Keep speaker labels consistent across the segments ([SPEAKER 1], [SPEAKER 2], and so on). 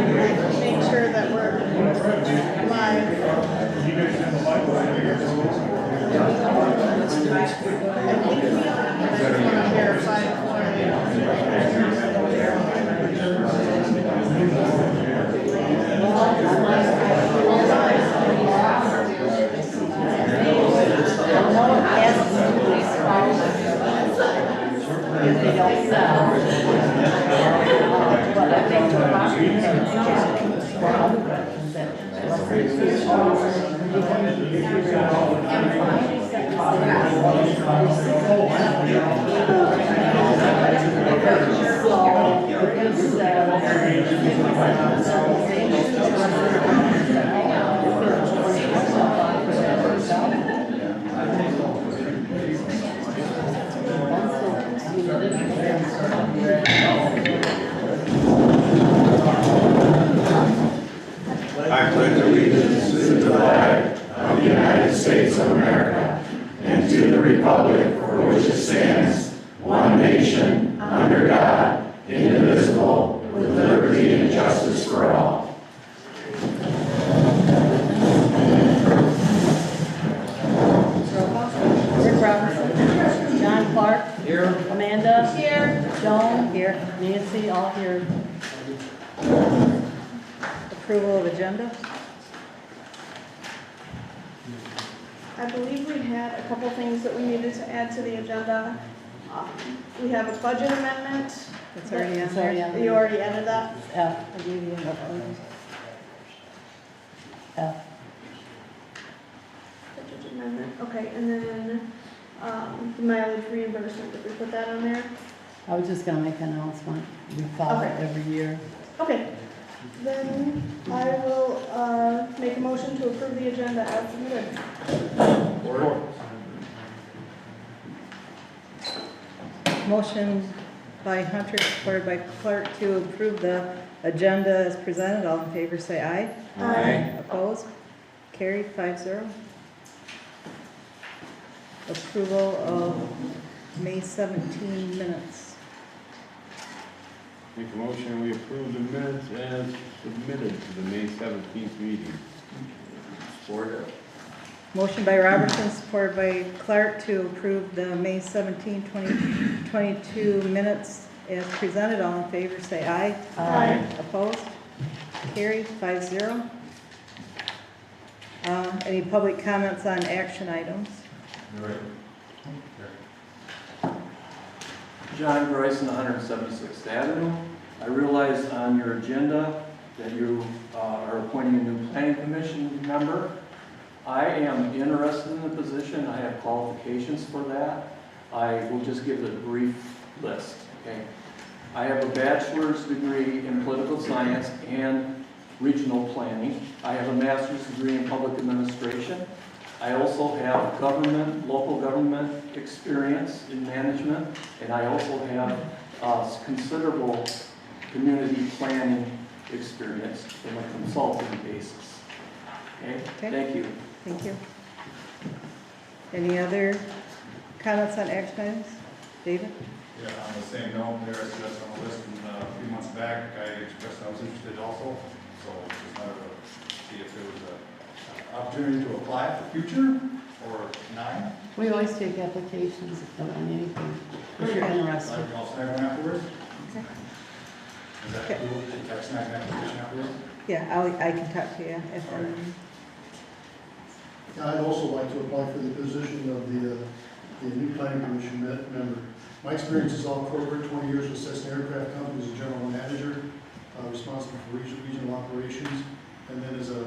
[SPEAKER 1] make sure that we're live. I think we are. I just want to verify before
[SPEAKER 2] They don't sell. But I think the property for other questions that
[SPEAKER 3] I pledge allegiance to the flag of the United States of America and to the republic for which it stands, one nation, under God, indivisible, with liberty and justice for all.
[SPEAKER 2] Rick Robinson, John Clark,
[SPEAKER 4] Here.
[SPEAKER 2] Amanda, here, Joan, here, Nancy, all here. Approval of agenda.
[SPEAKER 1] I believe we had a couple things that we needed to add to the agenda. We have a budget amendment.
[SPEAKER 2] It's already on
[SPEAKER 5] It's already
[SPEAKER 2] there.
[SPEAKER 5] on.
[SPEAKER 1] You already added that?
[SPEAKER 2] F, I gave you enough. F.
[SPEAKER 1] Budget amendment, okay, and then, the mileage reimbursement, did we put that on there?
[SPEAKER 5] I was just gonna make an announcement. We follow it
[SPEAKER 1] Okay.
[SPEAKER 5] every year.
[SPEAKER 1] Okay, then I will, make a motion to approve the agenda as submitted.
[SPEAKER 2] Motion by Hunter, supported by Clark to approve the agenda as presented. All in favor say aye.
[SPEAKER 1] Aye.
[SPEAKER 2] Opposed? Carried 5-0. Approval of May 17 minutes.
[SPEAKER 6] Make a motion, we approve the minutes as submitted to the May 17th meeting.
[SPEAKER 3] Support.
[SPEAKER 2] Motion by Robertson, supported by Clark to approve the May 17, 2022 minutes as presented. All in favor say aye.
[SPEAKER 1] Aye.
[SPEAKER 2] Opposed? Carried 5-0. Any public comments on action items?
[SPEAKER 4] John Bryson, 176th Avenue. I realize on your agenda that you are appointing a new planning commission member. I am interested in the position. I have qualifications for that. I will just give a brief list, okay? I have a bachelor's degree in political science and regional planning. I have a master's degree in public administration. I also have local government experience in management, and I also have considerable community planning experience from a consulting basis. Okay? Thank you.
[SPEAKER 2] Thank you. Any other comments on action items? David?
[SPEAKER 7] Yeah, on the same note, there, so that's on the list, and a few months back, I expressed I was interested also, so just wanted to see if there was an opportunity to apply for future, or not.
[SPEAKER 5] We always take applications on anything, if you're interested.
[SPEAKER 7] I'll snag one afterwards.
[SPEAKER 2] Okay.
[SPEAKER 7] Is that cool, if I snag an application afterwards?
[SPEAKER 2] Yeah, I can talk to you if
[SPEAKER 8] I'd also like to apply for the position of the new planning commission member. My experience is all corporate, 20 years with Cessna Aircraft Company as a general manager, responsible for regional operations, and then as a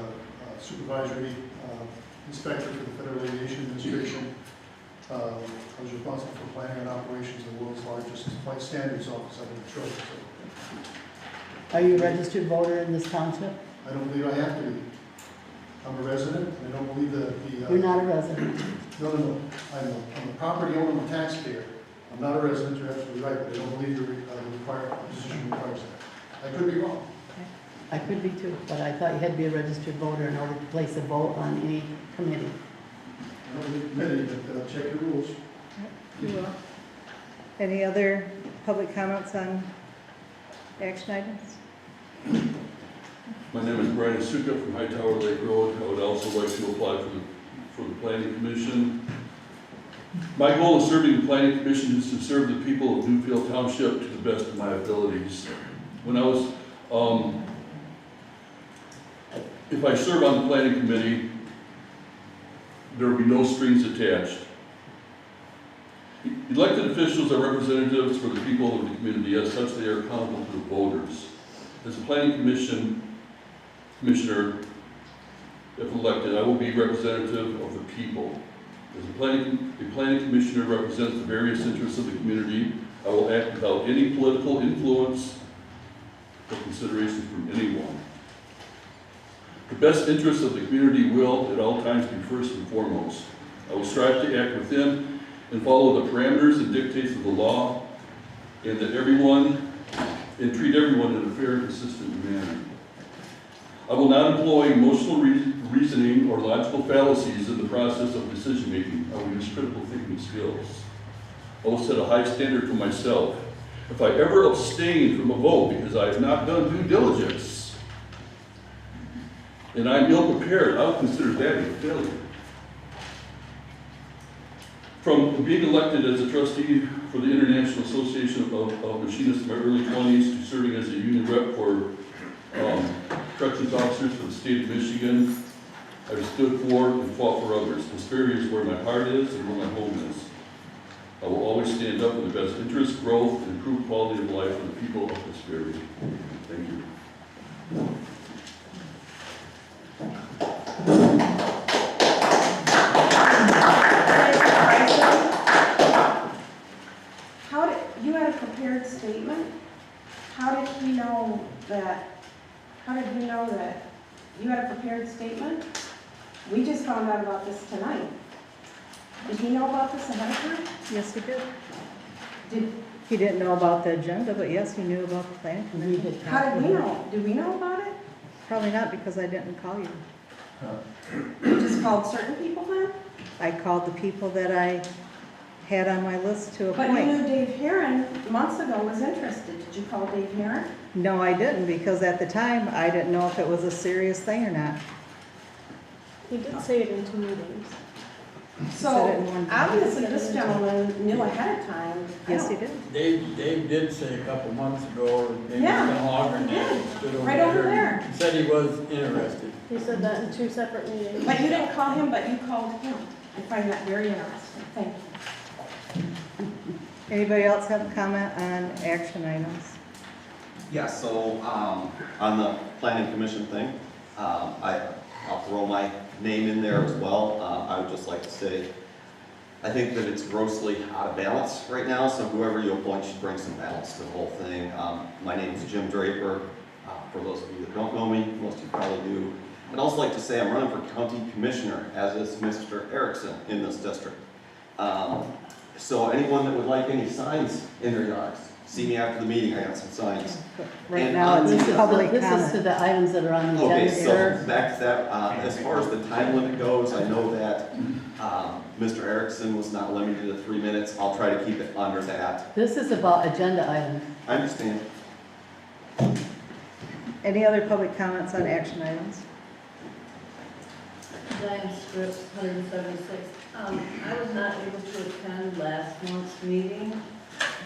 [SPEAKER 8] supervisory inspector for the Federal Aviation Administration. I was responsible for planning and operations of the world's largest flight standards office out in Detroit. So
[SPEAKER 5] Are you a registered voter in this township?
[SPEAKER 8] I don't believe I have to be. I'm a resident, and I don't believe that the...
[SPEAKER 5] You're not a resident.
[SPEAKER 8] No, I'm a property owner, I'm a taxpayer. I'm not a resident, you're absolutely right, but I don't believe the position requires that. I could be wrong.
[SPEAKER 5] I could be too, but I thought you had to be a registered voter in order to place a vote on any committee.
[SPEAKER 8] I don't believe committee, but check your rules.
[SPEAKER 2] you will. Any other public comments on action items?
[SPEAKER 9] My name is Brian Suka from Hightower Lake Road. I would also like to apply for the Planning Commission. My goal in serving the Planning Commission is to serve the people of Newfield Township to the best of my abilities. When I was, if I serve on the Planning Committee, there will be no strings attached. Elected officials are representatives for the people of the community. As such, they are accountable to the voters. As a Planning Commissioner, if elected, I will be representative of the people. As a planning commissioner represents the various interests of the community, I will act without any political influence or consideration from anyone. The best interests of the community will at all times be first and foremost. I will strive to act within and follow the parameters and dictates of the law, and treat everyone in a fair and consistent manner. I will not employ emotional reasoning or logical fallacies in the process of decision making. I will use critical thinking skills. I will set a high standard for myself. If I ever abstain from a vote because I have not done due diligence and I'm ill prepared, I will consider that a failure. From being elected as a trustee for the International Association of Machinists in my early 20s to serving as a union rep for corrections officers for the state of Michigan, I've stood for and fought for others. Prosperity is where my heart is and where my home is. I will always stand up for the best interest, growth, and improved quality of life for the people of Prosperity. Thank you.
[SPEAKER 1] You had a prepared statement? How did you know that you had a prepared statement? We just found out about this tonight. Did he know about this ahead of time?
[SPEAKER 2] Yes, he did.
[SPEAKER 1] Did,
[SPEAKER 2] He didn't know about the agenda, but yes, he knew about the planning commission.
[SPEAKER 1] how did we know? Did we know about it?
[SPEAKER 2] Probably not, because I didn't call you.
[SPEAKER 1] You just called certain people then?
[SPEAKER 2] I called the people that I had on my list to
[SPEAKER 1] But you
[SPEAKER 2] appoint.
[SPEAKER 1] knew Dave Heron months ago was interested. Did you call Dave Heron?
[SPEAKER 2] No, I didn't, because at the time, I didn't know if it was a serious thing or not.
[SPEAKER 10] He did say it in 2 meetings.
[SPEAKER 2] said it
[SPEAKER 1] So
[SPEAKER 2] in one-
[SPEAKER 1] obviously this gentleman knew ahead of time.
[SPEAKER 2] Yes, he did.
[SPEAKER 11] Dave did say a couple months ago, maybe
[SPEAKER 1] Yeah,
[SPEAKER 11] even longer than
[SPEAKER 1] he
[SPEAKER 11] that,
[SPEAKER 1] did.
[SPEAKER 11] stood over
[SPEAKER 1] Right over
[SPEAKER 11] and
[SPEAKER 1] there.
[SPEAKER 11] Said he was interested.
[SPEAKER 10] He said that in 2 separate meetings.
[SPEAKER 1] But you didn't call him, but you called him. I find that very interesting. Thank you.
[SPEAKER 2] Anybody else have a comment on action items?
[SPEAKER 3] Yeah, so, on the planning commission thing, I'll throw my name in there as well. I would just like to say, I think that it's grossly out of balance right now, so whoever you appoint should bring some balance to the whole thing. My name is Jim Draper. For those of you that don't know me, most of you probably do. I'd also like to say I'm running for county commissioner, as is Mr. Erickson in this district. So anyone that would like any signs in their yards, see me after the meeting, I got some signs.
[SPEAKER 2] Right
[SPEAKER 3] And
[SPEAKER 2] now,
[SPEAKER 3] on
[SPEAKER 2] it's
[SPEAKER 3] the-
[SPEAKER 2] public
[SPEAKER 5] This is to
[SPEAKER 2] comment.
[SPEAKER 5] the items that are on the
[SPEAKER 3] Okay,
[SPEAKER 5] agenda,
[SPEAKER 3] so
[SPEAKER 5] sir.
[SPEAKER 3] back to that, as far as the time limit goes, I know that Mr. Erickson was not limited to 3 minutes. I'll try to keep it under that.
[SPEAKER 5] This is about agenda items.
[SPEAKER 3] I understand.
[SPEAKER 2] Any other public comments on action items?
[SPEAKER 12] Diane Scripps, 176. I was not able to attend last month's meeting,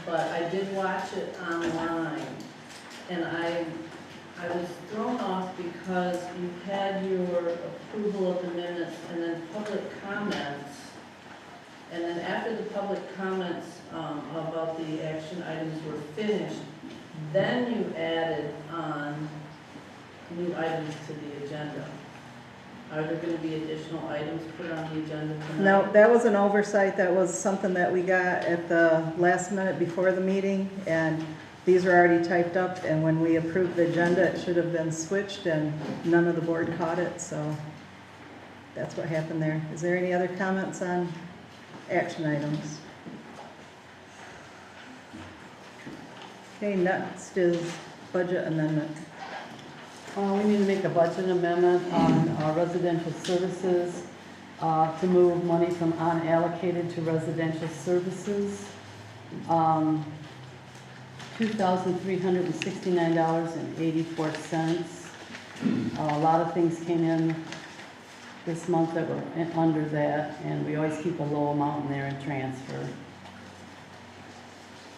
[SPEAKER 12] but I did watch it online. And I was thrown off because you had your approval of the minutes and then public comments. And then after the public comments about the action items were finished, then you added on new items to the agenda. Are there going to be additional items put on the agenda tonight?
[SPEAKER 2] No, that was an oversight. That was something that we got at the last minute before the meeting, and these were already typed up, and when we approved the agenda, it should have been switched, and none of the board caught it, so that's what happened there. Is there any other comments on action items? Okay, next is budget amendment.
[SPEAKER 5] We need to make a budget amendment on residential services to move money from unallocated to residential services. $2,369.84. A lot of things came in this month that were under that, and we always keep a low amount in there and transfer.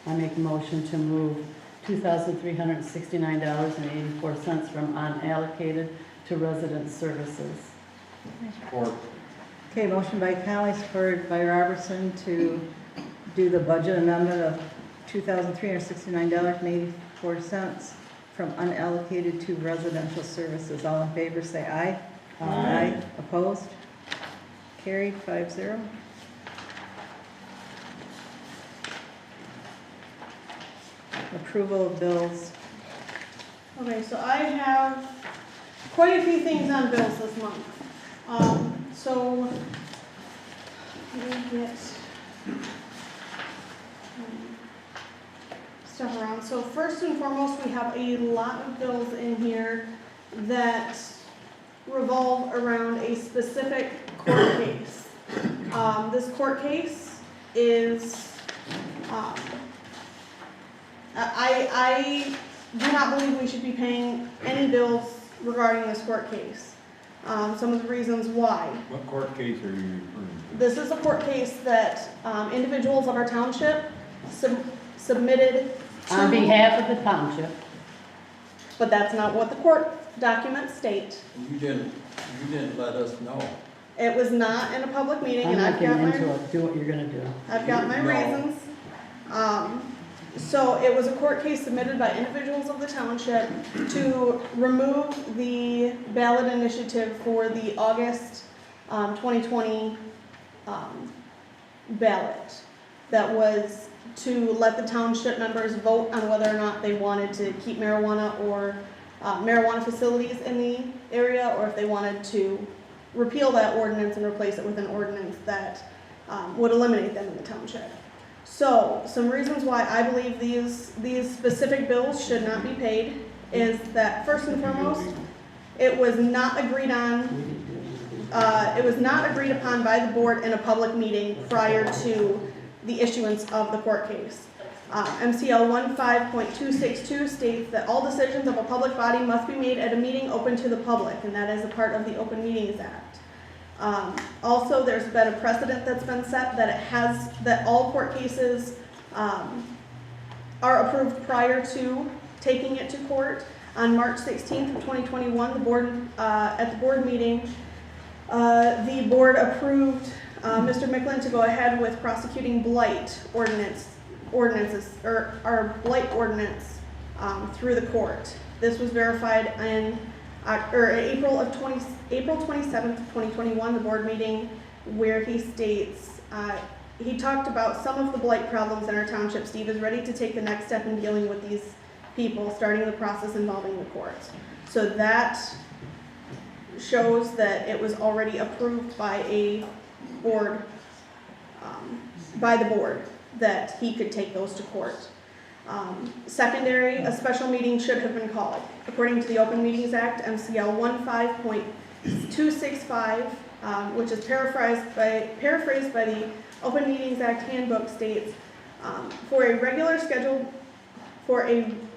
[SPEAKER 5] I make a motion to move $2,369.84 from unallocated to resident services.
[SPEAKER 11] Support.
[SPEAKER 2] Okay, motion by Conley, supported by Robertson to do the budget amendment of $2,369.84 from unallocated to residential services. All in favor, say aye. Aye. Opposed? Carried, 5-0. Approval of bills.
[SPEAKER 1] Okay, so I have quite a few things on bills this month. So, let me get stuff around. So first and foremost, we have a lot of bills in here that revolve around a specific court case. This court case is, I do not believe we should be paying any bills regarding this court case. Some of the reasons why.
[SPEAKER 6] What court case are you referring to?
[SPEAKER 1] This is a court case that individuals of our township submitted to.
[SPEAKER 5] On behalf of the township.
[SPEAKER 1] But that's not what the court documents state.
[SPEAKER 11] You didn't let us know.
[SPEAKER 1] It was not in a public meeting,
[SPEAKER 5] I'm
[SPEAKER 1] and
[SPEAKER 5] not
[SPEAKER 1] I've got
[SPEAKER 5] getting into
[SPEAKER 1] my,
[SPEAKER 5] it, do what you're gonna do.
[SPEAKER 1] I've got my
[SPEAKER 11] No.
[SPEAKER 1] reasons. So it was a court case submitted by individuals of the township to remove the ballot initiative for the August 2020 ballot. That was to let the township members vote on whether or not they wanted to keep marijuana or marijuana facilities in the area, or if they wanted to repeal that ordinance and replace it with an ordinance that would eliminate them in the township. So, some reasons why I believe these specific bills should not be paid is that, first and foremost, it was not agreed on, it was not agreed upon by the board in a public meeting prior to the issuance of the court case. MCL 15.262 states that all decisions of a public body must be made at a meeting open to the public, and that is a part of the Open Meetings Act. Also, there's been a precedent that's been set that all court cases are approved prior to taking it to court. On March 16th of 2021, the board, at the board meeting, the board approved Mr. Micklin to go ahead with prosecuting blight ordinances, or blight ordinance through the court. This was verified in April 27th, 2021, the board meeting, where he states, he talked about some of the blight problems in our township. Steve is ready to take the next step in dealing with these people, starting the process involving the courts. So that shows that it was already approved by a board, by the board, that he could take those to court. Secondary, a special meeting should have been called. According to the Open Meetings Act, MCL 15.265, which is paraphrased by the Open Meetings Act handbook, states, for a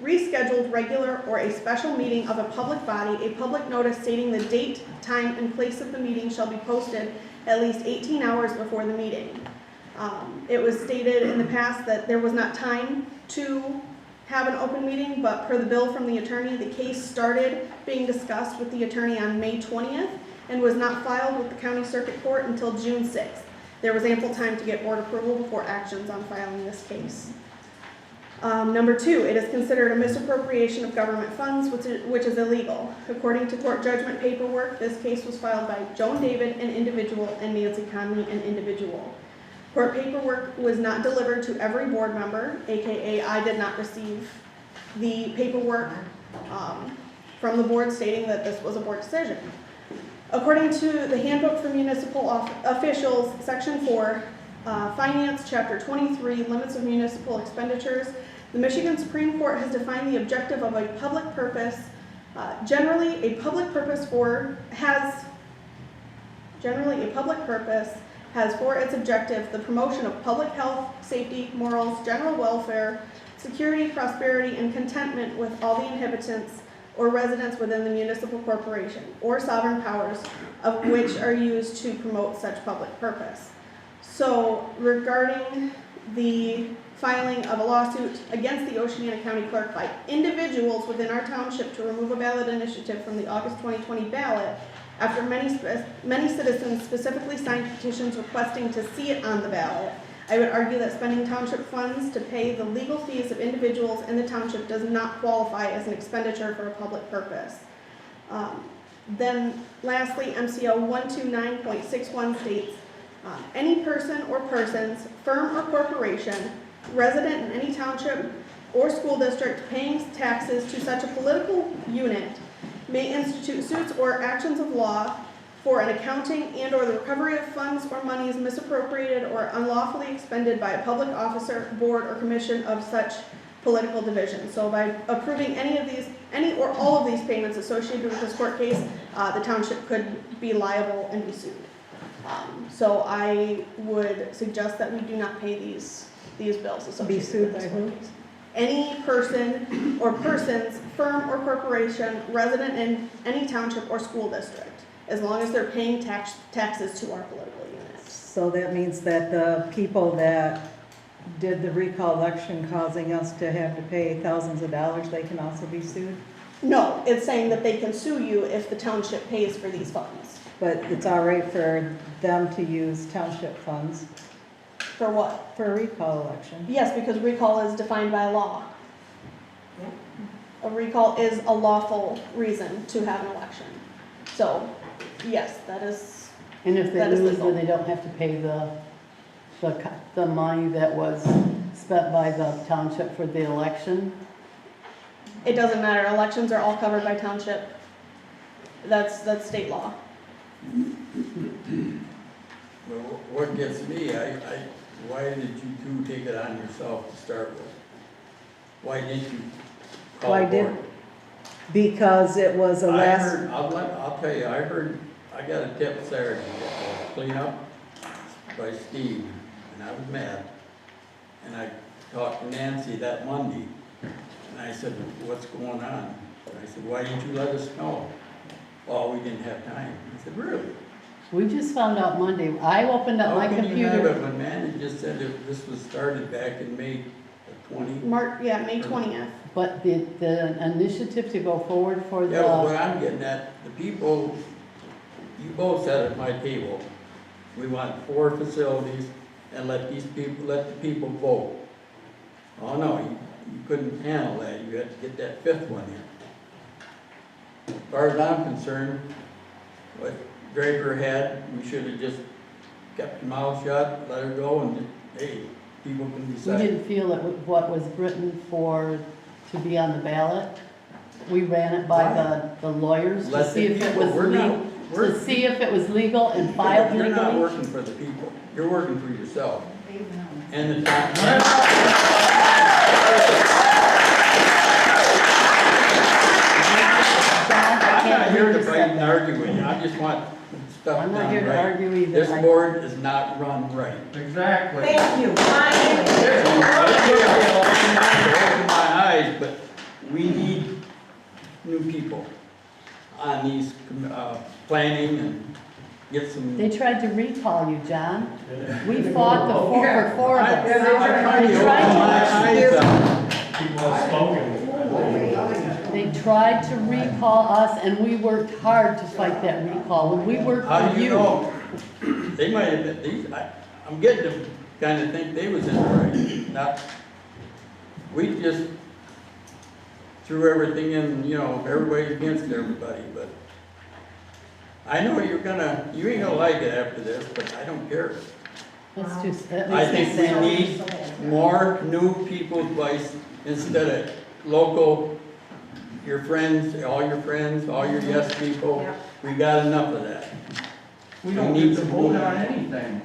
[SPEAKER 1] rescheduled regular or a special meeting of a public body, a public notice stating the date, time, and place of the meeting shall be posted at least 18 hours before the meeting. It was stated in the past that there was not time to have an open meeting, but per the bill from the attorney, the case started being discussed with the attorney on May 20th and was not filed with the county circuit court until June 6th. There was ample time to get board approval before actions on filing this case. Number two, it is considered a misappropriation of government funds, which is illegal. According to court judgment paperwork, this case was filed by Joan David, an individual, and Nancy Conley, an individual. Court paperwork was not delivered to every board member, aka I did not receive the paperwork from the board stating that this was a board decision. According to the Handbook for Municipal Officials, Section 4, Finance, Chapter 23, Limits of Municipal Expenditures, the Michigan Supreme Court has defined the objective of a public purpose. Generally, a public purpose has for its objective the promotion of public health, safety, morals, general welfare, security, prosperity, and contentment with all the inhabitants or residents within the municipal corporation, or sovereign powers of which are used to promote such public purpose. So regarding the filing of a lawsuit against the Oceana County Clerk by individuals within our township to remove a ballot initiative from the August 2020 ballot, after many citizens specifically signed petitions requesting to see it on the ballot, I would argue that spending township funds to pay the legal fees of individuals in the township does not qualify as an expenditure for a public purpose. Then lastly, MCL 129.61 states, any person or persons, firm or corporation, resident in any township or school district paying taxes to such a political unit may institute suits or actions of law for an accounting and or the recovery of funds or monies misappropriated or unlawfully expended by a public officer, board, or commission of such political division. So by approving any or all of these payments associated with this court case, the township could be liable and be sued. So I would suggest that we do not pay these bills associated
[SPEAKER 2] Be sued
[SPEAKER 1] with this
[SPEAKER 2] by
[SPEAKER 1] court
[SPEAKER 2] who?
[SPEAKER 1] case. Any person or persons, firm or corporation, resident in any township or school district, as long as they're paying taxes to our political units.
[SPEAKER 2] So that means that the people that did the recall election causing us to have to pay thousands of dollars, they can also be sued?
[SPEAKER 1] No, it's saying that they can sue you if the township pays for these funds.
[SPEAKER 2] But it's all right for them to use township funds
[SPEAKER 1] For what?
[SPEAKER 2] for a recall election?
[SPEAKER 1] Yes, because recall is defined by law. A recall is a lawful reason to have an election. So, yes, that is,
[SPEAKER 5] And if they
[SPEAKER 1] That is
[SPEAKER 5] lose,
[SPEAKER 1] legal.
[SPEAKER 5] then they don't have to pay the money that was spent by the township for the election?
[SPEAKER 1] it doesn't matter. Elections are all covered by township. That's state law.
[SPEAKER 11] Well, what gets me, why did you two take it on yourself to start with? Why didn't you call
[SPEAKER 2] Why
[SPEAKER 11] the
[SPEAKER 2] did-
[SPEAKER 11] board?
[SPEAKER 2] Because it was a
[SPEAKER 11] I
[SPEAKER 2] last,
[SPEAKER 11] heard, I'll tell you, I got a tip Saturday, clean up by Steve, and I was mad. And I talked to Nancy that Monday, and I said, what's going on? And I said, why didn't you let us know? Oh, we didn't have time. I said, really?
[SPEAKER 5] We just found out Monday. I opened up my
[SPEAKER 11] How can you have
[SPEAKER 5] computer.
[SPEAKER 11] it when Manny just said that this was started back in May of 20?
[SPEAKER 1] May 20th.
[SPEAKER 5] But the initiative to go forward for
[SPEAKER 11] Yeah, but what
[SPEAKER 5] the,
[SPEAKER 11] I'm getting at, the people, you both said at my table, we want 4 facilities and let the people vote. Oh, no, you couldn't handle that, you had to get that 5th one in. As far as I'm concerned, what Draper had, we should have just kept your mouth shut, let her go, and, hey, people can
[SPEAKER 5] we
[SPEAKER 11] decide.
[SPEAKER 5] didn't feel that what was written to be on the ballot. We ran it by the lawyers to
[SPEAKER 11] Let
[SPEAKER 5] see
[SPEAKER 11] the
[SPEAKER 5] if it
[SPEAKER 11] people-
[SPEAKER 5] was
[SPEAKER 11] we're not-
[SPEAKER 5] legal,
[SPEAKER 11] we're-
[SPEAKER 5] to see if it was legal and filed
[SPEAKER 11] You're not
[SPEAKER 5] legally.
[SPEAKER 11] working for the people, you're working for yourself. And the time. I'm not here to fight and argue with you, I just want stuff
[SPEAKER 5] I'm
[SPEAKER 11] done
[SPEAKER 5] not here to
[SPEAKER 11] right.
[SPEAKER 5] argue either.
[SPEAKER 11] This board is not run right.
[SPEAKER 7] Exactly.
[SPEAKER 12] Thank you, Brian.
[SPEAKER 11] Open my eyes, but we need new people on these, planning and get some.
[SPEAKER 5] They tried to recall you, John. We fought for 4 of us.
[SPEAKER 11] I'm trying to
[SPEAKER 5] They
[SPEAKER 11] open my eyes up.
[SPEAKER 3] People have spoken.
[SPEAKER 5] They tried to recall us, and we worked hard to fight that recall. When we worked
[SPEAKER 11] How
[SPEAKER 5] for
[SPEAKER 11] do you
[SPEAKER 5] you,
[SPEAKER 11] know? They might have been, I'm getting to kind of think they was in the right, not, we just threw everything in, everybody against everybody, but I know you ain't gonna like it after this, but I don't care.
[SPEAKER 5] let's just, that
[SPEAKER 11] I
[SPEAKER 5] makes me
[SPEAKER 11] think we
[SPEAKER 5] sad.
[SPEAKER 11] need more new people's voice instead of local, your friends, all your yes people. We got enough of that.
[SPEAKER 4] We don't need to vote on anything.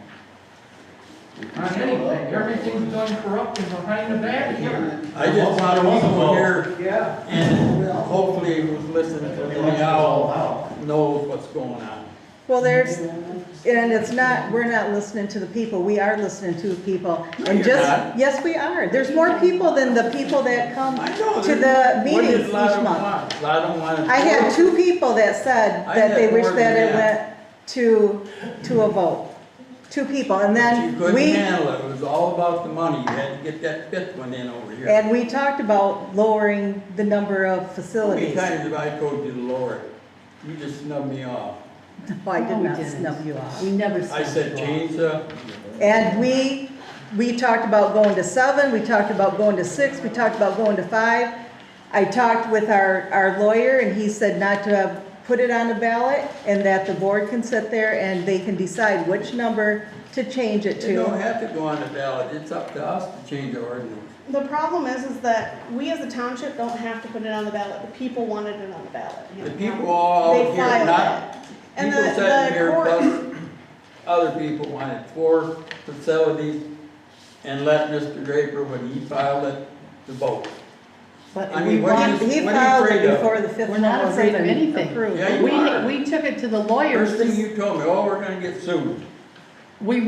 [SPEAKER 4] On anything. Everything's done corrupt and behind the back here.
[SPEAKER 11] I just want people here, and hopefully who's listening to the owl knows what's going on.
[SPEAKER 1] Well, there's
[SPEAKER 2] And it's not, we're not listening to the people, we are listening to the people.
[SPEAKER 11] No,
[SPEAKER 2] And
[SPEAKER 11] you're
[SPEAKER 2] just,
[SPEAKER 11] not.
[SPEAKER 2] yes, we are. There's more people than the people that come
[SPEAKER 11] I know.
[SPEAKER 2] to the
[SPEAKER 11] What
[SPEAKER 2] meetings
[SPEAKER 11] does
[SPEAKER 2] each
[SPEAKER 11] a lot of them
[SPEAKER 2] month.
[SPEAKER 11] want? A lot of them want it
[SPEAKER 2] I had
[SPEAKER 11] for-
[SPEAKER 2] 2 people that said
[SPEAKER 11] I
[SPEAKER 2] that
[SPEAKER 11] had
[SPEAKER 2] they wish
[SPEAKER 11] more
[SPEAKER 2] that
[SPEAKER 11] than
[SPEAKER 2] it went to a vote. 2 people, and
[SPEAKER 11] But you
[SPEAKER 2] then
[SPEAKER 11] couldn't
[SPEAKER 2] we,
[SPEAKER 11] handle it, it was all about the money, you had to get that 5th one in over here.
[SPEAKER 2] and we talked about lowering the number of
[SPEAKER 11] How many
[SPEAKER 2] facilities.
[SPEAKER 11] times have I told you to lower it? You just snubbed me off.
[SPEAKER 2] Oh, I
[SPEAKER 5] No,
[SPEAKER 2] did
[SPEAKER 5] we
[SPEAKER 2] not
[SPEAKER 5] didn't.
[SPEAKER 2] snub you off.
[SPEAKER 5] We never
[SPEAKER 11] I
[SPEAKER 5] said.
[SPEAKER 11] said change the,
[SPEAKER 2] And we talked about going to 7, we talked about going to 6, we talked about going to 5. I talked with our lawyer, and he said not to put it on the ballot, and that the board can sit there and they can decide which number to change it
[SPEAKER 11] you don't
[SPEAKER 2] to.
[SPEAKER 11] have to go on the ballot, it's up to us to change the ordinance.
[SPEAKER 1] The problem is that we as a township don't have to put it on the ballot. The people wanted it on the ballot.
[SPEAKER 11] The people all
[SPEAKER 1] They
[SPEAKER 11] out here,
[SPEAKER 1] filed
[SPEAKER 11] not,
[SPEAKER 1] it. And
[SPEAKER 11] people
[SPEAKER 1] the
[SPEAKER 11] sitting here,
[SPEAKER 1] court-
[SPEAKER 11] plus other people wanted 4 facilities and let Mr. Draper, when he filed it, to vote.
[SPEAKER 5] But
[SPEAKER 11] I
[SPEAKER 5] we
[SPEAKER 11] mean, what do
[SPEAKER 5] want-
[SPEAKER 11] you-
[SPEAKER 2] He
[SPEAKER 11] what are you
[SPEAKER 2] filed
[SPEAKER 11] afraid
[SPEAKER 2] it
[SPEAKER 11] of?
[SPEAKER 2] before the 5th
[SPEAKER 5] We're
[SPEAKER 2] one
[SPEAKER 5] not
[SPEAKER 2] was
[SPEAKER 5] afraid of
[SPEAKER 2] even
[SPEAKER 5] anything.
[SPEAKER 2] approved.
[SPEAKER 11] Yeah, you are.
[SPEAKER 5] We took it to the lawyers.
[SPEAKER 11] First thing you told me, oh, we're gonna get sued.
[SPEAKER 5] We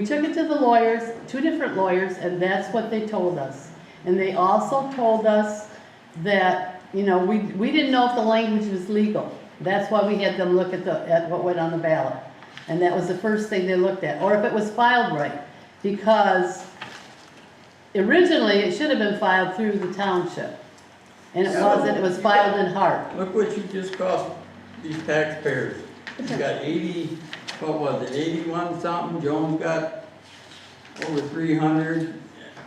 [SPEAKER 5] took it to the lawyers, 2 different lawyers, and that's what they told us. And they also told us that, you know, we didn't know if the language was legal. That's why we had them look at what went on the ballot. And that was the first thing they looked at, or if it was filed right. Because originally, it should have been filed through the township. And it wasn't, it was filed in Hart.
[SPEAKER 11] Look what you just cost these taxpayers. You got 80, what was it, 81 something, Jones got over 300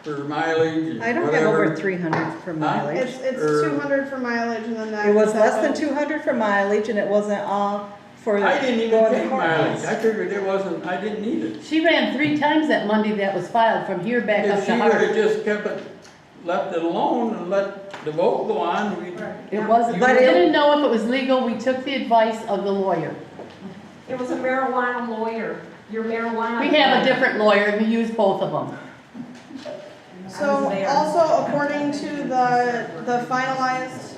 [SPEAKER 11] for mileage and
[SPEAKER 2] I don't have over
[SPEAKER 11] whatever.
[SPEAKER 2] 300 for mileage.
[SPEAKER 1] It's
[SPEAKER 11] Or-
[SPEAKER 1] 200 for mileage and then that.
[SPEAKER 2] It was less than 200 for mileage, and it wasn't all for
[SPEAKER 11] I didn't even
[SPEAKER 2] going to
[SPEAKER 11] take
[SPEAKER 2] courthouse.
[SPEAKER 11] mileage, I figured there wasn't, I didn't need it.
[SPEAKER 5] She ran 3 times that Monday that was filed, from here back up
[SPEAKER 11] If she
[SPEAKER 5] to
[SPEAKER 11] would've
[SPEAKER 5] Hart.
[SPEAKER 11] just kept it, left it alone and let the vote go on, we'd.
[SPEAKER 5] It wasn't,
[SPEAKER 2] But
[SPEAKER 5] we
[SPEAKER 2] it-
[SPEAKER 5] didn't know if it was legal, we took the advice of the lawyer.
[SPEAKER 13] It was a marijuana lawyer, your marijuana.
[SPEAKER 5] We have a different lawyer, and we use both of them.
[SPEAKER 1] So also, according to the finalized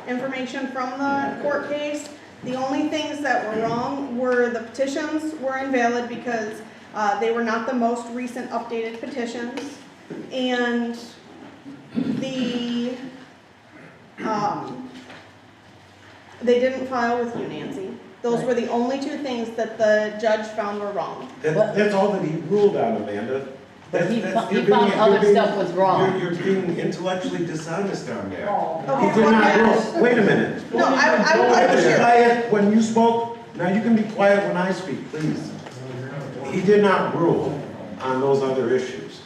[SPEAKER 1] information from the court case, the only things that were wrong were the petitions were invalid because they were not the most recent updated petitions. And the, they didn't file with you, Nancy. Those were the only 2 things that the judge found were wrong.
[SPEAKER 3] That's all that he ruled on, Amanda.
[SPEAKER 5] But he
[SPEAKER 3] That's-
[SPEAKER 5] he
[SPEAKER 3] you're
[SPEAKER 5] found
[SPEAKER 3] being-
[SPEAKER 5] other
[SPEAKER 3] you're being-
[SPEAKER 5] stuff was wrong.
[SPEAKER 3] You're being intellectually dishonest on that.
[SPEAKER 1] Okay,
[SPEAKER 3] He did
[SPEAKER 1] well,
[SPEAKER 3] not
[SPEAKER 1] yeah.
[SPEAKER 3] rule, wait a minute.
[SPEAKER 1] No, I would
[SPEAKER 3] I
[SPEAKER 1] like to
[SPEAKER 3] was
[SPEAKER 1] share.
[SPEAKER 3] quiet when you spoke, now you can be quiet when I speak, please. He did not rule on those other issues.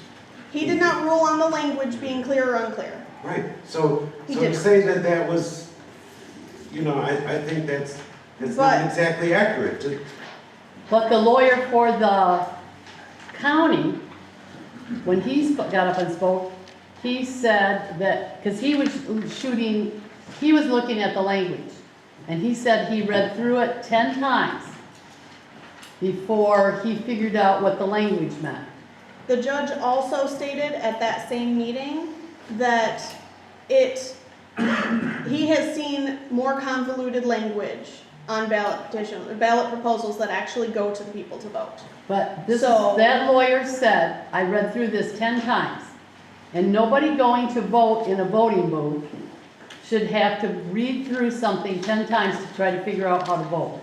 [SPEAKER 1] He did not rule on the language being clear or unclear.
[SPEAKER 3] Right, so
[SPEAKER 1] He
[SPEAKER 3] to
[SPEAKER 1] didn't.
[SPEAKER 3] say that was, you know, I think that's not
[SPEAKER 1] But-
[SPEAKER 3] exactly accurate.
[SPEAKER 5] But the lawyer for the county, when he got up and spoke, he said that, because he was he was looking at the language. And he said he read through it 10 times before he figured out what the language meant.
[SPEAKER 1] The judge also stated at that same meeting that he has seen more convoluted language on ballot proposals that actually go to the people to vote.
[SPEAKER 5] But
[SPEAKER 1] So-
[SPEAKER 5] that lawyer said, I read through this 10 times, and nobody going to vote in a voting booth should have to read through something 10 times to try to figure out how to vote.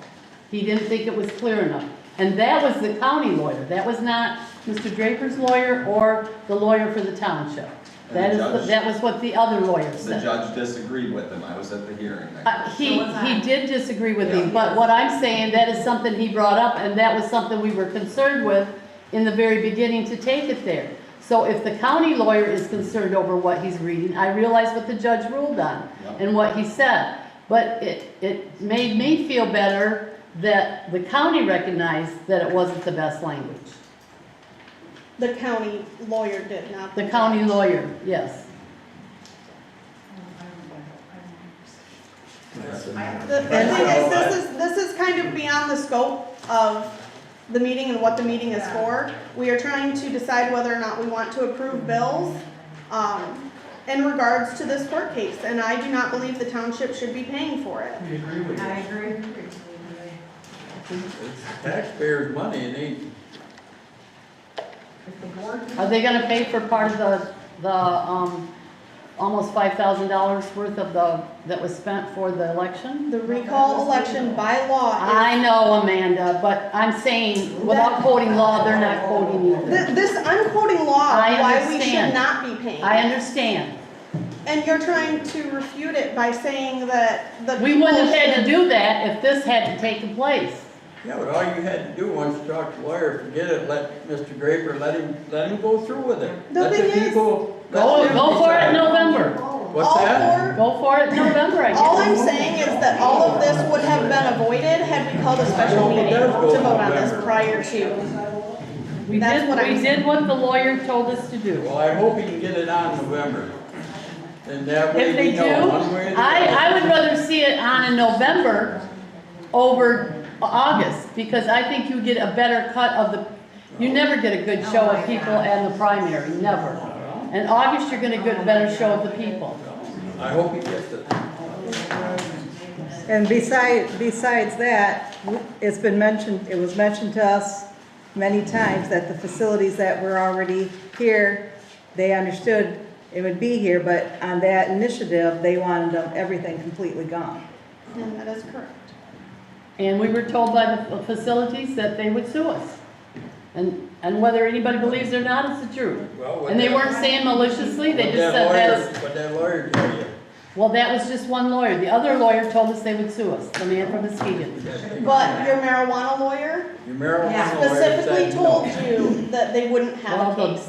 [SPEAKER 5] He didn't think it was clear enough. And that was the county lawyer. That was not Mr. Draper's lawyer or the lawyer for the township.
[SPEAKER 14] And the judge-
[SPEAKER 5] That was what the other lawyer
[SPEAKER 14] The
[SPEAKER 5] said.
[SPEAKER 14] judge disagreed with him, I was at the hearing.
[SPEAKER 5] He did disagree with me, but what I'm saying, that is something he brought up, and that was something we were concerned with in the very beginning to take it there. So if the county lawyer is concerned over what he's reading, I realize what the judge ruled on and what he said. But it made me feel better that the county recognized that it wasn't the best language.
[SPEAKER 1] The county lawyer did not.
[SPEAKER 5] The county lawyer, yes.
[SPEAKER 1] The thing is, this is kind of beyond the scope of the meeting and what the meeting is for. We are trying to decide whether or not we want to approve bills in regards to this court case, and I do not believe the township should be paying for it.
[SPEAKER 11] We agree with you.
[SPEAKER 13] I agree.
[SPEAKER 11] It's taxpayers' money, it ain't.
[SPEAKER 5] Are they gonna pay for part of the almost $5,000 worth of that was spent for the election?
[SPEAKER 1] The recall election by law
[SPEAKER 5] I know, Amanda, but I'm saying, without quoting law, they're not quoting either.
[SPEAKER 1] I'm quoting law,
[SPEAKER 5] I
[SPEAKER 1] why we should
[SPEAKER 5] understand.
[SPEAKER 1] not be paying.
[SPEAKER 5] I understand.
[SPEAKER 1] And you're trying to refute it by saying that the
[SPEAKER 5] We
[SPEAKER 1] people
[SPEAKER 5] wouldn't have had to
[SPEAKER 1] should-
[SPEAKER 5] do that if this hadn't taken place.
[SPEAKER 11] Yeah, but all you had to do once you talk to the lawyer, forget it, let Mr. Draper, let him go through with it.
[SPEAKER 1] The
[SPEAKER 11] Let
[SPEAKER 1] thing is-
[SPEAKER 11] people.
[SPEAKER 5] Go for it in November.
[SPEAKER 11] What's
[SPEAKER 1] all
[SPEAKER 11] that?
[SPEAKER 5] Go for it in November, I guess.
[SPEAKER 1] All I'm saying is that all of this would have been avoided had we called a special meeting to vote on this prior to.
[SPEAKER 5] We
[SPEAKER 1] That's what I'm
[SPEAKER 5] did what the lawyer told us to do.
[SPEAKER 11] Well, I hope you can get it on November. And that way
[SPEAKER 5] If they
[SPEAKER 11] we
[SPEAKER 5] do,
[SPEAKER 11] know one way or the other.
[SPEAKER 5] I would rather see it on in November over August, because I think you get a better cut of the, you never get a good show of people in the primary, never. In August, you're gonna get a better show of the people.
[SPEAKER 11] I hope he gets it.
[SPEAKER 2] And besides that, it's been mentioned, it was mentioned to us many times that the facilities that were already here, they understood it would be here, but on that initiative, they wanted everything completely gone.
[SPEAKER 1] And that is correct.
[SPEAKER 5] And we were told by the facilities that they would sue us. And whether anybody believes it or not, it's the truth.
[SPEAKER 11] Well, what
[SPEAKER 5] And they
[SPEAKER 11] that-
[SPEAKER 5] weren't saying maliciously, they
[SPEAKER 11] what
[SPEAKER 5] just
[SPEAKER 11] that
[SPEAKER 5] said
[SPEAKER 11] lawyer-
[SPEAKER 5] that's,
[SPEAKER 11] What that lawyer tell you?
[SPEAKER 5] well, that was just one lawyer. The other lawyer told us they would sue us, the man from Muskegon.
[SPEAKER 1] But your marijuana lawyer
[SPEAKER 11] Your marijuana lawyer
[SPEAKER 1] specifically
[SPEAKER 11] said
[SPEAKER 1] told
[SPEAKER 11] no.
[SPEAKER 1] you that they wouldn't have
[SPEAKER 5] Well,
[SPEAKER 1] a case.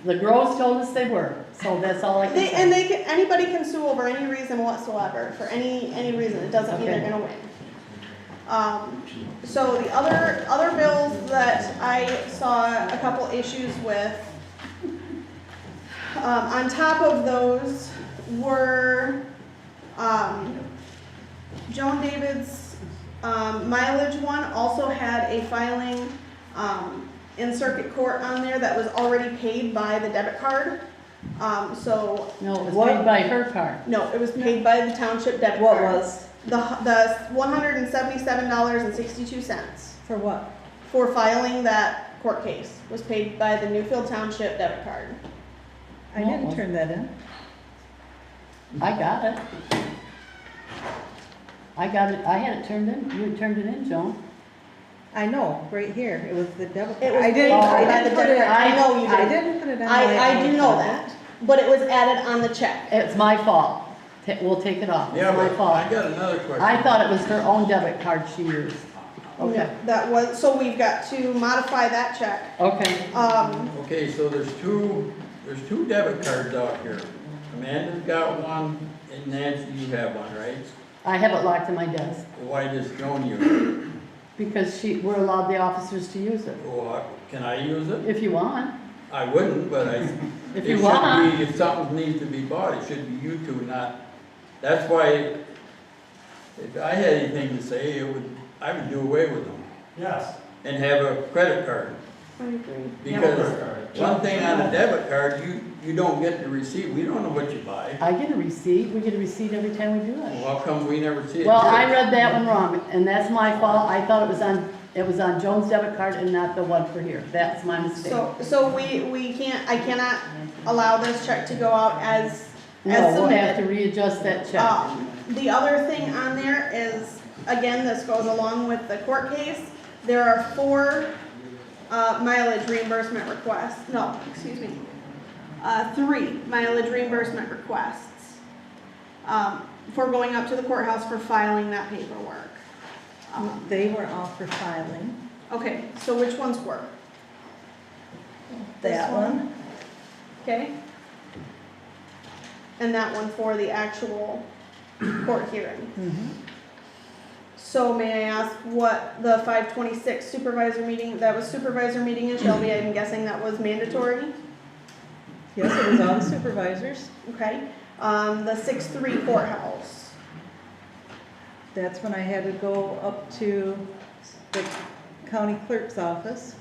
[SPEAKER 5] the Groves told us they were, so that's all I can
[SPEAKER 1] They,
[SPEAKER 5] say.
[SPEAKER 1] and they can, anybody can sue over any reason whatsoever, for any reason, it doesn't mean they're
[SPEAKER 5] Okay.
[SPEAKER 1] gonna win. So the other bills that I saw a couple issues with, on top of those were, Joan David's, mileage one also had a filing, in circuit court on there that was already paid by the debit card. So,
[SPEAKER 5] No, it was
[SPEAKER 2] What?
[SPEAKER 5] paid by her card.
[SPEAKER 1] no, it was paid by the township debit
[SPEAKER 2] What
[SPEAKER 1] card.
[SPEAKER 2] was,
[SPEAKER 1] The $177.62
[SPEAKER 2] for what?
[SPEAKER 1] for filing that court case was paid by the Newfield Township debit card.
[SPEAKER 2] I
[SPEAKER 5] No, it
[SPEAKER 2] didn't
[SPEAKER 5] wasn't.
[SPEAKER 2] turn that in.
[SPEAKER 5] I got it. I got it, I had it turned in, you had turned it in, Joan.
[SPEAKER 2] I know, right here, it was the debit.
[SPEAKER 1] It was
[SPEAKER 2] I didn't,
[SPEAKER 1] paid
[SPEAKER 2] I
[SPEAKER 1] by
[SPEAKER 2] didn't
[SPEAKER 1] the
[SPEAKER 2] put it,
[SPEAKER 1] debit card. I know you
[SPEAKER 2] I
[SPEAKER 1] did.
[SPEAKER 2] didn't put it on.
[SPEAKER 1] I do know that, but it was added on the check.
[SPEAKER 5] It's my fault. We'll take it off. It's
[SPEAKER 11] Yeah,
[SPEAKER 5] my
[SPEAKER 11] but
[SPEAKER 5] fault.
[SPEAKER 11] I got another question.
[SPEAKER 5] I thought it was her own debit card she used. Okay,
[SPEAKER 1] That was, so we've got to modify that check.
[SPEAKER 5] okay.
[SPEAKER 11] Okay, so there's two debit cards out here. Amanda's got one, and Nancy, you have one, right?
[SPEAKER 5] I have it locked in my desk
[SPEAKER 11] Why does Joan use it?
[SPEAKER 5] because we're allowed the officers to use it.
[SPEAKER 11] Well, can I use it?
[SPEAKER 5] If you want,
[SPEAKER 11] I wouldn't, but
[SPEAKER 5] if
[SPEAKER 11] it
[SPEAKER 5] you
[SPEAKER 11] should
[SPEAKER 5] want.
[SPEAKER 11] be, if something needs to be bought, it should be you two, not, that's why, if I had anything to say, I would do away with them
[SPEAKER 7] Yes.
[SPEAKER 11] and have a credit card.
[SPEAKER 1] I agree.
[SPEAKER 11] Because one thing on a debit card, you don't get the receipt, we don't know what you buy.
[SPEAKER 5] I get a receipt. We get a receipt every time we do it.
[SPEAKER 11] Well, how come we never see it?
[SPEAKER 5] Well,
[SPEAKER 11] here?
[SPEAKER 5] I read that one wrong, and that's my fault. I thought it was on Joan's debit card and not the one for here. That's my mistake.
[SPEAKER 1] So we can't, I cannot allow this check to go out as
[SPEAKER 5] No, we'll
[SPEAKER 1] submitted.
[SPEAKER 5] have to readjust that check.
[SPEAKER 1] The other thing on there is, again, this goes along with the court case. There are 4 mileage reimbursement requests, no, excuse me, 3 mileage reimbursement requests for going up to the courthouse for filing that paperwork.
[SPEAKER 2] They were all for filing.
[SPEAKER 1] Okay, so which ones were?
[SPEAKER 2] That one,
[SPEAKER 1] Okay? And that one for the actual court hearing. So may I ask what the 526 supervisor meeting, that was supervisor meeting in Shelby, I'm guessing that was mandatory?
[SPEAKER 2] yes, it was all the supervisors.
[SPEAKER 1] Okay. The 6-3 courthouse.
[SPEAKER 2] That's when I had to go up to the county clerk's office.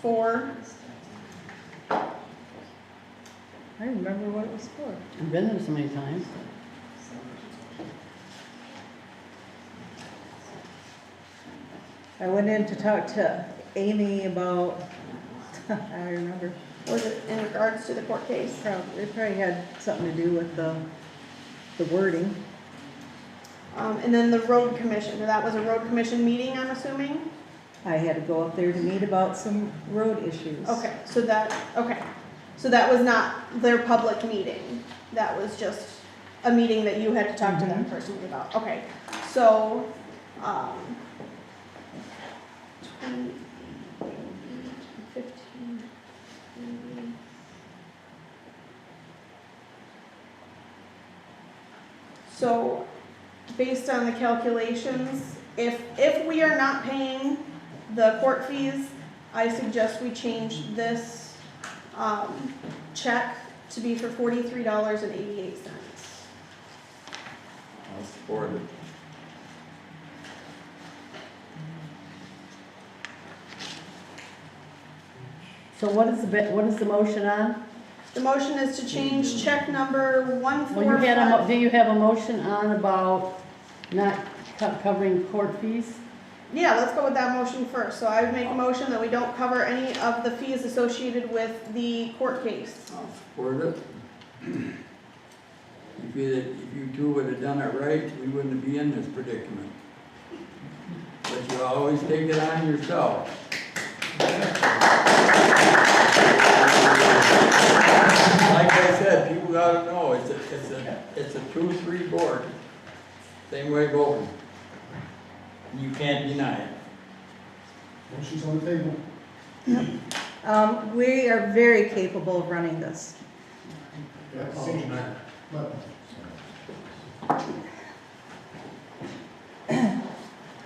[SPEAKER 1] For,
[SPEAKER 2] I remember what it was for.
[SPEAKER 5] I've been there so many times.
[SPEAKER 2] I went in to talk to Amy about, I remember,
[SPEAKER 1] Was it in regards to the court case?
[SPEAKER 2] it probably had something to do with the wording.
[SPEAKER 1] And then the road commission, that was a road commission meeting, I'm assuming?
[SPEAKER 2] I had to go up there to meet about some road issues.
[SPEAKER 1] Okay, so that was not their public meeting, that was just a meeting that you had to talk to them personally about, okay. So, 20, 15, 20. So, based on the calculations, if we are not paying the court fees, I suggest we change this, check to be for $43.88.
[SPEAKER 11] I'll support it.
[SPEAKER 5] So what is the motion on?
[SPEAKER 1] The motion is to change check number
[SPEAKER 5] Well,
[SPEAKER 1] 145.
[SPEAKER 5] do you have a motion on about not covering court fees?
[SPEAKER 1] Yeah, let's go with that motion first. So I would make a motion that we don't cover any of the fees associated with the court case.
[SPEAKER 11] I'll support it. If you two would have done it right, we wouldn't be in this predicament. But you always take it on yourself. Like I said, people gotta know, it's a 2-3 board. Same way voting. You can't deny it.
[SPEAKER 8] Motion's on the table.
[SPEAKER 2] We are very capable of running this.
[SPEAKER 8] Yeah, St. John, but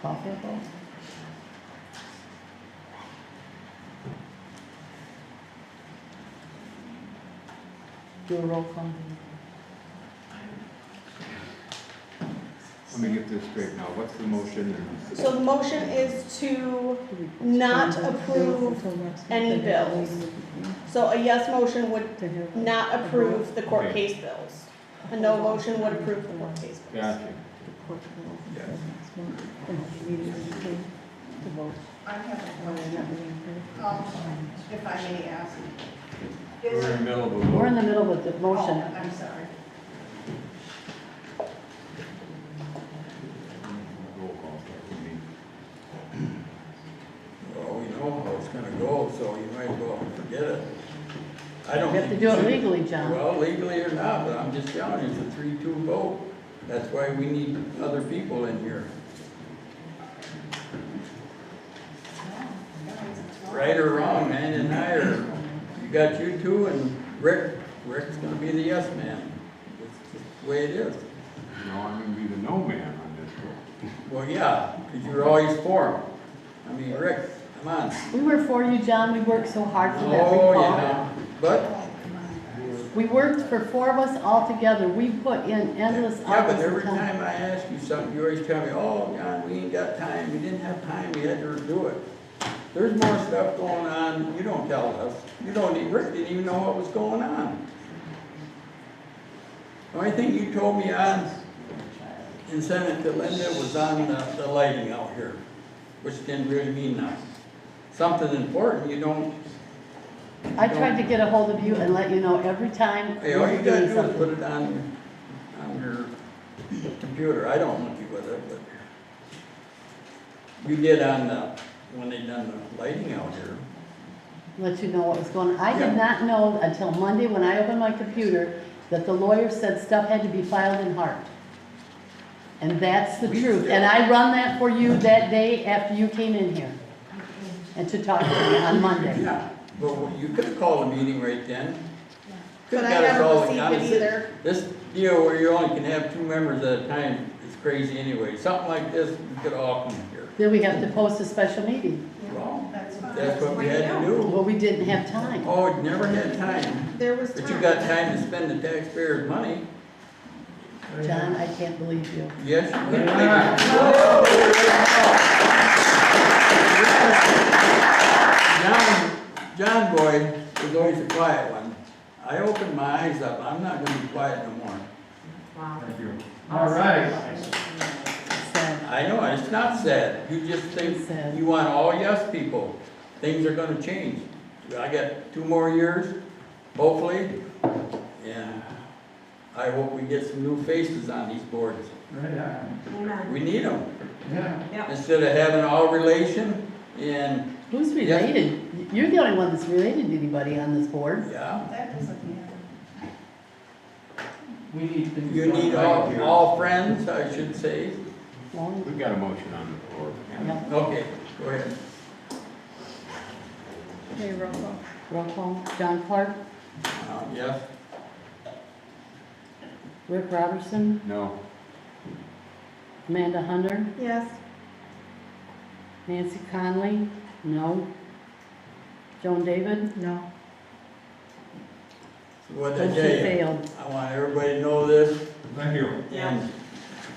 [SPEAKER 5] Call for a vote. Do a roll call.
[SPEAKER 6] Let me get this straight now. What's the motion?
[SPEAKER 1] So the motion is to not approve any bills. So a yes motion would not approve the court
[SPEAKER 6] Okay.
[SPEAKER 1] case bills. A no motion would approve the court case bills.
[SPEAKER 6] Gotcha.
[SPEAKER 15] I have a question, if I may ask.
[SPEAKER 6] We're in the middle of a
[SPEAKER 5] We're in
[SPEAKER 6] vote.
[SPEAKER 5] the middle of the motion.
[SPEAKER 15] Oh, I'm sorry.
[SPEAKER 6] Roll call start with me.
[SPEAKER 11] Well, we know how it's gonna go, so you might as well forget it. I don't
[SPEAKER 5] We have to
[SPEAKER 11] think
[SPEAKER 5] do
[SPEAKER 11] you
[SPEAKER 5] it
[SPEAKER 11] should-
[SPEAKER 5] legally, John.
[SPEAKER 11] Well, legally or not, but I'm just telling you, it's a 3-2 vote. That's why we need other people in here. Right or wrong, man and I are, you got you two and Rick's gonna be the yes man. It's just the way it is.
[SPEAKER 6] No, I'm gonna be the no man on this one.
[SPEAKER 11] Well, yeah, because you're always for him. I mean, Rick, come on.
[SPEAKER 5] We were for you, John. We worked so hard for that
[SPEAKER 11] Oh,
[SPEAKER 5] recall.
[SPEAKER 11] yeah, but,
[SPEAKER 5] We worked for 4 of us all together. We put in endless
[SPEAKER 11] yeah, but
[SPEAKER 5] hours
[SPEAKER 11] every
[SPEAKER 5] of time.
[SPEAKER 11] time I ask you something, you always tell me, oh, John, we ain't got time, we didn't have time, we had to do it. There's more stuff going on, you don't tell us. Rick didn't even know what was going on. The only thing you told me on and sent it to Linda was on the lighting out here, which didn't really mean nothing. Something important, you don't.
[SPEAKER 5] I tried to get a hold of you and let you know every time we
[SPEAKER 11] Hey, all
[SPEAKER 5] were
[SPEAKER 11] you gotta
[SPEAKER 5] doing
[SPEAKER 11] do is
[SPEAKER 5] something.
[SPEAKER 11] put it on your computer. I don't monkey with it, but you did when they done the lighting out here.
[SPEAKER 5] Let you know what was going on. I
[SPEAKER 11] Yeah.
[SPEAKER 5] did not know until Monday when I opened my computer that the lawyer said stuff had to be filed in Hart. And that's the
[SPEAKER 11] We
[SPEAKER 5] truth.
[SPEAKER 11] still-
[SPEAKER 5] And I run that for you that day after you came in here and to talk to me on Monday.
[SPEAKER 11] Yeah, but you could have called a meeting right then.
[SPEAKER 1] But
[SPEAKER 11] Could've
[SPEAKER 1] I
[SPEAKER 11] got us
[SPEAKER 1] never
[SPEAKER 11] all
[SPEAKER 1] received
[SPEAKER 11] done.
[SPEAKER 1] it either.
[SPEAKER 11] This deal where you only can have 2 members at a time is crazy anyway. Something like this, we could all come here.
[SPEAKER 5] Then we have to post a special meeting.
[SPEAKER 11] Well,
[SPEAKER 15] That's fine.
[SPEAKER 11] that's what we had to do.
[SPEAKER 5] Well, we didn't have time.
[SPEAKER 11] Oh, it never had time.
[SPEAKER 1] There was
[SPEAKER 11] But you
[SPEAKER 1] time.
[SPEAKER 11] got time to spend the taxpayers' money.
[SPEAKER 5] John, I can't believe you.
[SPEAKER 11] Yes, you can. John Boy was always a quiet one. I opened my eyes up, I'm not gonna be quiet no more.
[SPEAKER 15] Wow.
[SPEAKER 7] Thank you. All right.
[SPEAKER 11] I know, I it's not sad. You just think,
[SPEAKER 5] It's sad.
[SPEAKER 11] you want all yes people. Things are gonna change. I got 2 more years, hopefully, and I hope we get some new faces on these boards.
[SPEAKER 15] Amen.
[SPEAKER 11] We need them.
[SPEAKER 15] Yep.
[SPEAKER 11] Instead of having all relation and,
[SPEAKER 5] Who's related? You're the only one that's related to anybody on this board.
[SPEAKER 11] yeah,
[SPEAKER 15] That doesn't matter.
[SPEAKER 6] We need things
[SPEAKER 11] you
[SPEAKER 6] done
[SPEAKER 11] need
[SPEAKER 6] right here.
[SPEAKER 11] all friends, I should say.
[SPEAKER 5] Well,
[SPEAKER 6] We've got a motion on the floor.
[SPEAKER 5] yeah.
[SPEAKER 11] Okay, go ahead.
[SPEAKER 2] Okay, roll call.
[SPEAKER 5] Roll call. John Clark,
[SPEAKER 11] Yes?
[SPEAKER 5] Rick Robertson,
[SPEAKER 6] No.
[SPEAKER 5] Amanda Hunter,
[SPEAKER 1] Yes.
[SPEAKER 5] Nancy Conley, no. Joan David,
[SPEAKER 2] No.
[SPEAKER 11] What I
[SPEAKER 5] motion
[SPEAKER 11] tell you,
[SPEAKER 5] failed.
[SPEAKER 11] I want everybody to know this,
[SPEAKER 7] Thank you.
[SPEAKER 11] and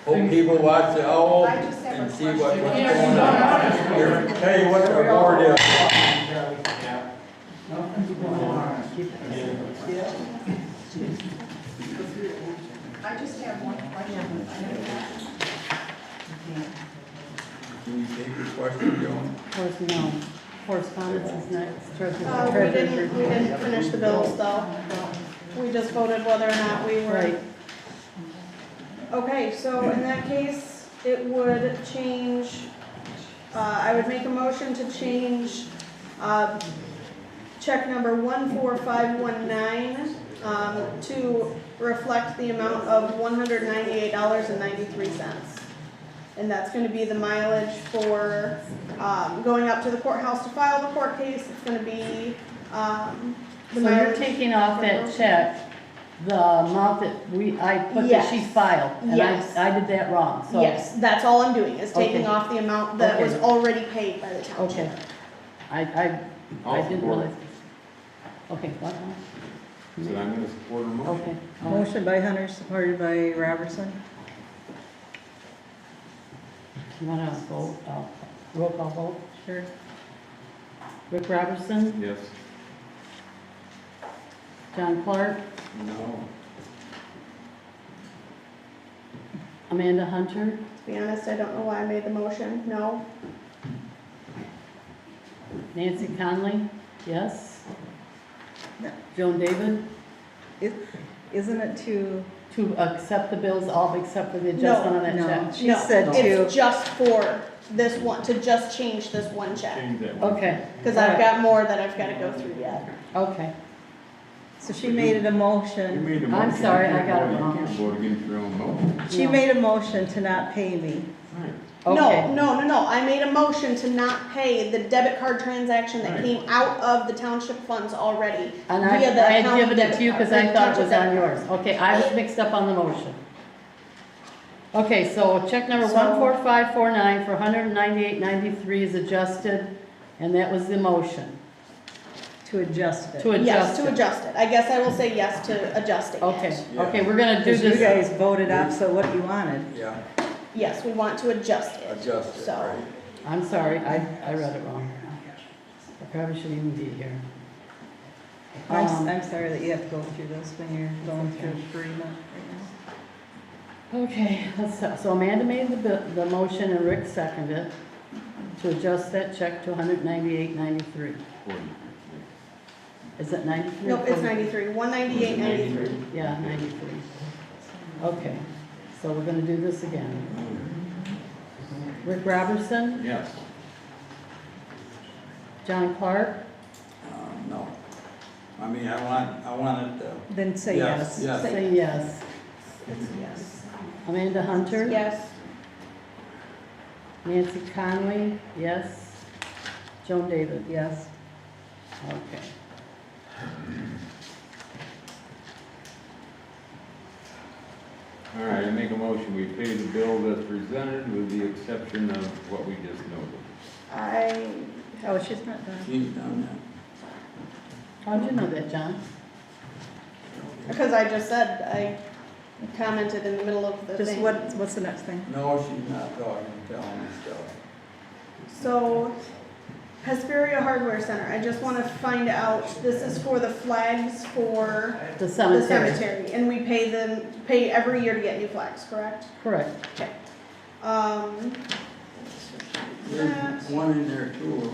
[SPEAKER 11] hope people watch the owl
[SPEAKER 15] I just have a
[SPEAKER 11] and see what's
[SPEAKER 15] question.
[SPEAKER 11] going on. Here, tell you what our board is.
[SPEAKER 15] I just have one question.
[SPEAKER 11] Can you take your question, Joan?
[SPEAKER 5] No. Correspondence is next.
[SPEAKER 1] We
[SPEAKER 5] Treasurer's
[SPEAKER 1] didn't finish the bills though. We just voted whether or not we were.
[SPEAKER 5] Right.
[SPEAKER 1] Okay, so in that case, it would change, I would make a motion to change, check number 14519, to reflect the amount of $198.93. And that's gonna be the mileage for, going up to the courthouse to file the court case. It's gonna be, the
[SPEAKER 5] So you're
[SPEAKER 1] mileage.
[SPEAKER 5] taking off that check, the amount that I put that
[SPEAKER 1] Yes.
[SPEAKER 5] she filed, and
[SPEAKER 1] Yes.
[SPEAKER 5] I did that wrong, so.
[SPEAKER 1] Yes, that's all I'm doing, is taking
[SPEAKER 5] Okay.
[SPEAKER 1] off the amount that was
[SPEAKER 5] Okay.
[SPEAKER 1] already paid by the township.
[SPEAKER 5] Okay. I didn't
[SPEAKER 6] support.
[SPEAKER 5] realize. Okay, what now?
[SPEAKER 6] So I'm gonna support her motion.
[SPEAKER 5] Okay.
[SPEAKER 2] Motion by Hunter, supported by Robertson.
[SPEAKER 5] You wanna vote, roll call vote?
[SPEAKER 2] Sure.
[SPEAKER 5] Rick Robertson,
[SPEAKER 6] Yes.
[SPEAKER 5] John Clark,
[SPEAKER 11] No.
[SPEAKER 5] Amanda Hunter,
[SPEAKER 1] To be honest, I don't know why I made the motion, no.
[SPEAKER 5] Nancy Conley, yes.
[SPEAKER 2] No.
[SPEAKER 5] Joan David,
[SPEAKER 2] Isn't it to,
[SPEAKER 5] to accept the bills, all except for the adjustment on that
[SPEAKER 2] no,
[SPEAKER 5] check.
[SPEAKER 2] she
[SPEAKER 1] No,
[SPEAKER 2] said to,
[SPEAKER 1] It's just for this one, to just change this one check,
[SPEAKER 6] Change that one.
[SPEAKER 5] Okay,
[SPEAKER 1] because I've got more that I've gotta go through yet.
[SPEAKER 5] okay.
[SPEAKER 2] so she made it a
[SPEAKER 6] You
[SPEAKER 2] motion.
[SPEAKER 6] made a
[SPEAKER 5] I'm
[SPEAKER 6] motion.
[SPEAKER 5] sorry,
[SPEAKER 6] You
[SPEAKER 5] I
[SPEAKER 6] can't
[SPEAKER 5] got it
[SPEAKER 6] vote-
[SPEAKER 5] wrong.
[SPEAKER 6] You can't vote against your own motion.
[SPEAKER 2] She
[SPEAKER 5] No.
[SPEAKER 2] made a motion to not pay me.
[SPEAKER 5] Okay.
[SPEAKER 1] No, I made a motion to not pay the debit card transaction that
[SPEAKER 6] Right.
[SPEAKER 1] came out of the township funds already.
[SPEAKER 5] And
[SPEAKER 1] via the
[SPEAKER 5] I had
[SPEAKER 1] county
[SPEAKER 5] given it
[SPEAKER 1] debit
[SPEAKER 5] to you
[SPEAKER 1] card,
[SPEAKER 5] because I
[SPEAKER 1] the
[SPEAKER 5] thought it
[SPEAKER 1] township
[SPEAKER 5] was on
[SPEAKER 1] debit
[SPEAKER 5] yours.
[SPEAKER 1] card.
[SPEAKER 5] Okay, I was mixed up on the motion. Okay, so check number
[SPEAKER 1] So-
[SPEAKER 5] 14549 for $198.93 is adjusted, and that was the motion,
[SPEAKER 2] To adjust it.
[SPEAKER 5] to
[SPEAKER 1] Yes,
[SPEAKER 5] adjust
[SPEAKER 1] to
[SPEAKER 5] it.
[SPEAKER 1] adjust it. I guess I will say yes to adjusting it.
[SPEAKER 5] Okay,
[SPEAKER 11] Yeah.
[SPEAKER 5] okay, we're gonna do
[SPEAKER 2] Because you
[SPEAKER 5] this.
[SPEAKER 2] guys voted opposite what you wanted.
[SPEAKER 11] Yeah,
[SPEAKER 1] Yes, we want to adjust it.
[SPEAKER 11] adjust it,
[SPEAKER 1] So-
[SPEAKER 11] right.
[SPEAKER 5] I'm sorry, I read it wrong. I probably shouldn't even be here.
[SPEAKER 2] I'm
[SPEAKER 5] Um,
[SPEAKER 2] I'm sorry that you have to go through this when you're going through bereavement right
[SPEAKER 5] Okay, so Amanda made the motion and Rick seconded to adjust that check to $198.93. Is it 93?
[SPEAKER 1] Nope, it's 93, 198.93.
[SPEAKER 5] Yeah, 93. Okay, so we're gonna do this again. Rick Robertson,
[SPEAKER 6] Yes.
[SPEAKER 5] John Clark,
[SPEAKER 11] No. I mean, I want it to.
[SPEAKER 2] now. Then say yes.
[SPEAKER 11] Yes,
[SPEAKER 5] say yes.
[SPEAKER 1] Yes.
[SPEAKER 5] Amanda Hunter?
[SPEAKER 1] Yes.
[SPEAKER 5] Nancy Conley, yes. Joan David?
[SPEAKER 2] Yes.
[SPEAKER 5] Okay.
[SPEAKER 6] All right, I make a motion, we pay the bill that's presented with the exception of what we just noted.
[SPEAKER 2] Oh, she's not done.
[SPEAKER 11] she's done that.
[SPEAKER 5] How'd you know that, John?
[SPEAKER 1] Because I just said, I commented in the middle of the
[SPEAKER 2] Just
[SPEAKER 1] thing.
[SPEAKER 2] what's the next thing?
[SPEAKER 11] No, she's not talking, telling me stuff.
[SPEAKER 1] So, Hesperia Hardware Center, I just want to find out, this is for the flags for
[SPEAKER 5] The
[SPEAKER 1] the
[SPEAKER 5] cemetery.
[SPEAKER 1] cemetery, and we pay every year to get new flags, correct?
[SPEAKER 5] Correct.
[SPEAKER 1] Okay.
[SPEAKER 11] one in there too.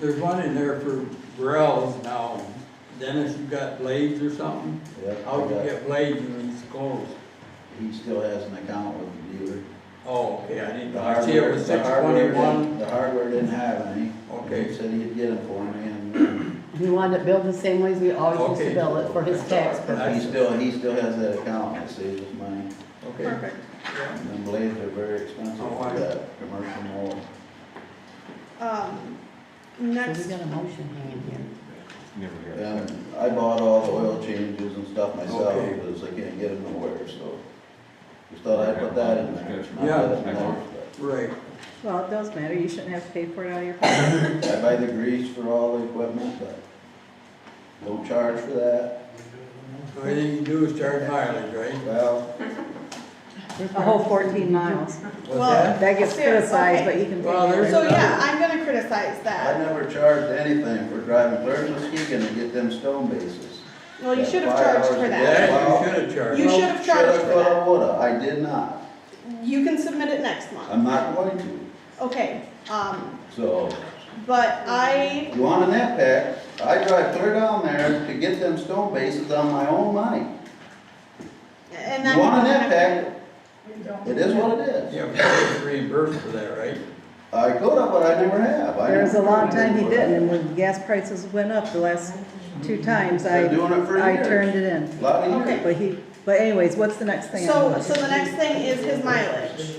[SPEAKER 11] There's one in there for grills now. Dennis, you got blades or something?
[SPEAKER 3] Yeah,
[SPEAKER 11] How'd you get blades in these clothes?
[SPEAKER 3] he still has an account with the dealer.
[SPEAKER 11] Oh, okay, I didn't,
[SPEAKER 3] The
[SPEAKER 11] I see it was
[SPEAKER 3] the hardware
[SPEAKER 11] 621.
[SPEAKER 3] didn't- The hardware didn't have any.
[SPEAKER 11] Okay.
[SPEAKER 3] He said he'd get them for me, and
[SPEAKER 5] He wanted it billed the same way as we always used to
[SPEAKER 11] Okay.
[SPEAKER 5] bill it for his tax
[SPEAKER 3] he
[SPEAKER 5] purposes.
[SPEAKER 3] still has that account, and it saves his money.
[SPEAKER 11] Okay.
[SPEAKER 1] Perfect.
[SPEAKER 3] And them blades are very expensive
[SPEAKER 11] Oh,
[SPEAKER 3] for
[SPEAKER 11] I-
[SPEAKER 3] that commercial mold.
[SPEAKER 5] So
[SPEAKER 1] Next,
[SPEAKER 5] we got a motion hanging here.
[SPEAKER 6] Never got
[SPEAKER 3] And
[SPEAKER 6] that.
[SPEAKER 3] I bought all the oil changes and stuff myself,
[SPEAKER 11] Okay.
[SPEAKER 3] because I can't get them nowhere, so. Just thought I'd put that in there. Not
[SPEAKER 11] Yeah.
[SPEAKER 3] that it matters,
[SPEAKER 11] Right.
[SPEAKER 2] Well, it does matter, you shouldn't have to pay for it out of your pocket.
[SPEAKER 3] but I buy the grease for all the equipment, but don't charge for that.
[SPEAKER 11] Only thing you do is charge mileage, right?
[SPEAKER 3] Well,
[SPEAKER 2] A whole 14 miles.
[SPEAKER 11] What's
[SPEAKER 1] Well,
[SPEAKER 11] that?
[SPEAKER 2] That gets
[SPEAKER 1] Fair,
[SPEAKER 2] criticized,
[SPEAKER 1] okay.
[SPEAKER 2] but you can pay
[SPEAKER 11] Well,
[SPEAKER 2] for
[SPEAKER 11] there's
[SPEAKER 2] it.
[SPEAKER 1] so yeah, I'm gonna criticize
[SPEAKER 3] I
[SPEAKER 1] that.
[SPEAKER 3] never charged anything for driving clear to Muskegon to get them stone bases.
[SPEAKER 1] Well, you should have
[SPEAKER 3] 5
[SPEAKER 1] charged
[SPEAKER 3] hours
[SPEAKER 1] for
[SPEAKER 3] a
[SPEAKER 1] that.
[SPEAKER 3] day.
[SPEAKER 11] Yeah, you should have charged.
[SPEAKER 1] You should have charged
[SPEAKER 3] Shoulda,
[SPEAKER 1] for
[SPEAKER 3] coulda,
[SPEAKER 1] that.
[SPEAKER 3] woulda, I did not.
[SPEAKER 1] You can submit it next month.
[SPEAKER 3] I'm not going to,
[SPEAKER 1] Okay,
[SPEAKER 3] so.
[SPEAKER 1] but I,
[SPEAKER 3] You want a net pack, I drive clear down there to get them stone bases on my own money.
[SPEAKER 1] and then.
[SPEAKER 3] You want a net pack, it is what it is.
[SPEAKER 11] Yeah, but you get reimbursed for that, right?
[SPEAKER 3] I coulda, but I never have. I
[SPEAKER 2] There was a
[SPEAKER 3] never
[SPEAKER 2] long
[SPEAKER 3] did
[SPEAKER 2] time he
[SPEAKER 3] for
[SPEAKER 2] didn't,
[SPEAKER 3] that.
[SPEAKER 2] and when gas prices went up the last 2 times,
[SPEAKER 3] Been doing it for
[SPEAKER 2] I
[SPEAKER 3] years.
[SPEAKER 2] turned it in.
[SPEAKER 3] Lot of
[SPEAKER 1] Okay.
[SPEAKER 3] years.
[SPEAKER 2] But anyways, what's the next thing on
[SPEAKER 1] So,
[SPEAKER 2] the list?
[SPEAKER 1] so the next thing is his mileage.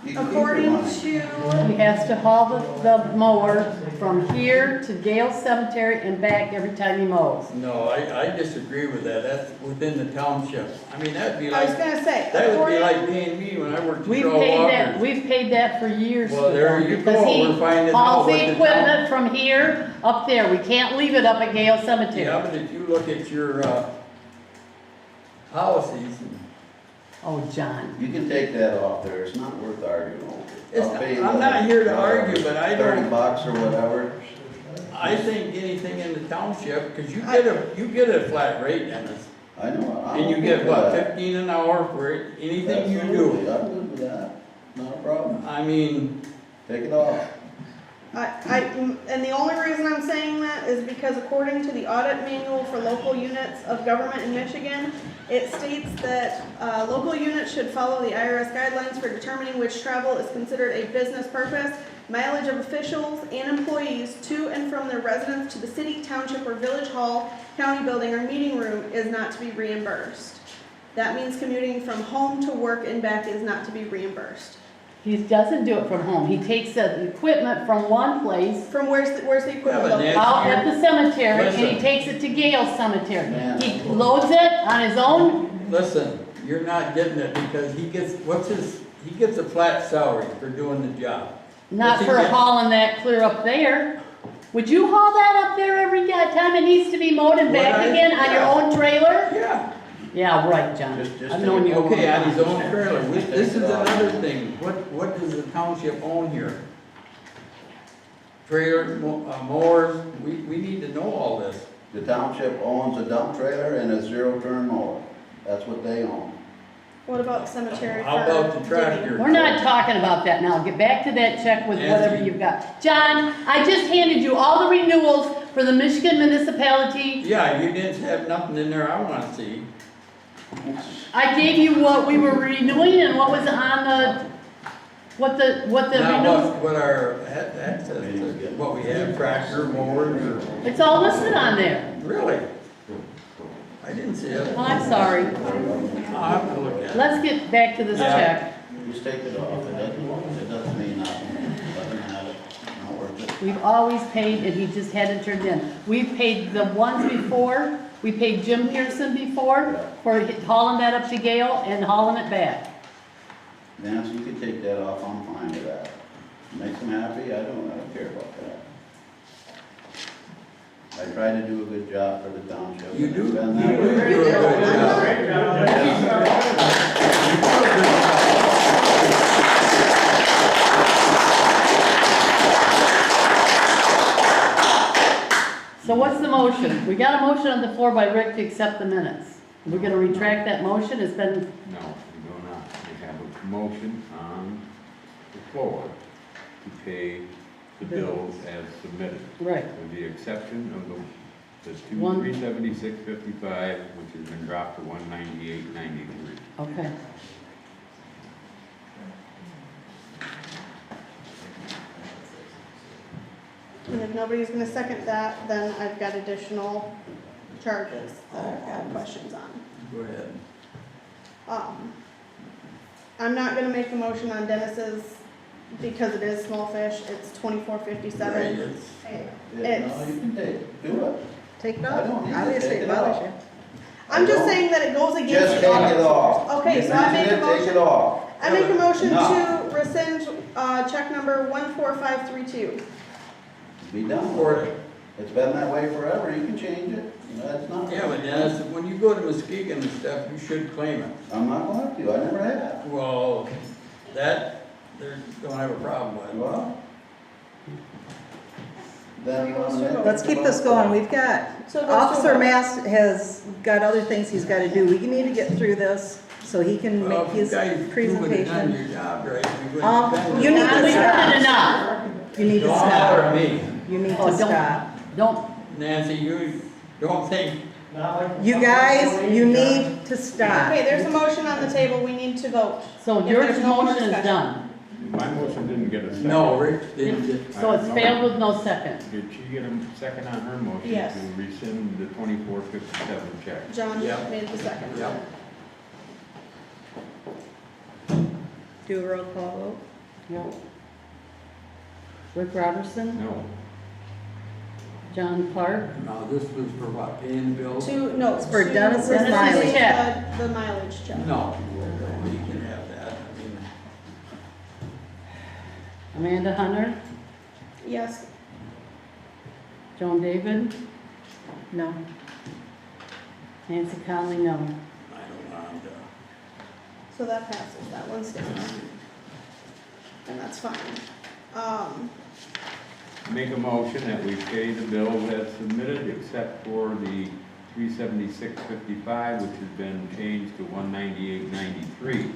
[SPEAKER 3] You can keep
[SPEAKER 1] According
[SPEAKER 3] your money.
[SPEAKER 1] to,
[SPEAKER 5] He has to haul the mower from here to Gale Cemetery and back every time he mows.
[SPEAKER 11] No, I disagree with that. That's within the township. I mean, that'd be
[SPEAKER 1] I was
[SPEAKER 11] like,
[SPEAKER 1] gonna say,
[SPEAKER 11] that would be
[SPEAKER 1] according,
[SPEAKER 11] like paying me when I worked at
[SPEAKER 5] We've
[SPEAKER 11] Shaw
[SPEAKER 5] paid that,
[SPEAKER 11] Walker's.
[SPEAKER 5] we've paid that for years.
[SPEAKER 11] Well, there you
[SPEAKER 5] because
[SPEAKER 11] go.
[SPEAKER 5] he
[SPEAKER 11] We're finding out
[SPEAKER 5] hauls
[SPEAKER 11] what
[SPEAKER 5] the
[SPEAKER 11] the
[SPEAKER 5] equipment from here up there. We can't leave it up at Gale
[SPEAKER 11] Yeah,
[SPEAKER 5] Cemetery.
[SPEAKER 11] but if you look at your, policies,
[SPEAKER 5] Oh, John.
[SPEAKER 3] You can take that off there, it's not worth arguing over.
[SPEAKER 11] It's
[SPEAKER 3] I'll
[SPEAKER 11] not-
[SPEAKER 3] pay you
[SPEAKER 11] I'm not here to
[SPEAKER 3] whatever,
[SPEAKER 11] argue, but I
[SPEAKER 3] 30
[SPEAKER 11] don't-
[SPEAKER 3] bucks or whatever.
[SPEAKER 11] I think anything in the township, cause you get a flat rate, Dennis.
[SPEAKER 3] I know. I'm
[SPEAKER 11] And you
[SPEAKER 3] okay
[SPEAKER 11] get
[SPEAKER 3] with
[SPEAKER 11] what,
[SPEAKER 3] that.
[SPEAKER 11] 15 an hour for anything you do.
[SPEAKER 3] Absolutely, I'm good with that, not a problem.
[SPEAKER 11] I mean,
[SPEAKER 3] Take it off.
[SPEAKER 1] and the only reason I'm saying that is because according to the audit manual for local units of government in Michigan, it states that, local units should follow the IRS guidelines for determining which travel is considered a business purpose. Mileage of officials and employees to and from their residence to the city, township, or village hall, county building, or meeting room is not to be reimbursed. That means commuting from home to work and back is not to be reimbursed.
[SPEAKER 5] He doesn't do it from home. He takes the equipment from one place
[SPEAKER 1] From where's the equipment
[SPEAKER 11] Yeah, but
[SPEAKER 1] located?
[SPEAKER 11] Nancy,
[SPEAKER 5] out at the cemetery and he
[SPEAKER 11] Listen.
[SPEAKER 5] takes it to Gale Cemetery.
[SPEAKER 3] Yeah.
[SPEAKER 5] He loads it on his own.
[SPEAKER 11] listen, you're not getting it because he gets a flat salary for doing the job.
[SPEAKER 5] Not
[SPEAKER 11] What's he
[SPEAKER 5] for
[SPEAKER 11] get?
[SPEAKER 5] hauling that clear up there. Would you haul that up there every time it needs to be mowed and back
[SPEAKER 11] Would I?
[SPEAKER 5] again on your
[SPEAKER 11] Yeah.
[SPEAKER 5] own trailer?
[SPEAKER 11] Yeah.
[SPEAKER 5] Yeah, right, John.
[SPEAKER 3] Just
[SPEAKER 5] I've known you. a long
[SPEAKER 11] Okay, on his
[SPEAKER 5] time.
[SPEAKER 11] own trailer. This is another thing. What does the township own here? Trailer, mowers, we need to know all this.
[SPEAKER 3] The township owns a dump trailer and a zero-turn mower. That's what they own.
[SPEAKER 1] What about cemetery?
[SPEAKER 11] How
[SPEAKER 1] for
[SPEAKER 11] about the
[SPEAKER 1] digging?
[SPEAKER 11] tractor?
[SPEAKER 5] We're not talking about that now. Get back to that check with whatever
[SPEAKER 11] Nancy.
[SPEAKER 5] you've got. John, I just handed you all the renewals for the Michigan municipality.
[SPEAKER 11] Yeah, you didn't have nothing in there I wanna see.
[SPEAKER 5] I gave you what we were renewing and what was on the, what the
[SPEAKER 11] Now,
[SPEAKER 5] renewals.
[SPEAKER 11] what our access to, what we have, tractor, mowers, or,
[SPEAKER 5] It's all listed on there.
[SPEAKER 11] really? I didn't see it.
[SPEAKER 5] Well, I'm sorry.
[SPEAKER 11] I'll have to look at it.
[SPEAKER 5] Let's get back to this
[SPEAKER 11] Yeah.
[SPEAKER 5] check.
[SPEAKER 3] Just take it off, it doesn't mean nothing. Let them have it, not worth it.
[SPEAKER 5] We've always paid, and he just hadn't turned in. We've paid the ones before, we paid Jim Pearson before for hauling that up to Gale and hauling it back.
[SPEAKER 3] Nancy, you can take that off, I'm fine with that. Makes them happy, I don't care about that. I try to do a good job for the township.
[SPEAKER 11] You
[SPEAKER 3] and
[SPEAKER 11] do,
[SPEAKER 3] it's
[SPEAKER 11] you
[SPEAKER 3] been
[SPEAKER 11] do
[SPEAKER 3] that
[SPEAKER 11] do
[SPEAKER 3] way.
[SPEAKER 11] a good job.
[SPEAKER 5] So what's the motion? We got a motion on the floor by Rick to accept the minutes. We're gonna retract that motion, it's been,
[SPEAKER 6] No, we go now. we have a motion on the floor to pay the bills as submitted.
[SPEAKER 5] Right.
[SPEAKER 6] With the exception of the
[SPEAKER 5] One-
[SPEAKER 6] 376.55, which has been dropped to 198.93.
[SPEAKER 5] Okay.
[SPEAKER 1] And if nobody's gonna second that, then I've got additional charges that I've got questions on.
[SPEAKER 11] Go ahead.
[SPEAKER 1] I'm not gonna make a motion on Dennis's because it is small fish, it's
[SPEAKER 11] Right,
[SPEAKER 1] $24.57.
[SPEAKER 11] it's-
[SPEAKER 1] It's-
[SPEAKER 3] No, you can do it.
[SPEAKER 2] Take it
[SPEAKER 3] I
[SPEAKER 2] off,
[SPEAKER 3] don't need to
[SPEAKER 2] obviously
[SPEAKER 3] take
[SPEAKER 2] it
[SPEAKER 3] it
[SPEAKER 2] bothers
[SPEAKER 3] off.
[SPEAKER 2] you.
[SPEAKER 1] I'm just
[SPEAKER 3] don't-
[SPEAKER 1] saying that it goes against
[SPEAKER 3] Just
[SPEAKER 1] the
[SPEAKER 3] take
[SPEAKER 1] audit.
[SPEAKER 3] it off.
[SPEAKER 1] Okay,
[SPEAKER 3] You
[SPEAKER 1] so I make
[SPEAKER 3] mentioned
[SPEAKER 1] a
[SPEAKER 3] it, take
[SPEAKER 1] motion,
[SPEAKER 3] it off.
[SPEAKER 1] I make a motion
[SPEAKER 3] No.
[SPEAKER 1] to rescind, check number 14532.
[SPEAKER 3] Be done
[SPEAKER 11] For
[SPEAKER 3] with it. It's been that way forever, you can change it. That's not.
[SPEAKER 11] Yeah, but Dennis, when you go to Muskegon and stuff, you should claim it.
[SPEAKER 3] I'm not going to, I never have.
[SPEAKER 11] Well, that, they don't have a problem with.
[SPEAKER 3] Well. Then you want to.
[SPEAKER 2] Let's keep this going. We've got,
[SPEAKER 1] So it goes to
[SPEAKER 2] Officer
[SPEAKER 1] a-
[SPEAKER 2] Mass has got other things he's gotta do. We need to get through this so he can
[SPEAKER 11] Well,
[SPEAKER 2] make
[SPEAKER 11] if you
[SPEAKER 2] his
[SPEAKER 11] guys would have done
[SPEAKER 2] presentation.
[SPEAKER 11] your job right, we wouldn't have done
[SPEAKER 2] You
[SPEAKER 11] it.
[SPEAKER 2] need to
[SPEAKER 5] We've done
[SPEAKER 2] stop.
[SPEAKER 5] enough.
[SPEAKER 2] You need to
[SPEAKER 11] Don't bother
[SPEAKER 2] stop.
[SPEAKER 11] me.
[SPEAKER 2] You need
[SPEAKER 5] Oh,
[SPEAKER 2] to
[SPEAKER 5] don't-
[SPEAKER 2] stop.
[SPEAKER 5] Don't,
[SPEAKER 11] Nancy, you don't think,
[SPEAKER 2] You guys, you need to stop.
[SPEAKER 1] Okay, there's a motion on the table, we need to vote.
[SPEAKER 5] so
[SPEAKER 1] If
[SPEAKER 5] your
[SPEAKER 1] there's no more
[SPEAKER 5] motion is
[SPEAKER 1] discussion.
[SPEAKER 5] done.
[SPEAKER 6] My motion didn't get a second.
[SPEAKER 11] no, Rich didn't get.
[SPEAKER 5] So it's failed with no second.
[SPEAKER 6] Did she get a second on her motion
[SPEAKER 1] Yes.
[SPEAKER 6] to rescind the 24.57 check?
[SPEAKER 1] John
[SPEAKER 11] Yep.
[SPEAKER 1] made the second.
[SPEAKER 11] Yep.
[SPEAKER 2] Do a roll call vote.
[SPEAKER 5] Yep. Rick Robertson,
[SPEAKER 6] No.
[SPEAKER 5] John Clark,
[SPEAKER 11] No, this was for what, paying the bills?
[SPEAKER 1] No,
[SPEAKER 2] It's for
[SPEAKER 1] to
[SPEAKER 2] Dennis's
[SPEAKER 1] rescind
[SPEAKER 5] mileage.
[SPEAKER 1] The mileage check.
[SPEAKER 11] No, we can have that. I mean,
[SPEAKER 5] Amanda Hunter,
[SPEAKER 1] Yes,
[SPEAKER 5] Joan David,
[SPEAKER 2] No.
[SPEAKER 5] Nancy Conley, no.
[SPEAKER 11] I don't want to.
[SPEAKER 1] so that passes, that one stands. And that's fine.
[SPEAKER 6] Make a motion that we pay the bills as submitted, except for the 376.55, which has been changed to 198.93.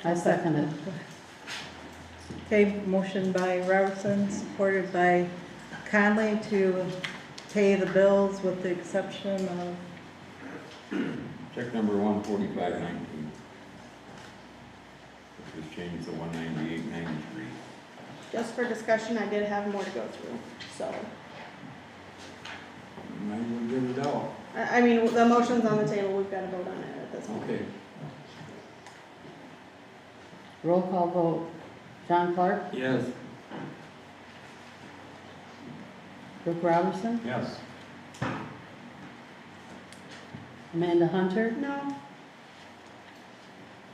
[SPEAKER 5] I second it.
[SPEAKER 2] Okay, motion by Robertson, supported by Conley to pay the bills with the exception of,
[SPEAKER 6] Check number 145.19, which was changed to 198.93.
[SPEAKER 1] Just for discussion, I did have more to go through, so.
[SPEAKER 11] Might as well get it out.
[SPEAKER 1] I mean, the motion's on the table, we've got to vote on it at this point.
[SPEAKER 11] Okay.
[SPEAKER 5] Roll call vote. John Clark,
[SPEAKER 11] Yes.
[SPEAKER 5] Rick Robertson,
[SPEAKER 6] Yes.
[SPEAKER 5] Amanda Hunter,
[SPEAKER 1] No,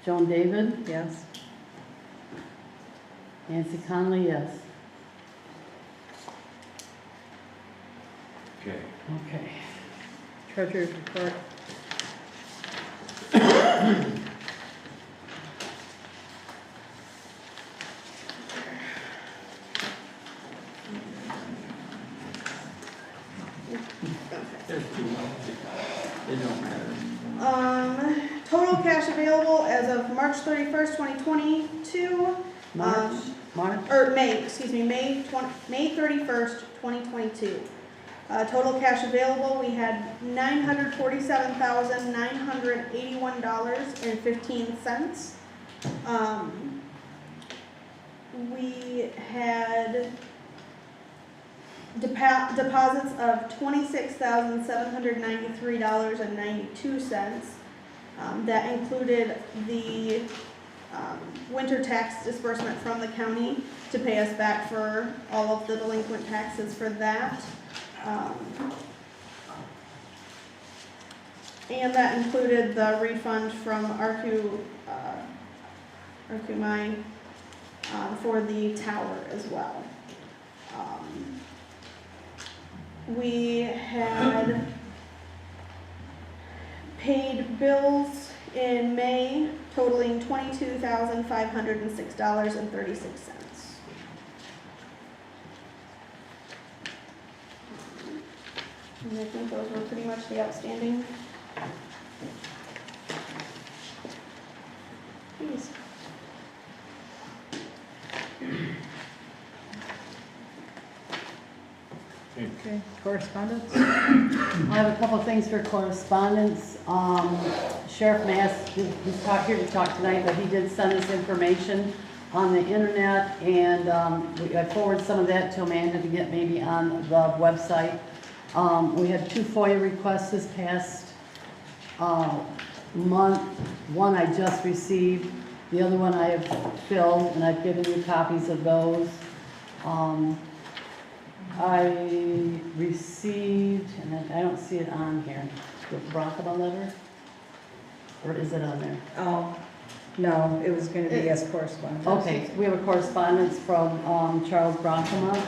[SPEAKER 5] Joan David,
[SPEAKER 2] yes.
[SPEAKER 5] Nancy Conley, yes.
[SPEAKER 6] Okay.
[SPEAKER 5] Okay.
[SPEAKER 2] Treasurer's report.
[SPEAKER 11] There's two. They don't matter.
[SPEAKER 1] Total cash available as of March 31st, 2022.
[SPEAKER 5] March,
[SPEAKER 1] Or May 31st, 2022. Total cash available, we had $947,981.15. We had deposits of $26,793.92. That included the winter tax disbursement from the county to pay us back for all of the delinquent taxes for that. And that included the refund from RQMI for the tower as well. We had paid bills in May totaling $22,506.36. And I think those were pretty much the outstanding fees.
[SPEAKER 2] Okay, correspondence?
[SPEAKER 5] I have a couple things for correspondence. Sheriff Mass, he's here to talk tonight, but he did send us information on the internet, and I forwarded some of that to Amanda to get maybe on the website. We had 2 FOIA requests this past month. One I just received, the other one I have filled, and I've given you copies of those. I received, and I don't see it on here, the Brockman letter? Or is it on there?
[SPEAKER 2] Oh, no, it was gonna be as correspondence.
[SPEAKER 5] Okay, we have a correspondence from Charles Brockman.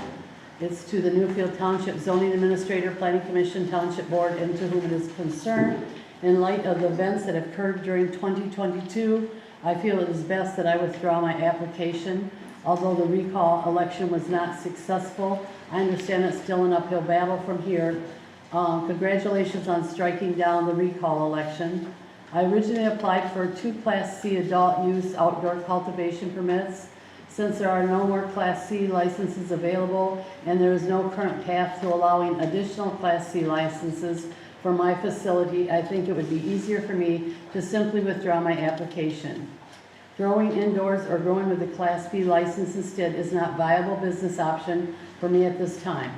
[SPEAKER 5] It's to the Newfield Township Zoning Administrator, Planning Commission, Township Board, and to whom it is concerned. In light of the events that occurred during 2022, I feel it is best that I withdraw my application. Although the recall election was not successful, I understand it's still an uphill battle from here. Congratulations on striking down the recall election. I originally applied for 2 Class C adult use outdoor cultivation permits. Since there are no more Class C licenses available and there is no current path to allowing additional Class C licenses for my facility, I think it would be easier for me to simply withdraw my application. Growing indoors or growing with a Class B license instead is not a viable business option for me at this time.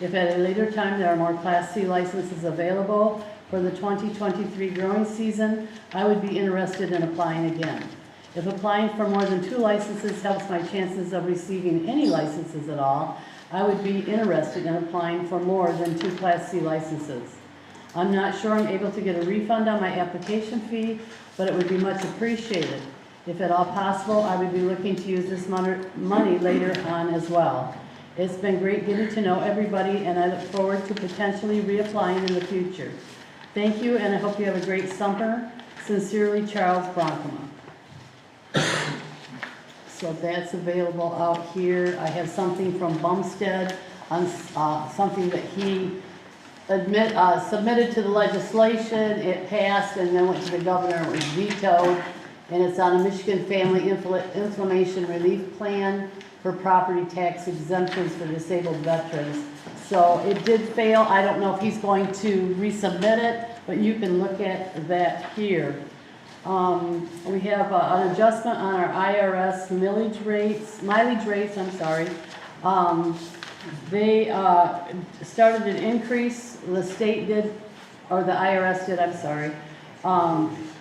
[SPEAKER 5] If at a later time there are more Class C licenses available for the 2023 growing season, I would be interested in applying again. If applying for more than 2 licenses helps my chances of receiving any licenses at all, I would be interested in applying for more than 2 Class C licenses. I'm not sure I'm able to get a refund on my application fee, but it would be much appreciated. If at all possible, I would be looking to use this money later on as well. It's been great getting to know everybody, and I look forward to potentially reapplying in the future. Thank you, and I hope you have a great summer. Sincerely, Charles Bronkema. So that's available out here. I have something from Bumstead on something that he submitted to the legislation. It passed and then went to the governor and was vetoed. And it's on a Michigan Family Inflammation Relief Plan for property tax exemptions for disabled veterans. So it did fail. I don't know if he's going to resubmit it, but you can look at that here. We have an adjustment on our IRS mileage rates, They started an increase, the state did, or the IRS did,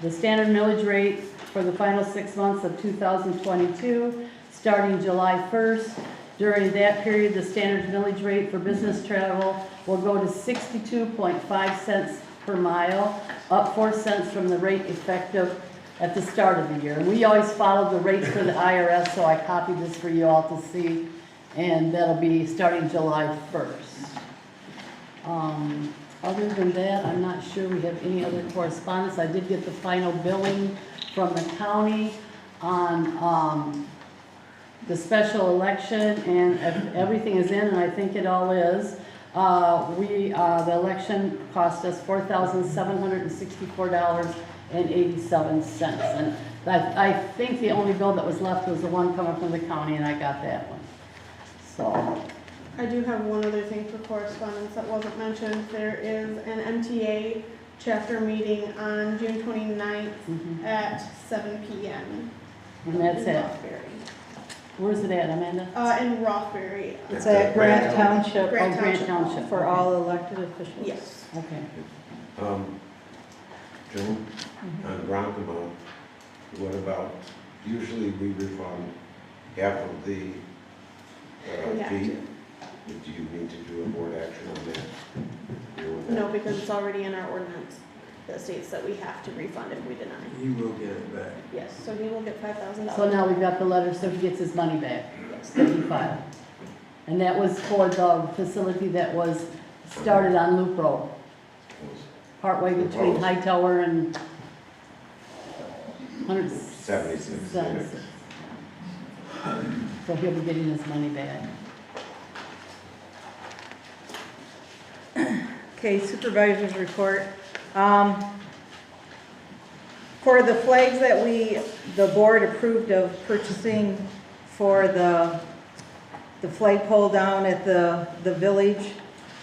[SPEAKER 5] the standard millage rate for the final 6 months of 2022, starting July 1st. During that period, the standard millage rate for business travel will go to 62.5 cents per mile, up 4 cents from the rate effective at the start of the year. And we always follow the rates for the IRS, so I copied this for you all to see, and that'll be starting July 1st. Other than that, I'm not sure we have any other correspondence. I did get the final billing from the county on the special election, and everything is in, and I think it all is. The election cost us $4,764.87, and I think the only bill that was left was the one coming from the county, and I got that one. So.
[SPEAKER 1] I do have one other thing for correspondence that wasn't mentioned. There is an MTA chapter meeting on June 29th at 7 p.m.
[SPEAKER 5] And that's it.
[SPEAKER 1] Rothbury.
[SPEAKER 5] Where's it at, Amanda?
[SPEAKER 1] In Rothbury.
[SPEAKER 2] It's at Grant Township.
[SPEAKER 1] Grant
[SPEAKER 5] Grant Township.
[SPEAKER 2] For all elected officials.
[SPEAKER 1] Yes.
[SPEAKER 5] Okay.
[SPEAKER 3] Joan, on Bronkema, what about, usually we refund half of the
[SPEAKER 1] We have
[SPEAKER 3] fee.
[SPEAKER 1] to.
[SPEAKER 3] Do you need to do a board action on that?
[SPEAKER 1] No, because it's already in our ordinance that states that we have to refund if we deny.
[SPEAKER 11] He will get it back.
[SPEAKER 1] Yes, so he will get $5,000.
[SPEAKER 5] So now we've got the letter, so he gets his money back that he filed. And that was for the facility that was started on Loop Road, partway between Hightower and 176. So he'll be getting his money back.
[SPEAKER 2] Okay, supervisor's report. For the flags that the board approved of purchasing for the flagpole down at the village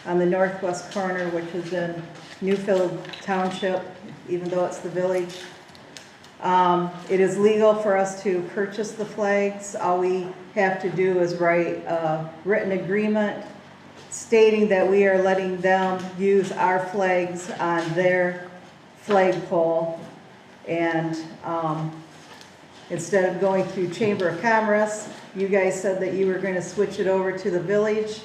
[SPEAKER 2] on the northwest corner, which is in Newfield Township, even though it's the village. It is legal for us to purchase the flags. All we have to do is write a written agreement stating that we are letting them use our flags on their flagpole. And instead of going through Chamber of Commerce, you guys said that you were going to switch it over to the village.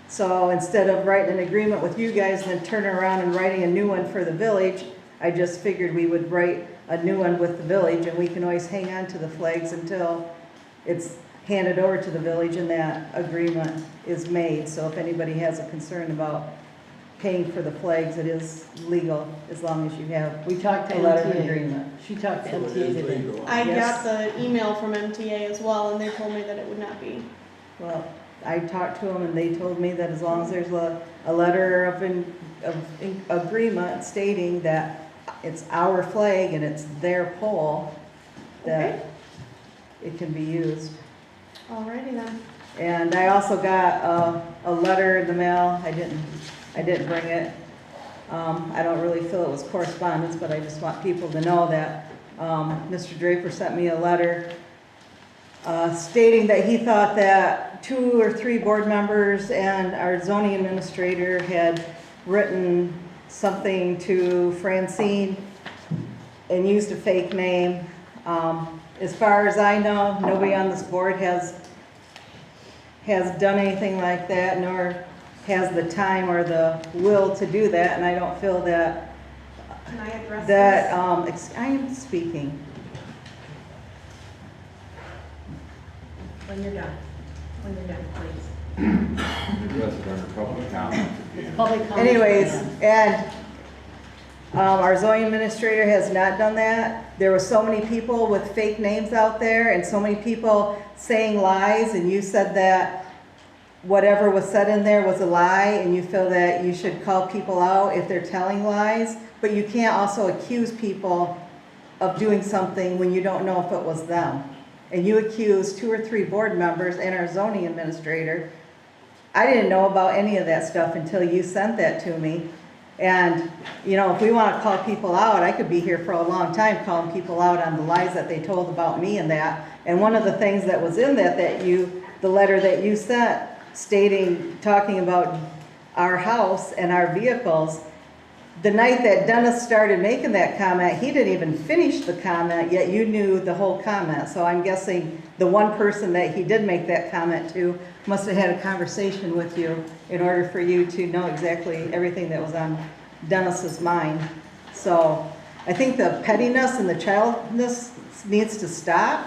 [SPEAKER 2] So instead of writing an agreement with you guys and then turning around and writing a new one for the village, I just figured we would write a new one with the village, and we can always hang on to the flags until it's handed over to the village and that agreement is made. So if anybody has a concern about paying for the flags, it is legal as long as you have
[SPEAKER 5] We talked to
[SPEAKER 2] a letter of
[SPEAKER 5] MTA.
[SPEAKER 2] agreement.
[SPEAKER 5] She talked to
[SPEAKER 11] So it
[SPEAKER 5] MTA
[SPEAKER 11] is
[SPEAKER 5] today.
[SPEAKER 11] legal.
[SPEAKER 1] I
[SPEAKER 2] Yes.
[SPEAKER 1] got the email from MTA as well, and they told me that it would not be.
[SPEAKER 2] Well, I talked to them and they told me that as long as there's a letter of agreement stating that it's our flag and it's their pole, that it can be used.
[SPEAKER 1] Alrighty then.
[SPEAKER 2] And I also got a letter in the mail. I didn't bring it. I don't really feel it was correspondence, but I just want people to know that Mr. Draper sent me a letter stating that he thought that 2 or 3 board members and our zoning administrator had written something to Francine and used a fake name. As far as I know, nobody on this board has done anything like that, nor has the time or the will to do that, and I don't feel that
[SPEAKER 15] Can I address this?
[SPEAKER 2] I am speaking.
[SPEAKER 15] When you're done, please.
[SPEAKER 6] Address it under public comment if you can.
[SPEAKER 5] Public comment.
[SPEAKER 2] Anyways, and our zoning administrator has not done that. There were so many people with fake names out there and so many people saying lies, and you said that whatever was said in there was a lie, and you feel that you should call people out if they're telling lies, but you can't also accuse people of doing something when you don't know if it was them. And you accused 2 or 3 board members and our zoning administrator. I didn't know about any of that stuff until you sent that to me. And, you know, if we want to call people out, I could be here for a long time calling people out on the lies that they told about me and that. And one of the things that was in that the letter that you sent talking about our house and our vehicles, the night that Dennis started making that comment, he didn't even finish the comment, yet you knew the whole comment. So I'm guessing the one person that he did make that comment to must have had a conversation with you in order for you to know exactly everything that was on Dennis's mind. So I think the pettiness and the childishness needs to stop.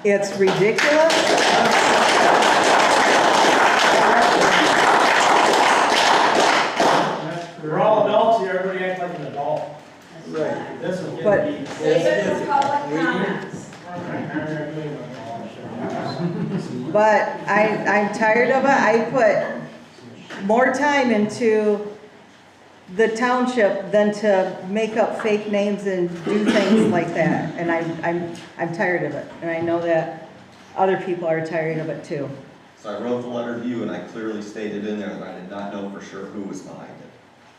[SPEAKER 2] It's ridiculous.
[SPEAKER 16] We're all adults here, everybody acts like an adult.
[SPEAKER 11] Right.
[SPEAKER 16] This is
[SPEAKER 2] But-
[SPEAKER 16] gonna be.
[SPEAKER 15] Save it for public comments.
[SPEAKER 2] But I'm tired of it. I put more time into the township than to make up fake names and do things like that. And I'm tired of it. And I know that other people are tired of it too.
[SPEAKER 14] So I wrote the letter to you and I clearly stated in there that I did not know for sure who was behind it.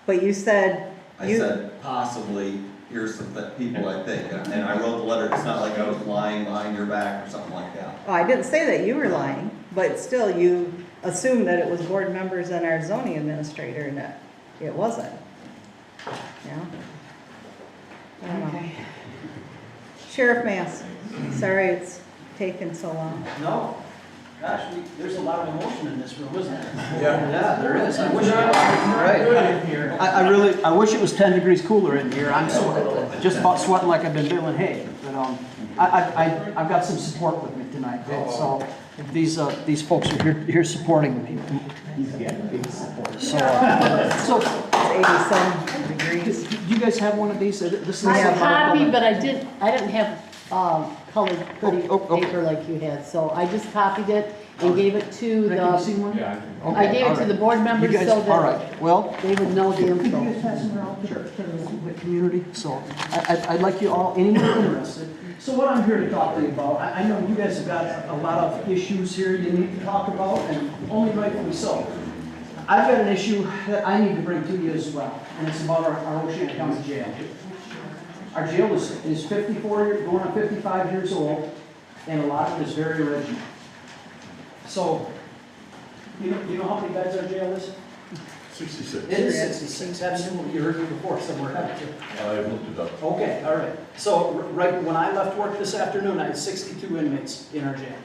[SPEAKER 2] But you said,
[SPEAKER 14] I said possibly, here's some people I think, and I wrote the letter, it's not like I was lying behind your back or something like that.
[SPEAKER 2] oh, I didn't say that you were lying, but still you assumed that it was board members and our zoning administrator and that it wasn't. Yeah. I don't know. Sheriff Mass, sorry it's taken so long.
[SPEAKER 16] No, gosh, there's a lot of emotion in this room, isn't there?
[SPEAKER 11] Yeah.
[SPEAKER 16] Yeah, there is. I wish right. I wish it was 10 degrees cooler in here. I'm just about sweating like I've been baling hay. But I've got some support with me tonight, so these folks are here supporting me. So
[SPEAKER 2] It's 80-some degrees.
[SPEAKER 16] do you guys have one of these? This is
[SPEAKER 5] I have a copy,
[SPEAKER 16] about-
[SPEAKER 5] but I didn't have colored pretty
[SPEAKER 16] okay.
[SPEAKER 5] paper like you had, so I just copied it, and gave it to
[SPEAKER 16] Rick, have you seen
[SPEAKER 5] the,
[SPEAKER 16] one?
[SPEAKER 6] Yeah.
[SPEAKER 5] I gave it to the board members
[SPEAKER 16] You guys,
[SPEAKER 5] so
[SPEAKER 16] all
[SPEAKER 5] that
[SPEAKER 16] right, well,
[SPEAKER 5] they would know the
[SPEAKER 16] could you
[SPEAKER 5] info.
[SPEAKER 16] guys pass them around to the community? So I'd like you all, anyone interested. So what I'm here to talk to you about, I know you guys have got a lot of issues here you need to talk about, and only rightfully so. I've got an issue that I need to bring to you as well, and it's about our Oceana County Jail. Our jail is 54, going on 55 years old, and a lot of it is very original. So, you know how many beds our jail is?
[SPEAKER 9] 66.
[SPEAKER 16] It is 66, absolutely, you heard me before somewhere, haven't you?
[SPEAKER 9] I've looked it up.
[SPEAKER 16] Okay, all right. So, right, when I left work this afternoon, I had 62 inmates in our jail.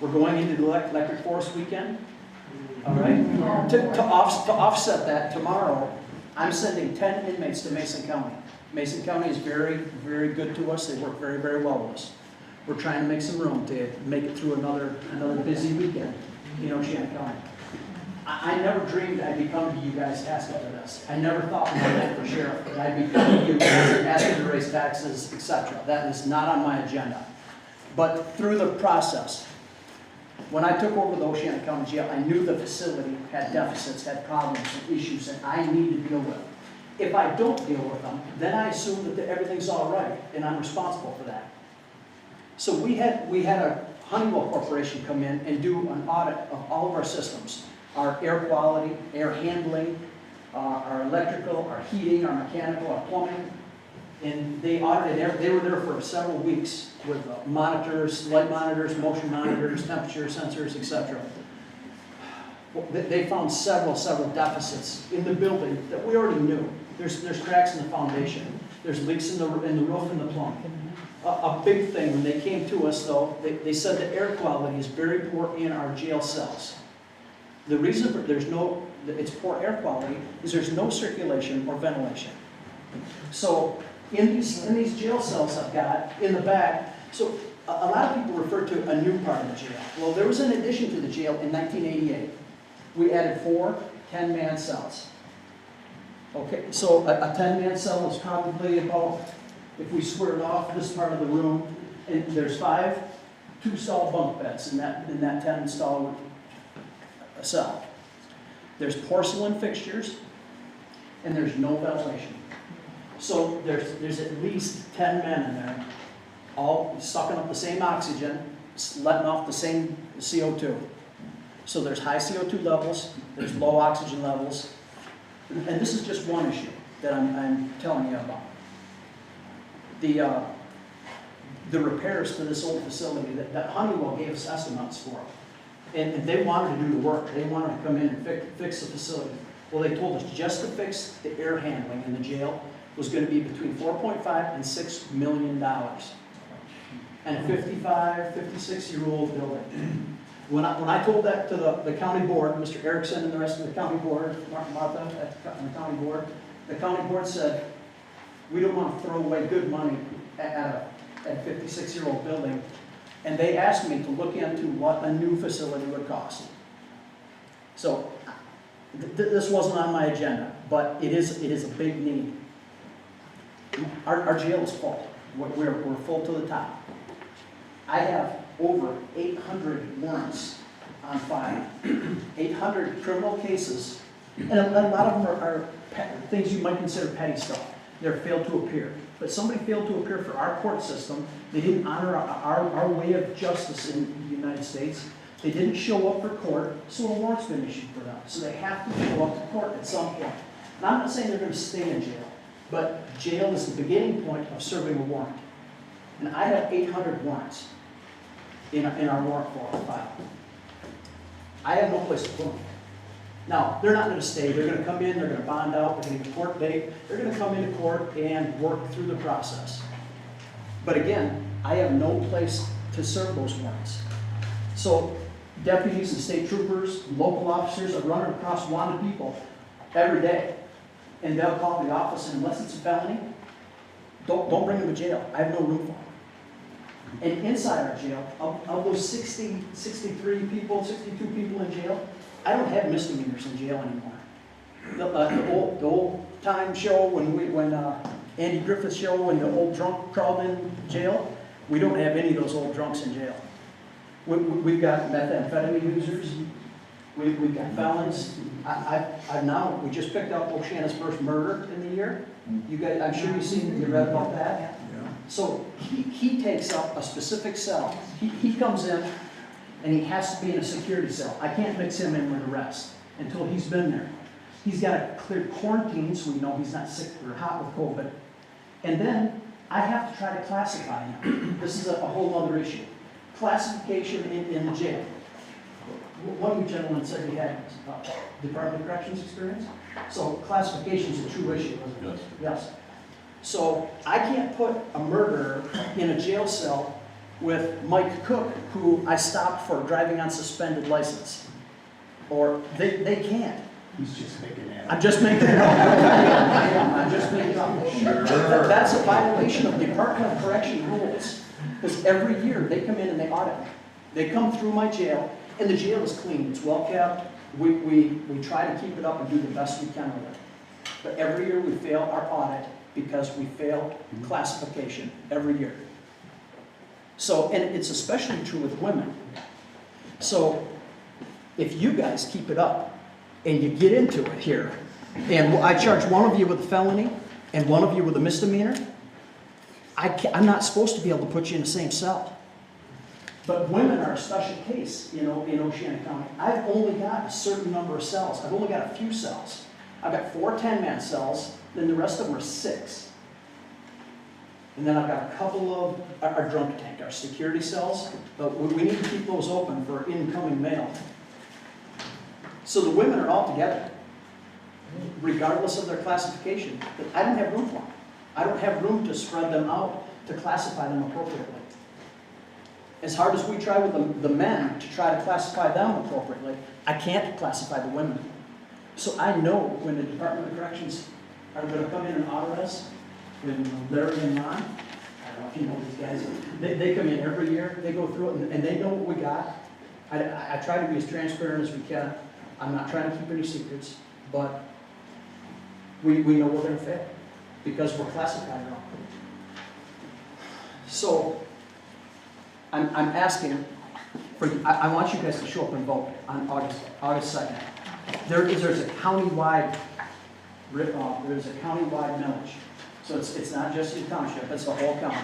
[SPEAKER 16] We're going into the electric forest weekend, all right? To offset that, tomorrow, I'm sending 10 inmates to Mason County. Mason County is very, very good to us, they work very, very well with us. We're trying to make some room to make it through another busy weekend in Oceana County. I never dreamed I'd be coming to you guys asking for this. I never thought when I ran for sheriff that I'd be coming to you guys asking to raise taxes, etc. That is not on my agenda. But through the process, when I took over the Oceana County Jail, I knew the facility had deficits, had problems and issues that I need to deal with. If I don't deal with them, then I assume that everything's all right, and I'm responsible for that. So we had a Honeywell Corporation come in and do an audit of all of our systems. Our air quality, air handling, our electrical, our heating, our mechanical, our plumbing. And they audited, they were there for several weeks with monitors, light monitors, motion monitors, temperature sensors, etc. They found several deficits in the building that we already knew. There's cracks in the foundation. There's leaks in the roof and the plumbing. A big thing, when they came to us though, they said the air quality is very poor in our jail cells. The reason for it's poor air quality is there's no circulation or ventilation. So in these jail cells I've got in the back, so a lot of people refer to a new part of the jail. Well, there was an addition to the jail in 1988. We added 4 10-man cells. Okay, so a 10-man cell is probably about, if we squared off this part of the room, and there's 5 2-stall bunk beds in that 10-stall cell. There's porcelain fixtures, and there's no ventilation. So there's at least 10 men in there, all sucking up the same oxygen, letting off the same CO2. So there's high CO2 levels, there's low oxygen levels, and this is just one issue that I'm telling you about. The repairs to this old facility that Honeywell gave us estimates for. And they wanted to do the work. They wanted to come in and fix the facility. Well, they told us just to fix the air handling in the jail was going to be between $4.5 and $6 million. And a 55, 56-year-old building. When I told that to the county board, Mr. Erickson and the rest of the county board, Martha at the county board said, we don't want to throw away good money at a 56-year-old building. And they asked me to look into what a new facility would cost. So this wasn't on my agenda, but it is a big need. Our jail is full. We're full to the top. I have over 800 warrants on file, 800 criminal cases, and a lot of them are things you might consider petty stuff. They're failed to appear. But somebody failed to appear for our court system. They didn't honor our way of justice in the United States. They didn't show up for court, so a warrant's been issued for them. So they have to show up to court at some point. And I'm not saying they're going to stay in jail, but jail is the beginning point of serving a warrant. And I have 800 warrants in our warrant file. I have no place to put them. Now, they're not going to stay. They're going to come in, they're going to bond out, they're going to get a court date. They're going to come into court and work through the process. But again, I have no place to serve those warrants. So deputies and state troopers, local officers are running across wanted people every day. And they'll call the office, and unless it's a felony, don't bring them to jail. I have no room for them. And inside our jail, of those 63 people, 62 people in jail, I don't have misdemeanors in jail anymore. The old time show when Andy Griffith's show when the old drunk crawled in jail, we don't have any of those old drunks in jail. We've got methamphetamine users, we've got felons. We just picked up Oceana's first murder in the year. You guys, I'm sure you read about that. So he takes up a specific cell. He comes in and he has to be in a security cell. I can't mix him in with the rest until he's been there. He's got to clear quarantine so we know he's not sick or hot with COVID. And then I have to try to classify him. This is a whole other issue. Classification in the jail. One of you gentlemen said you had Department of Corrections experience. So classification is a true issue, isn't it? Yes. So I can't put a murderer in a jail cell with Mike Cook, who I stopped for driving on suspended license. Or they can't.
[SPEAKER 8] He's just making that.
[SPEAKER 16] I'm just making it up. I'm just making it up. That's a violation of Department of Correction rules. Because every year they come in and they audit me. They come through my jail, and the jail is clean. It's well kept. We try to keep it up and do the best we can with it. But every year we fail our audit because we fail classification every year. So, and it's especially true with women. So, if you guys keep it up and you get into it here, and I charge one of you with a felony and one of you with a misdemeanor, I'm not supposed to be able to put you in the same cell. But women are a special case, in Oceana County. I've only got a certain number of cells. I've only got a few cells. I've got 4 10-man cells, then the rest of them are 6. And then I've got a couple of our drunk tank, our security cells, but we need to keep those open for incoming mail. So the women are all together, regardless of their classification. But I don't have room for them. I don't have room to spread them out, to classify them appropriately. As hard as we try with the men to try to classify them appropriately, I can't classify the women. So I know when the Department of Corrections are going to come in and audit us, when Larry and Ron, I don't know if you know these guys, they come in every year, they go through it, and they know what we got. I try to be as transparent as we can. I'm not trying to keep any secrets, but we know we're going to fail because we're classified wrong. So I'm asking for, I want you guys to show up and vote on August 2nd. There's a countywide millage. So it's not just your township, it's the whole county.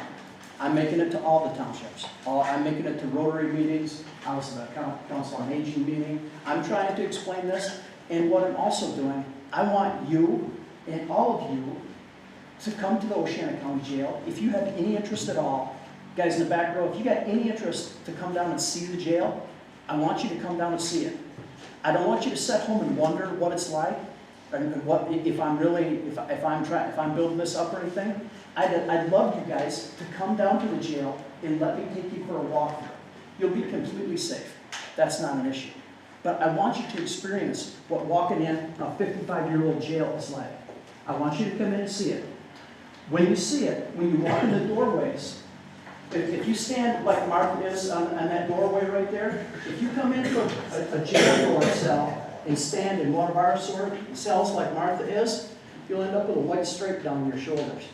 [SPEAKER 16] I'm making it to all the townships. I'm making it to Rotary meetings. I was at the Council on Aging meeting. I'm trying to explain this. And what I'm also doing, I want you and all of you to come to the Oceana County Jail. If you have any interest at all, guys in the back row, if you got any interest to come down and see the jail, I want you to come down and see it. I don't want you to sit home and wonder what it's like, and what if I'm building this up or anything. I'd love you guys to come down to the jail and let me take you for a walk through. You'll be completely safe. That's not an issue. But I want you to experience what walking in a 55-year-old jail is like. I want you to come in and see it. When you see it, when you walk in the doorways, if you stand like Martha is on that doorway right there, if you come into a jail door cell and stand in one of our sort of cells like Martha is, you'll end up with a white stripe down your shoulders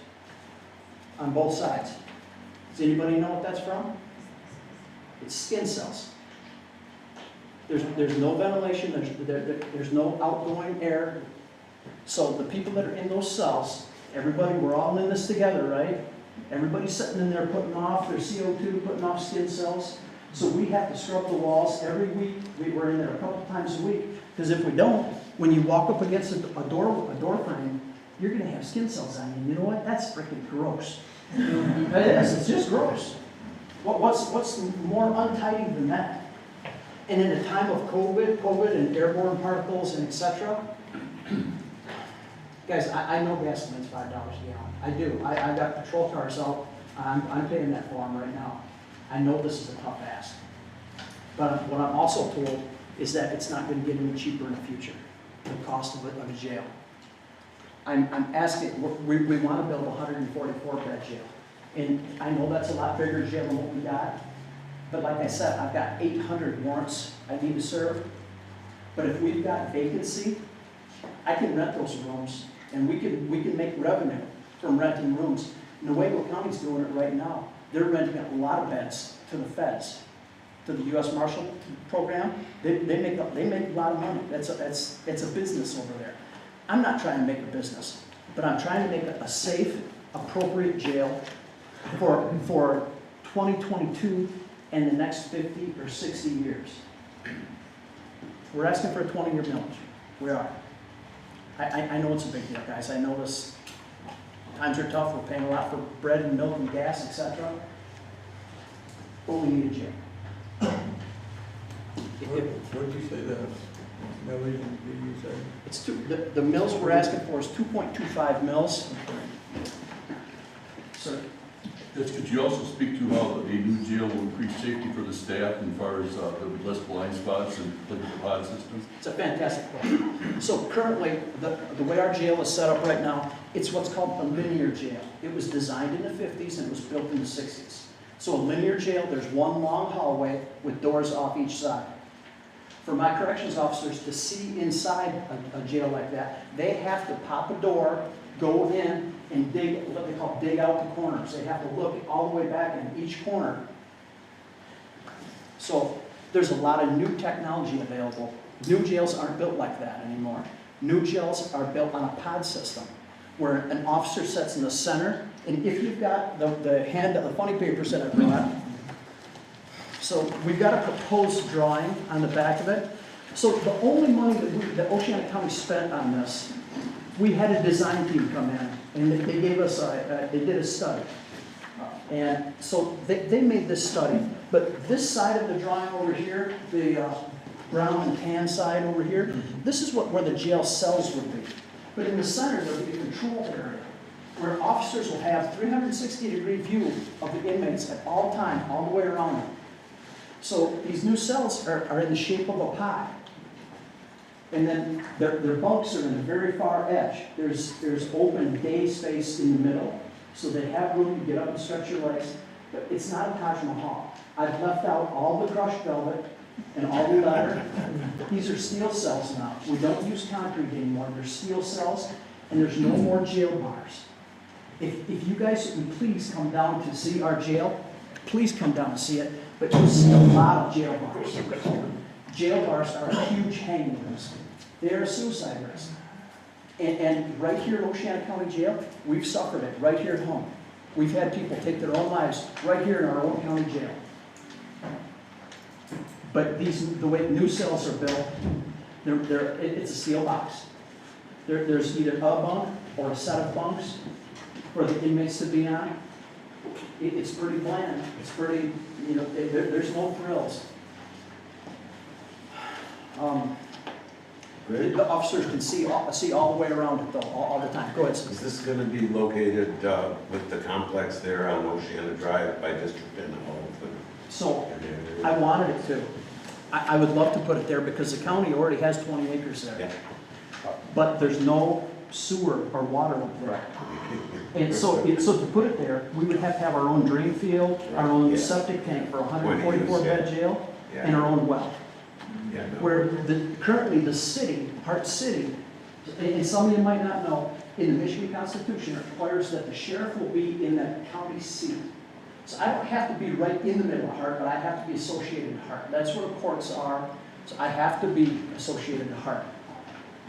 [SPEAKER 16] on both sides. Does anybody know what that's from? It's skin cells. There's no ventilation, there's no outgoing air. So the people that are in those cells, everybody, we're all in this together, right? Everybody's sitting in there putting off their CO2, putting off skin cells. So we have to scrub the walls every week. We're in there a couple times a week. Because if we don't, when you walk up against a door frame, you're going to have skin cells on you. And you know what? That's freaking gross. It's just gross. What's more untidy than that? And in a time of COVID and airborne particles and etc., guys, I know gasoline's $5 a gallon. I do. I got patrol cars out. I'm paying that for them right now. I know this is a tough ask. But what I'm also told is that it's not going to get any cheaper in the future, the cost of a jail. I'm asking, we want to build a 144-bed jail. And I know that's a lot bigger jail than what we got. But like I said, I've got 800 warrants I need to serve. But if we've got vacancy, I can rent those rooms, and we can make revenue from renting rooms. Nuevo County's doing it right now. They're renting a lot of beds to the feds. to the U.S. Marshal program, they make a lot of money. It's a business over there. I'm not trying to make a business, but I'm trying to make a safe, appropriate jail for 2022 and the next 50 or 60 years. We're asking for a 20-year millage. We are. I know it's a big deal, guys. I know this. Times are tough. We're paying a lot for bread and milk and gas, etc. But we need a jail.
[SPEAKER 11] What'd you say that millage did you say?
[SPEAKER 16] It's the mills we're asking for is 2.25 mils. Sir?
[SPEAKER 9] Yes, could you also speak to how a new jail will increase safety for the staff as far as there'll be less blind spots and like the pod system?
[SPEAKER 16] It's a fantastic question. So currently, the way our jail is set up right now, it's what's called a linear jail. It was designed in the 50s and it was built in the 60s. So a linear jail, there's one long hallway with doors off each side. For my corrections officers to see inside a jail like that, they have to pop a door, go in, and dig, what they call dig out the corners. They have to look all the way back in each corner. So there's a lot of new technology available. New jails aren't built like that anymore. New jails are built on a pod system where an officer sits in the center, and if you've got the funny papers that I brought, so we've got a proposed drawing on the back of it. So the only money that Oceana County spent on this, we had a design team come in, and they gave us they did a study. And so they made this study, but this side of the drawing over here, the brown and tan side over here, this is where the jail cells would be. But in the center, there'll be a control area where officers will have 360-degree view of the inmates at all time, all the way around them. So these new cells are in the shape of a pie. And then their bunks are in the very far edge. There's open day space in the middle, so they have room to get up and stretch your legs. But it's not a Taj Mahal. I've left out all the crushed velvet and all the leather. These are steel cells now. We don't use concrete anymore. They're steel cells, and there's no more jail bars. If you guys would please come down to see our jail, please come down and see it. But you'll see a lot of jail bars. Jail bars are a huge hanging risk. They're a suicide risk. And right here in Oceana County Jail, we've suffered it right here at home. We've had people take their own lives right here in our own county jail. But the way new cells are built, it's a steel box. There's either a bunk or a set of bunks for the inmates to be on. It's pretty bland. It's pretty, there's no frills. The officers can see all the way around it though, all the time. Go ahead.
[SPEAKER 3] Is this going to be located with the complex there on Oceana Drive by District and all of them?
[SPEAKER 16] So, I wanted it to. I would love to put it there because the county already has 20 acres there.
[SPEAKER 3] Yeah.
[SPEAKER 16] But there's no sewer or water up there. And so to put it there, we would have to have our own drain field, our own septic tank for a 144-bed jail, and our own well.
[SPEAKER 3] Yeah, no.
[SPEAKER 16] Where currently the city, Hart City, and some of you might not know, in the Michigan Constitution, it requires that the sheriff will be in that county seat. So I don't have to be right in the middle of Hart, but I have to be associated to Hart. That's where the courts are, so I have to be associated to Hart.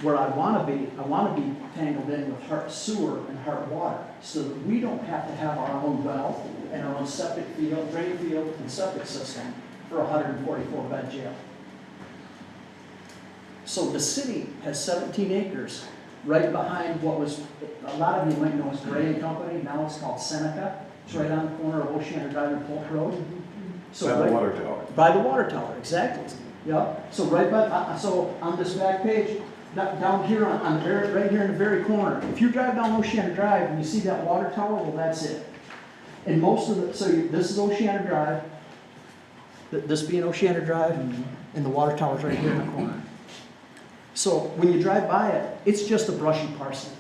[SPEAKER 16] Where I want to be tangled in with Hart Sewer and Hart Water, so that we don't have to have our own well and our own septic field, drain field, and septic system for a 144-bed jail. So the city has 17 acres right behind what was, a lot of you might know as Gray & Company, now it's called Seneca. It's right on the corner of Oceana Drive and Polk Road. So
[SPEAKER 3] by the water tower.
[SPEAKER 16] By the water tower, exactly. Yeah. So so on this back page, down here right here in the very corner, if you drive down Oceana Drive and you see that water tower, well, that's it. And most of this is Oceana Drive, this being Oceana Drive, and the water tower's right here in the corner. So when you drive by it, it's just a brushy parcel.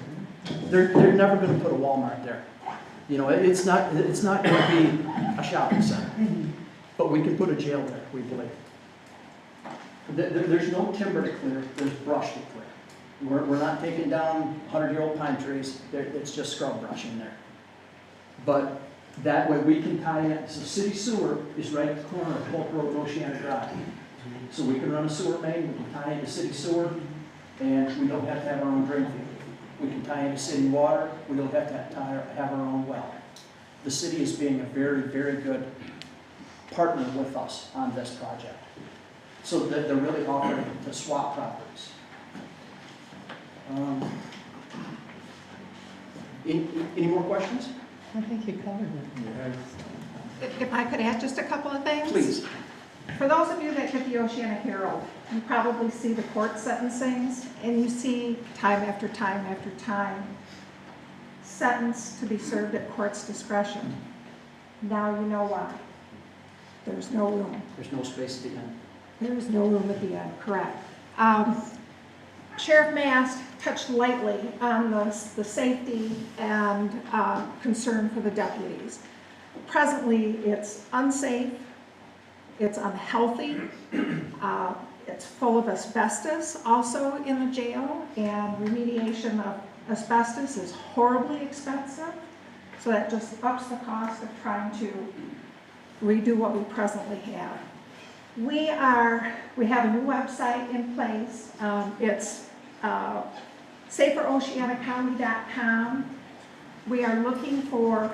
[SPEAKER 16] They're never going to put a Walmart there. It's not going to be a shopping center. But we can put a jail there, we believe. There's no timber to clear, there's brush to clear. We're not taking down 100-year-old pine trees, it's just scrub brush in there. But That way we can tie in, so city sewer is right at the corner of Polk Road and Oceana Drive. So we can run a sewer main, we can tie into city sewer, and we don't have to have our own drain field. We can tie into city water, we don't have to have our own well. The city is being a very, very good partner with us on this project. So that they're really offering to swap properties. Any more questions?
[SPEAKER 5] I think you covered it.
[SPEAKER 15] If I could add just a couple of things?
[SPEAKER 16] Please.
[SPEAKER 15] For those of you that get the Oceana Herald, you probably see the court sentencings, and you see time after time after time, sentence to be served at court's discretion. Now you know why. There's no room.
[SPEAKER 16] There's no space at the end.
[SPEAKER 15] There is no room at the end, correct. Sheriff Mast touched lightly on the safety and concern for the deputies. Presently, it's unsafe, it's unhealthy, it's full of asbestos also in the jail, and remediation of asbestos is horribly expensive, so that just ups the cost of trying to redo what we presently have. We have a new website in place. It's saferoceanacounty.com. We are looking for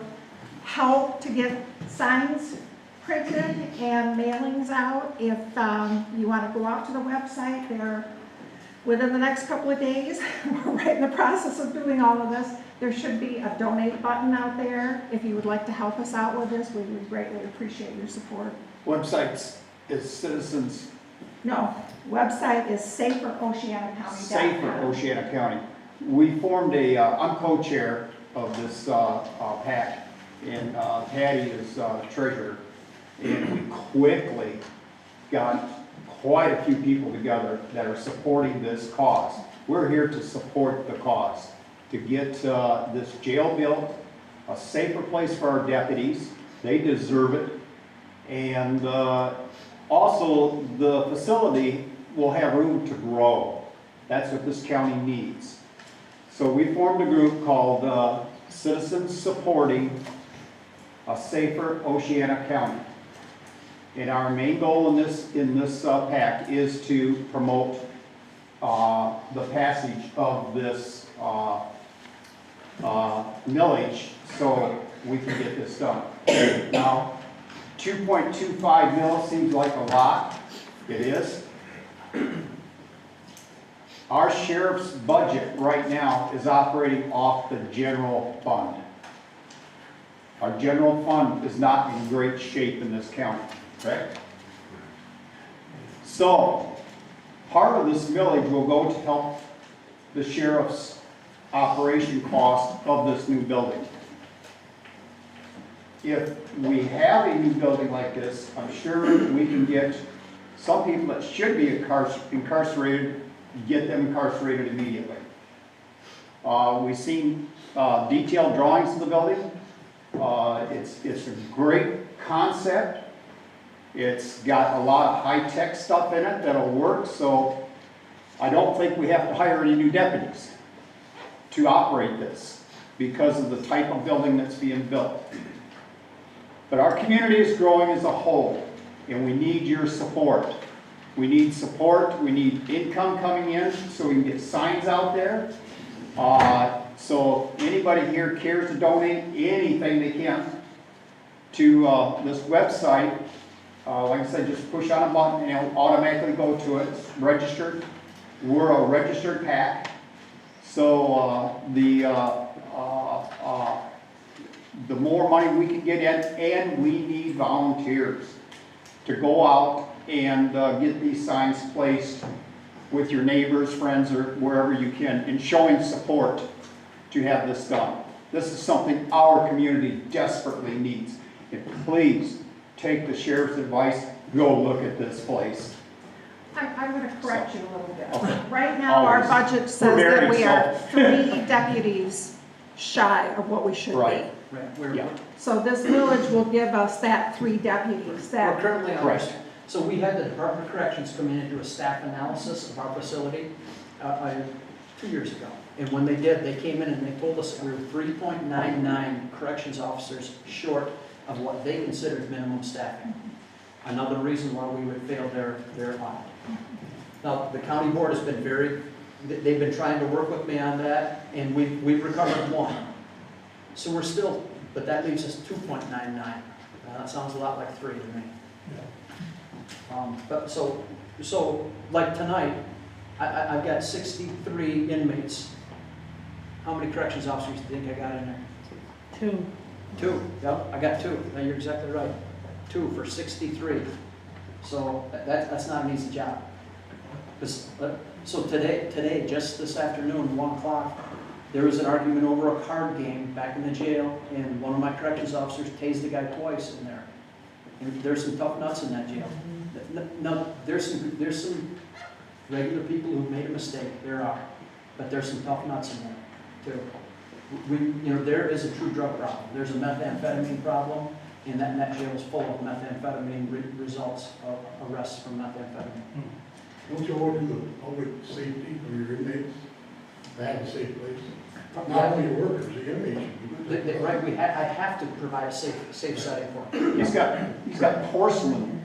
[SPEAKER 15] help to get signs printed and mailings out. If you want to go out to the website, within the next couple of days, we're right in the process of doing all of this. There should be a donate button out there. If you would like to help us out with this, we would greatly appreciate your support.
[SPEAKER 17] Websites is Citizens.
[SPEAKER 15] No, website is saferoceanacounty.com.
[SPEAKER 17] Safer Oceana County. We formed I'm co-chair of this PAC, and Patty is treasurer. And we quickly got quite a few people together that are supporting this cause. We're here to support the cause, to get this jail built, a safer place for our deputies. They deserve it. And also, the facility will have room to grow. That's what this county needs. So we formed a group called Citizens Supporting a Safer Oceana County. And our main goal in this PAC is to promote the passage of this millage so we can get this done. Now, 2.25 mil seems like a lot. It is. Our sheriff's budget right now is operating off the general fund. Our general fund is not in great shape in this county, correct? So, part of this millage will go to help the sheriff's operation cost of this new building. If we have a new building like this, I'm sure we can get some people that should be incarcerated, get them incarcerated immediately. We've seen detailed drawings of the building. It's a great concept. It's got a lot of high-tech stuff in it that'll work, so I don't think we have to hire any new deputies to operate this because of the type of building that's being built. But our community is growing as a whole, and we need your support. We need support, we need income coming in so we can get signs out there. So anybody here cares to donate anything they can to this website, like I said, just push on a button and it'll automatically go to it. It's registered. We're a registered PAC. So the more money we can get in, and we need volunteers to go out and get these signs placed with your neighbors, friends, or wherever you can, and showing support to have this done. This is something our community desperately needs. And please take the sheriff's advice, go look at this place.
[SPEAKER 15] I'm going to correct you a little bit.
[SPEAKER 17] Okay.
[SPEAKER 15] Right now, our
[SPEAKER 17] Always.
[SPEAKER 15] budget says that we are 3 deputies shy of what we should be.
[SPEAKER 17] Right.
[SPEAKER 16] Yeah.
[SPEAKER 15] So this village will give us that 3 deputies.
[SPEAKER 16] We're currently on
[SPEAKER 17] Correct.
[SPEAKER 16] this. So we had the Department of Corrections come in and do a staff analysis of our facility. 2 years ago. And when they did, they came in and they told us that we were 3.99 corrections officers short of what they considered minimum staffing. Another reason why we would fail their audit. Now, the county board has been they've been trying to work with me on that, and we've recovered 1. So we're still, but that leaves us 2.99. That sounds a lot like 3 to me. But so like tonight, I've got 63 inmates. How many corrections officers do you think I got in there?
[SPEAKER 5] 2.
[SPEAKER 16] 2, yep, I got 2. Now, you're exactly right. 2 for 63. So that's not an easy job. So today, just this afternoon, 1 o'clock, there was an argument over a card game back in the jail, and one of my corrections officers tased the guy twice in there. And there's some tough nuts in that jail. Now, there's some regular people who made a mistake, there are, but there's some tough nuts in there too. There is a true drug problem. There's a methamphetamine problem, and that jail is full of methamphetamine results of arrests from methamphetamine.
[SPEAKER 8] Don't you owe to the public safety of your inmates? Bad and safe place.
[SPEAKER 16] Yeah.
[SPEAKER 8] Not only your workers, the inmates.
[SPEAKER 16] Right, I have to provide a safe setting for them.
[SPEAKER 17] He's got porcelain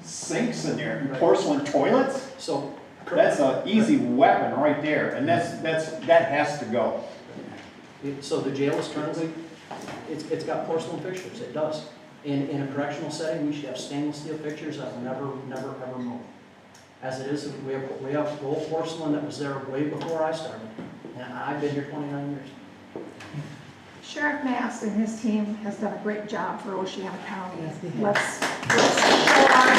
[SPEAKER 17] sinks in there, and porcelain toilets.
[SPEAKER 16] So
[SPEAKER 17] that's an easy weapon right there, and that has to go.
[SPEAKER 16] So the jail is currently, it's got porcelain fixtures, it does. In a correctional setting, we should have stainless steel fixtures that will never ever move. As it is, we have gold porcelain that was there way before I started, and I've been here 29 years.
[SPEAKER 15] Sheriff Mast and his team has done a great job for Oceana County.
[SPEAKER 5] Yes, they have.
[SPEAKER 15] Let's show our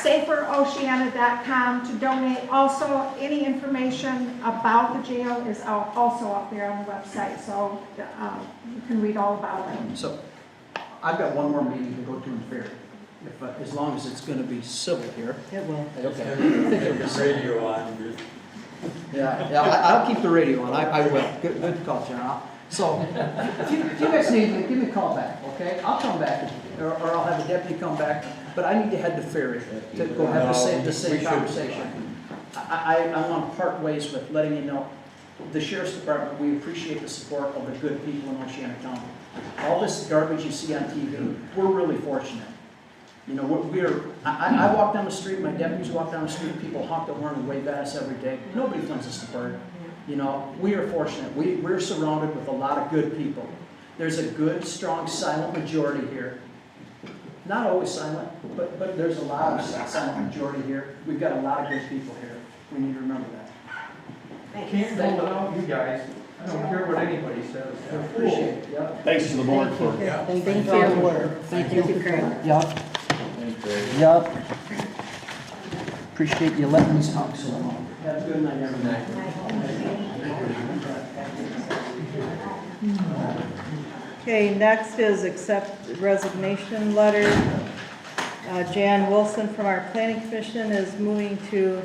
[SPEAKER 15] SaferOceana.com to donate. Also, any information about the jail is also up there on the website, so you can read all about it.
[SPEAKER 16] So I've got one more meeting to go to in Fair, as long as it's going to be civil here.
[SPEAKER 5] It will.
[SPEAKER 16] Okay.
[SPEAKER 11] The radio on.
[SPEAKER 16] Yeah, I'll keep the radio on. I will. Good call, John. So if you guys need me, give me a call back, okay? I'll come back, or I'll have a deputy come back. But I need to head to Ferry to go have the same conversation. I want to part ways with letting you know, the Sheriff's Department, we appreciate the support of the good people in Oceana County. All this garbage you see on TV, we're really fortunate. I walk down the street, my deputies walk down the street, people honk the horn and wave at us every day. Nobody flings us the bird. We are fortunate. We're surrounded with a lot of good people. There's a good, strong, silent majority here. Not always silent, but there's a lot of silent majority here. We've got a lot of good people here. We need to remember that.
[SPEAKER 4] Can't go without you guys. I don't care what anybody says.
[SPEAKER 16] Appreciate it. Yep.
[SPEAKER 17] Thanks to the board for.
[SPEAKER 5] Thank you for your work.
[SPEAKER 16] Thank you.
[SPEAKER 5] Craig.
[SPEAKER 16] Yep. Yep. Appreciate you letting me talk so long. Have a good night, everybody.
[SPEAKER 2] Okay, next is accept resignation letter. Jan Wilson from our planning commission is moving to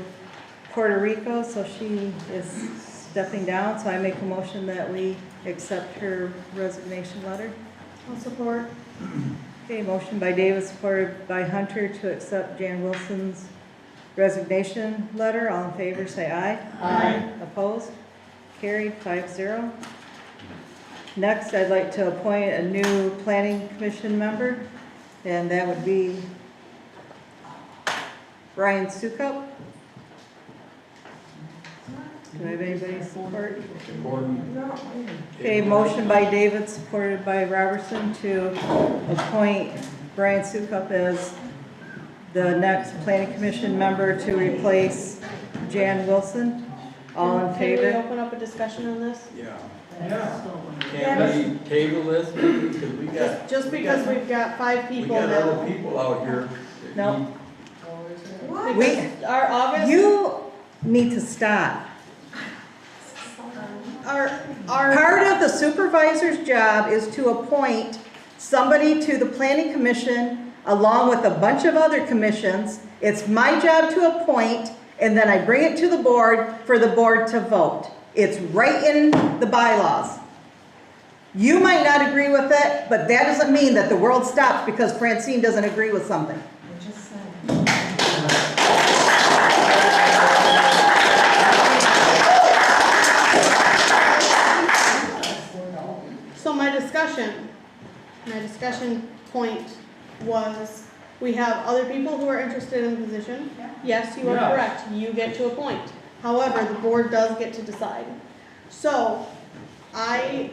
[SPEAKER 2] Puerto Rico, so she is stepping down. So I make a motion that we accept her resignation letter.
[SPEAKER 1] I'll support.
[SPEAKER 2] Okay, motion by Davis, supported by Hunter to accept Jan Wilson's resignation letter. All in favor, say aye.
[SPEAKER 5] Aye.
[SPEAKER 2] Opposed? Carried 5-0. Next, I'd like to appoint a new planning commission member, and that would be Brian Sukup. Do I have anybody's support? Okay, motion by David, supported by Robertson, to appoint Brian Sukup as the next planning commission member to replace Jan Wilson. All in
[SPEAKER 1] Can
[SPEAKER 2] favor?
[SPEAKER 1] we open up a discussion on this?
[SPEAKER 11] Yeah.
[SPEAKER 1] Yes.
[SPEAKER 11] Can we table this? Because we got.
[SPEAKER 1] Just because we've got 5
[SPEAKER 11] We
[SPEAKER 1] people
[SPEAKER 11] got
[SPEAKER 1] now.
[SPEAKER 11] other people out here. that
[SPEAKER 2] No.
[SPEAKER 11] need-
[SPEAKER 1] Because our August,
[SPEAKER 2] You need to stop.
[SPEAKER 1] our,
[SPEAKER 2] Part of the supervisor's job is to appoint somebody to the planning commission along with a bunch of other commissions. It's my job to appoint, and then I bring it to the board for the board to vote. It's right in the bylaws. You might not agree with it, but that doesn't mean that the world stops because Francine doesn't agree with something.
[SPEAKER 1] discussion point was, we have other people who are interested in the position. Yes, you are
[SPEAKER 4] Yeah.
[SPEAKER 1] correct, you get to appoint. However, the board does get to decide. So, I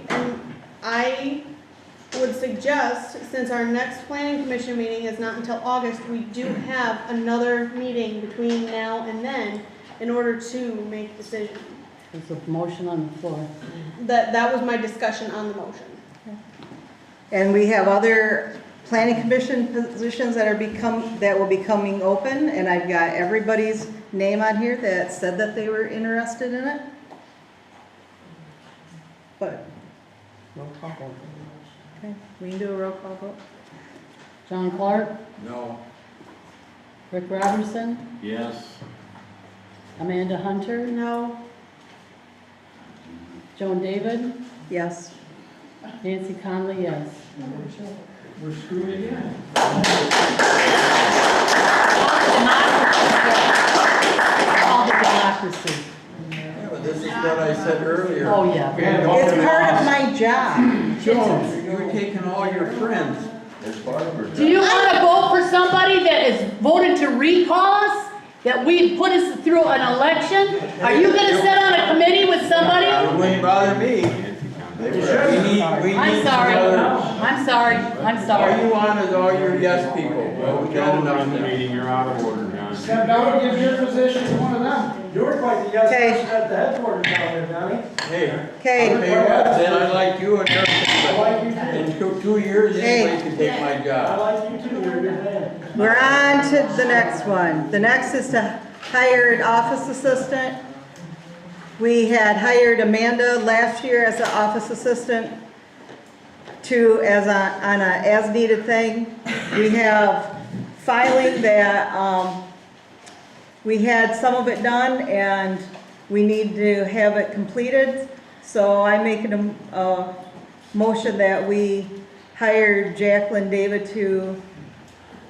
[SPEAKER 1] would suggest, since our next planning commission meeting is not until August, we do have another meeting between now and then in order to make decisions.
[SPEAKER 5] There's a motion on the floor.
[SPEAKER 1] That was my discussion on the motion.
[SPEAKER 2] And we have other planning commission positions that will be coming open, and I've got everybody's name on here that said that they were interested in it. But,
[SPEAKER 5] Roll call vote.
[SPEAKER 2] okay, we can do a roll call vote.
[SPEAKER 5] John Clark,
[SPEAKER 11] No.
[SPEAKER 5] Rick Robertson,
[SPEAKER 6] Yes.
[SPEAKER 5] Amanda Hunter,
[SPEAKER 1] No,
[SPEAKER 5] Joan David,
[SPEAKER 2] Yes.
[SPEAKER 5] Nancy Conley, yes.
[SPEAKER 4] We're screwed again.
[SPEAKER 5] All the democracy.
[SPEAKER 11] Yeah, but this is what I said earlier.
[SPEAKER 5] Oh, yeah.
[SPEAKER 2] It's part of my job.
[SPEAKER 11] Joan, you're taking all your friends.
[SPEAKER 14] It's part of her job.
[SPEAKER 5] Do you want to vote for somebody that is voted to recall us? That we put us through an election? Are you going to sit on a committee with somebody?
[SPEAKER 11] It wouldn't bother me. We need
[SPEAKER 5] I'm sorry.
[SPEAKER 11] some other-
[SPEAKER 5] I'm sorry. I'm sorry.
[SPEAKER 11] All you want is all your yes people. Well, we got
[SPEAKER 6] Joan,
[SPEAKER 11] enough
[SPEAKER 6] run the
[SPEAKER 11] now.
[SPEAKER 6] meeting, you're out of order, John.
[SPEAKER 3] Step down and give your position to one of them.
[SPEAKER 16] You were quite the yes
[SPEAKER 2] Okay.
[SPEAKER 16] person at the headquarters down there, Donnie.
[SPEAKER 11] Hey,
[SPEAKER 2] Okay,
[SPEAKER 11] okay, what? Then I like you and everything,
[SPEAKER 16] I like you
[SPEAKER 11] but
[SPEAKER 16] too.
[SPEAKER 11] in 2 years,
[SPEAKER 2] Hey.
[SPEAKER 11] anybody can take my
[SPEAKER 16] I
[SPEAKER 11] job.
[SPEAKER 16] like you too, you're a good man.
[SPEAKER 2] we're on to the next one. The next is to hire an office assistant. We had hired Amanda last year as an office assistant on a as-needed thing. We have filing that, we had some of it done and we need to have it completed. So I'm making a motion that we hire Jacqueline David to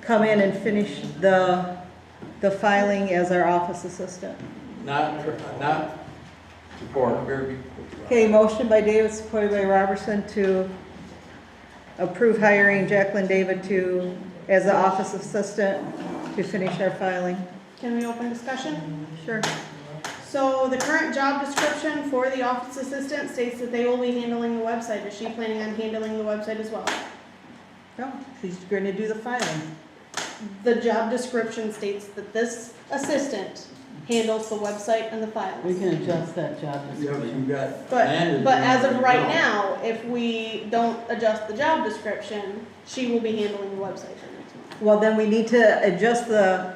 [SPEAKER 2] come in and finish the filing as our office assistant.
[SPEAKER 11] Not support.
[SPEAKER 2] Okay, motion by David, supported by Robertson to approve hiring Jacqueline David as the office assistant to finish our filing.
[SPEAKER 1] Can we open discussion?
[SPEAKER 2] Sure.
[SPEAKER 1] So the current job description for the office assistant states that they will be handling the website. Is she planning on handling the website as well?
[SPEAKER 2] No, she's going to do the filing.
[SPEAKER 1] The job description states that this assistant handles the website and the
[SPEAKER 5] We
[SPEAKER 1] files.
[SPEAKER 5] can adjust that job
[SPEAKER 11] Yeah, but
[SPEAKER 5] description.
[SPEAKER 11] you got.
[SPEAKER 1] But
[SPEAKER 11] Amanda's
[SPEAKER 1] as
[SPEAKER 11] doing
[SPEAKER 1] of
[SPEAKER 11] it
[SPEAKER 1] right now, if we don't adjust the job description, she will be handling the website for next month.
[SPEAKER 2] Well, then we need to adjust the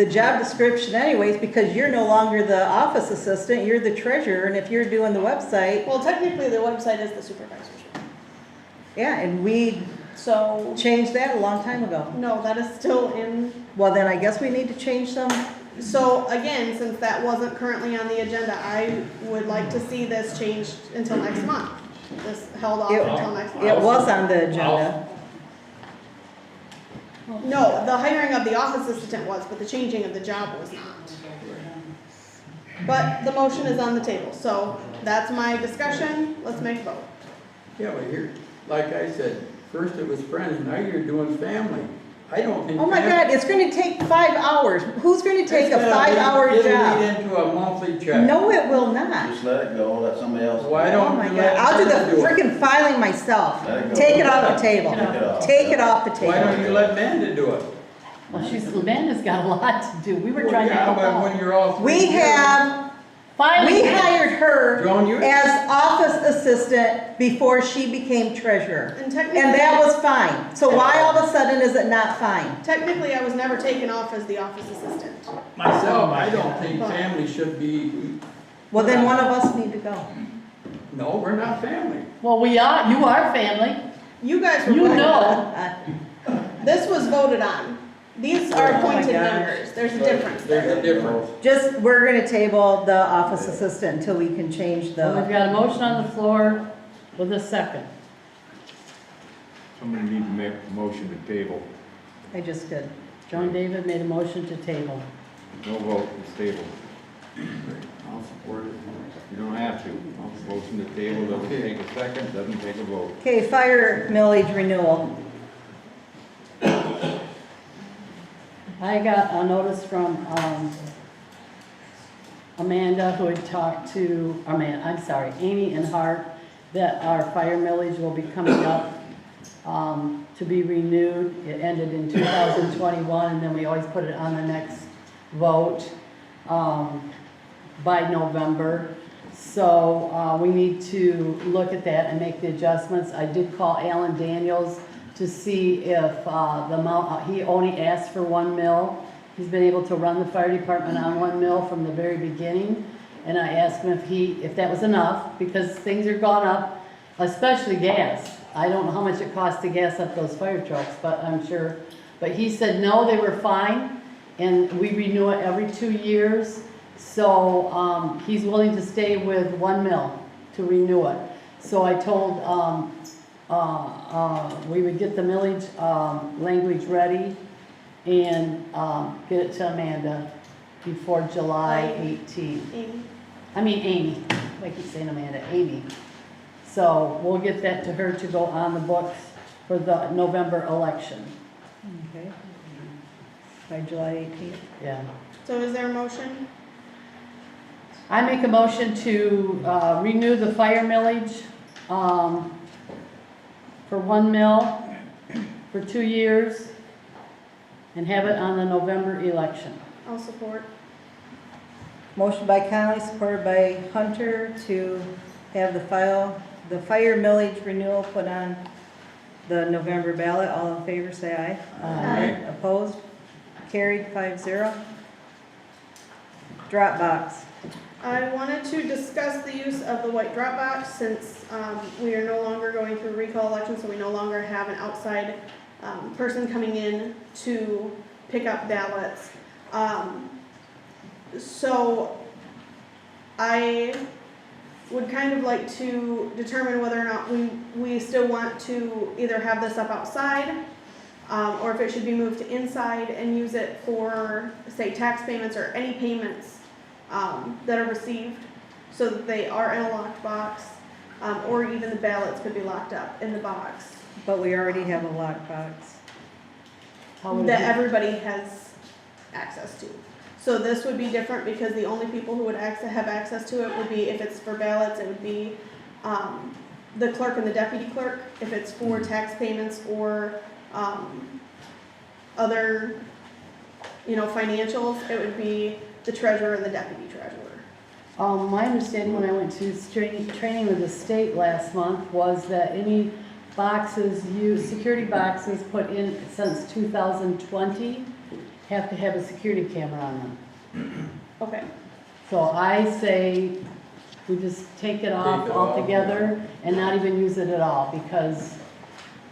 [SPEAKER 2] job description anyways, because you're no longer the office assistant, you're the treasurer, and if you're doing the website,
[SPEAKER 1] Well, technically, the website is the supervisor's job.
[SPEAKER 2] yeah, and we
[SPEAKER 1] So,
[SPEAKER 2] changed that a long time ago.
[SPEAKER 1] no, that is still in.
[SPEAKER 2] Well, then I guess we need to change some.
[SPEAKER 1] So again, since that wasn't currently on the agenda, I would like to see this changed until next month. This held off until next month.
[SPEAKER 2] It was on the agenda.
[SPEAKER 1] No, the hiring of the office assistant was, but the changing of the job was not. But the motion is on the table, so that's my discussion. Let's make a vote.
[SPEAKER 11] Yeah, but here, like I said, first it was friends, now you're doing family. I don't think.
[SPEAKER 2] Oh my God, it's gonna take 5 hours. Who's gonna take a 5-hour
[SPEAKER 11] It'll
[SPEAKER 2] job?
[SPEAKER 11] lead into a monthly check.
[SPEAKER 2] No, it will not.
[SPEAKER 14] Just let it go, let somebody else.
[SPEAKER 11] Why
[SPEAKER 2] Oh
[SPEAKER 11] don't
[SPEAKER 2] my
[SPEAKER 11] you
[SPEAKER 2] God,
[SPEAKER 11] let
[SPEAKER 2] I'll do
[SPEAKER 11] Amanda
[SPEAKER 2] the
[SPEAKER 11] it?
[SPEAKER 2] freaking filing myself.
[SPEAKER 14] Let it go.
[SPEAKER 2] Take it off the table.
[SPEAKER 14] Take it off.
[SPEAKER 2] Take it off the
[SPEAKER 11] Why don't
[SPEAKER 2] table.
[SPEAKER 11] you let Amanda do it?
[SPEAKER 5] Well, Amanda's got a lot to do. We were
[SPEAKER 11] Well,
[SPEAKER 5] trying to
[SPEAKER 11] yeah,
[SPEAKER 5] help
[SPEAKER 11] but when
[SPEAKER 5] out.
[SPEAKER 11] you're all.
[SPEAKER 2] We
[SPEAKER 5] Filing.
[SPEAKER 2] hired her
[SPEAKER 11] Joan, you.
[SPEAKER 2] as office assistant before she became treasurer.
[SPEAKER 1] And technically,
[SPEAKER 2] And that was fine. So why all of a sudden is it not fine?
[SPEAKER 1] technically, I was never taken off as the office assistant.
[SPEAKER 11] Myself, I don't think family should be,
[SPEAKER 2] Well, then one of us need to go.
[SPEAKER 11] no, we're not family.
[SPEAKER 5] Well, we are, you are family.
[SPEAKER 1] You guys were
[SPEAKER 5] You
[SPEAKER 1] voted
[SPEAKER 5] know.
[SPEAKER 1] on. This was voted on. These are
[SPEAKER 2] Oh my
[SPEAKER 1] appointed
[SPEAKER 2] gosh.
[SPEAKER 1] members. There's a difference
[SPEAKER 11] There's
[SPEAKER 1] there.
[SPEAKER 11] a difference.
[SPEAKER 2] Just, we're gonna table the office assistant until we can change
[SPEAKER 5] Well, we've
[SPEAKER 2] the,
[SPEAKER 5] got a motion on the floor with a second.
[SPEAKER 6] Somebody needs to make a motion to table.
[SPEAKER 2] I just did.
[SPEAKER 5] John David made a motion to table.
[SPEAKER 6] No vote, it's table.
[SPEAKER 11] I'll support it.
[SPEAKER 6] You don't have to. Motion to table doesn't take a second, doesn't take a vote.
[SPEAKER 2] Okay, fire millage renewal.
[SPEAKER 5] I got a notice from, Amanda, who had talked to, Amy and Hart, that our fire millage will be coming up, to be renewed. It ended in 2021, and then we always put it on the next vote, by November. So, we need to look at that and make the adjustments. I did call Alan Daniels to see if, the amount, he only asked for 1 mil. He's been able to run the fire department on 1 mil from the very beginning. And I asked him if that was enough, because things are gone up, especially gas. I don't know how much it costs to gas up those fire trucks, but I'm sure. But he said, no, they were fine, and we renew it every 2 years. So, he's willing to stay with 1 mil to renew it. So I told, we would get the millage, language ready and, get it to Amanda before July 18th. Amy. I keep saying Amanda, Amy. So we'll get that to her to go on the books for the November election.
[SPEAKER 2] Okay. By July 18th.
[SPEAKER 5] Yeah.
[SPEAKER 1] So is there a motion?
[SPEAKER 5] I make a motion to renew the fire millage for 1 mil for 2 years and have it on the November election.
[SPEAKER 1] I'll support.
[SPEAKER 2] Motion by Conley, supported by Hunter, to have the fire millage renewal put on the November ballot. All in favor, say aye.
[SPEAKER 5] Aye.
[SPEAKER 2] Opposed? Carried 5-0. Drop box.
[SPEAKER 1] I wanted to discuss the use of the white drop box since we are no longer going through recall election, so we no longer have an outside person coming in to pick up ballots. So I would kind of like to determine whether or not we still want to either have this up outside or if it should be moved to inside and use it for, say, tax payments or any payments that are received, so that they are in a locked box, or even the ballots could be locked up in the box.
[SPEAKER 2] But we already have a locked box.
[SPEAKER 1] That everybody has access to. So this would be different because the only people who would have access to it would be, if it's for ballots, it would be the clerk and the deputy clerk. If it's for tax payments or other, financials, it would be the treasurer and the deputy treasurer.
[SPEAKER 5] My understanding when I went to training with the state last month was that any boxes security boxes put in since 2020 have to have a security camera on them.
[SPEAKER 1] Okay.
[SPEAKER 5] So I say we just take it off altogether and not even use it at all, because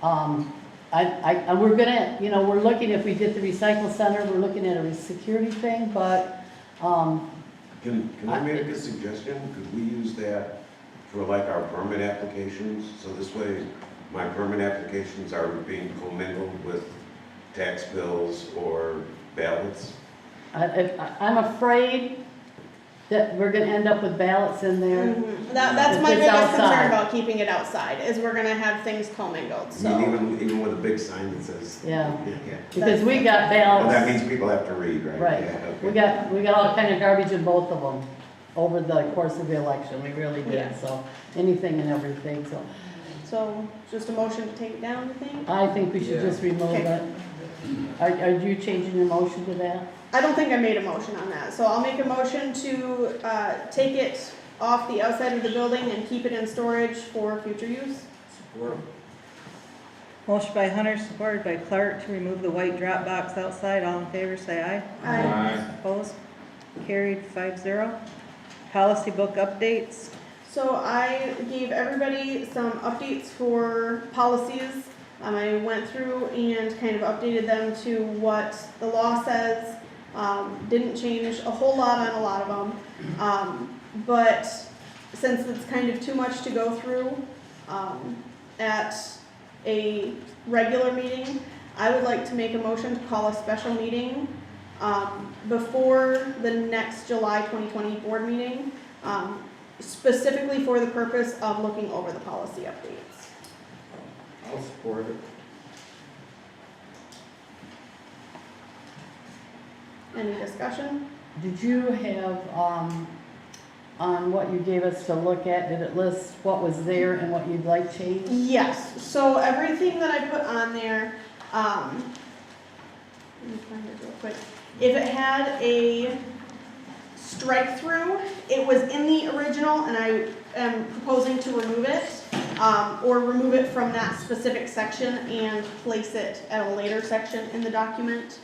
[SPEAKER 5] we're gonna, we're looking, if we get the recycle center, we're looking at a security thing, but
[SPEAKER 3] Can I make a suggestion? Could we use that for like our permit applications? So this way, my permit applications are being commingled with tax bills or ballots?
[SPEAKER 5] I'm afraid that we're gonna end up with ballots in there.
[SPEAKER 1] Mm-hmm. That's
[SPEAKER 5] if
[SPEAKER 1] my
[SPEAKER 5] it's
[SPEAKER 1] biggest
[SPEAKER 5] outside.
[SPEAKER 1] concern about keeping it outside, is we're gonna have things commingled, so.
[SPEAKER 3] Even with a big sign that says.
[SPEAKER 5] Yeah. Because we got ballots.
[SPEAKER 3] Well, that means people have to read, right?
[SPEAKER 5] Right.
[SPEAKER 3] Yeah, okay.
[SPEAKER 5] We got all kind of garbage in both of them over the course of the election. We really did.
[SPEAKER 1] Yeah.
[SPEAKER 5] So anything and everything.
[SPEAKER 1] So just a motion to take it down, you think?
[SPEAKER 5] I think we should just remove
[SPEAKER 1] Okay.
[SPEAKER 5] it. Are you changing your motion to that?
[SPEAKER 1] I don't think I made a motion on that, so I'll make a motion to take it off the outside of the building and keep it in storage for future use.
[SPEAKER 11] Support.
[SPEAKER 2] Motion by Hunter, supported by Clark, to remove the white drop box outside. All in favor, say aye.
[SPEAKER 1] Aye.
[SPEAKER 2] Opposed? Carried 5-0. Policy book updates.
[SPEAKER 1] So I gave everybody some updates for policies. I went through and kind of updated them to what the law says. Didn't change a whole lot on a lot of them. But since it's kind of too much to go through at a regular meeting, I would like to make a motion to call a special meeting before the next July 2020 board meeting, specifically for the purpose of looking over the policy updates.
[SPEAKER 11] I'll support it.
[SPEAKER 1] Any discussion?
[SPEAKER 5] Did you have, on what you gave us to look at, did it list what was there and what you'd like changed?
[SPEAKER 1] Yes, so everything that I put on there, let me find it real quick. If it had a strike through, it was in the original and I am proposing to remove it, or remove it from that specific section and place it at a later section in the document.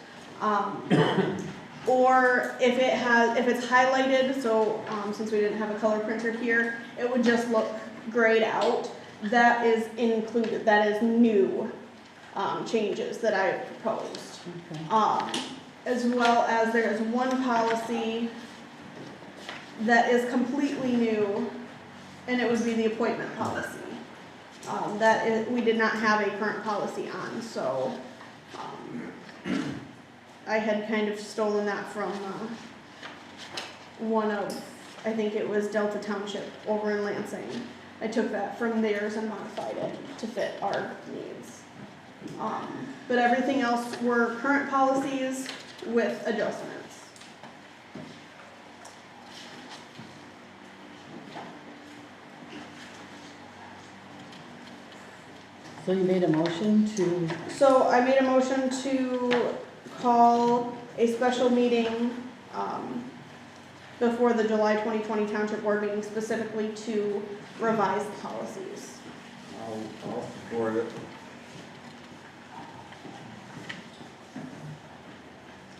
[SPEAKER 1] Or if it's highlighted, so since we didn't have a color printer here, it would just look grayed out. That is included, that is new changes that I proposed.
[SPEAKER 5] Okay.
[SPEAKER 1] As well as there's one policy that is completely new, and it would be the appointment policy. We did not have a current policy on, so I had kind of stolen that from one of, I think it was Delta Township over in Lansing. I took that from theirs and modified it to fit our needs. But everything else were current policies with adjustments.
[SPEAKER 5] So you made a motion to,
[SPEAKER 1] So I made a motion to call a special meeting before the July 2020 Township Board meeting specifically to revise the policies.
[SPEAKER 11] I'll support it.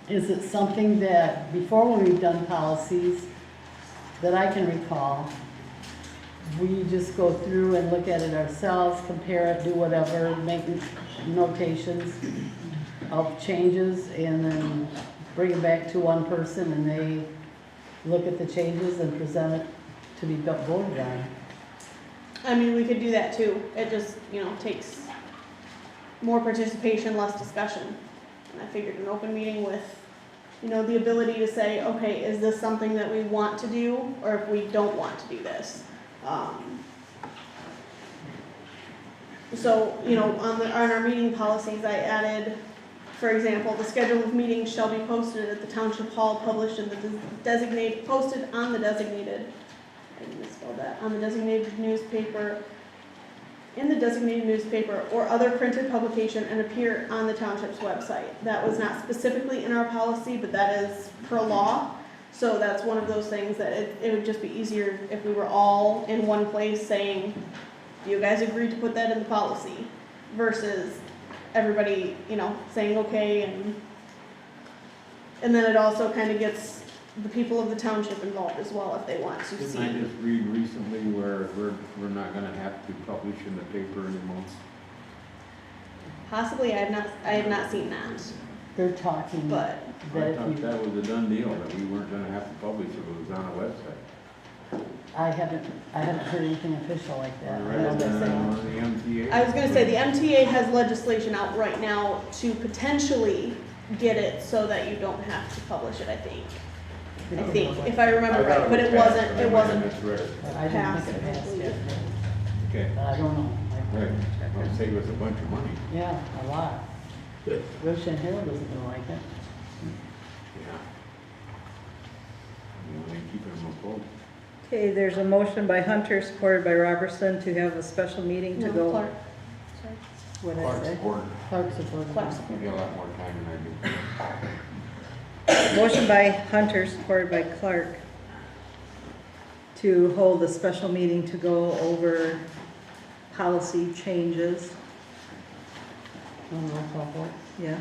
[SPEAKER 5] is it something that, before when we've done policies, that I can recall, we just go through and look at it ourselves, compare it, do whatever, make notations of changes, and then bring it back to one person and they look at the changes and present it to be voted on?
[SPEAKER 1] I mean, we could do that too. It just, takes more participation, less discussion. And I figured an open meeting with, the ability to say, okay, is this something that we want to do, or if we don't want to do this? So, on our meeting policies, I added, for example, the schedule of meetings shall be posted at the Township Hall, published in the posted on the designated, I misspelled that, on the designated newspaper, in the designated newspaper or other printed publication and appear on the township's website. That was not specifically in our policy, but that is per law. So that's one of those things that it would just be easier if we were all in one place saying, do you guys agree to put that in the policy? Versus everybody, saying okay, and then it also kind of gets the people of the township involved as well if they want to see.
[SPEAKER 6] Didn't I just read recently where we're not gonna have to publish in the paper anymore?
[SPEAKER 1] Possibly, I have not seen that,
[SPEAKER 5] They're talking
[SPEAKER 1] but
[SPEAKER 6] I
[SPEAKER 5] that
[SPEAKER 6] thought
[SPEAKER 5] if you,
[SPEAKER 6] that was a done deal, that we weren't gonna have to publish it, it was on a website.
[SPEAKER 5] I haven't heard anything official like that.
[SPEAKER 6] I
[SPEAKER 5] I
[SPEAKER 6] read
[SPEAKER 5] know
[SPEAKER 6] it
[SPEAKER 5] they're saying-
[SPEAKER 6] on the MTA.
[SPEAKER 1] I was gonna say, the MTA has legislation out right now to potentially get it so that you don't have to publish it, I think, if I remember
[SPEAKER 6] I thought
[SPEAKER 1] right, but it
[SPEAKER 6] passed,
[SPEAKER 1] wasn't,
[SPEAKER 6] but I
[SPEAKER 1] it
[SPEAKER 6] might have
[SPEAKER 1] wasn't
[SPEAKER 6] misread it.
[SPEAKER 5] I didn't
[SPEAKER 1] passed,
[SPEAKER 5] think it
[SPEAKER 1] I
[SPEAKER 5] passed
[SPEAKER 1] believe.
[SPEAKER 5] yet.
[SPEAKER 6] Okay,
[SPEAKER 5] But I don't know.
[SPEAKER 6] right, I'll save us a bunch of money.
[SPEAKER 5] Yeah, a lot. Goshen Herald isn't gonna like it.
[SPEAKER 6] Yeah. You only keeping them afloat.
[SPEAKER 2] Okay, there's a motion by Hunter, supported by Robertson, to have a special meeting to
[SPEAKER 1] No,
[SPEAKER 2] go.
[SPEAKER 1] Clark. Sorry.
[SPEAKER 2] What did I say?
[SPEAKER 5] Clark supported.
[SPEAKER 1] Clark.
[SPEAKER 6] You get a lot more time than I do.
[SPEAKER 2] Motion by Hunter, supported by Clark, to hold a special meeting to go over policy changes.
[SPEAKER 5] Roll call vote.
[SPEAKER 2] Yeah.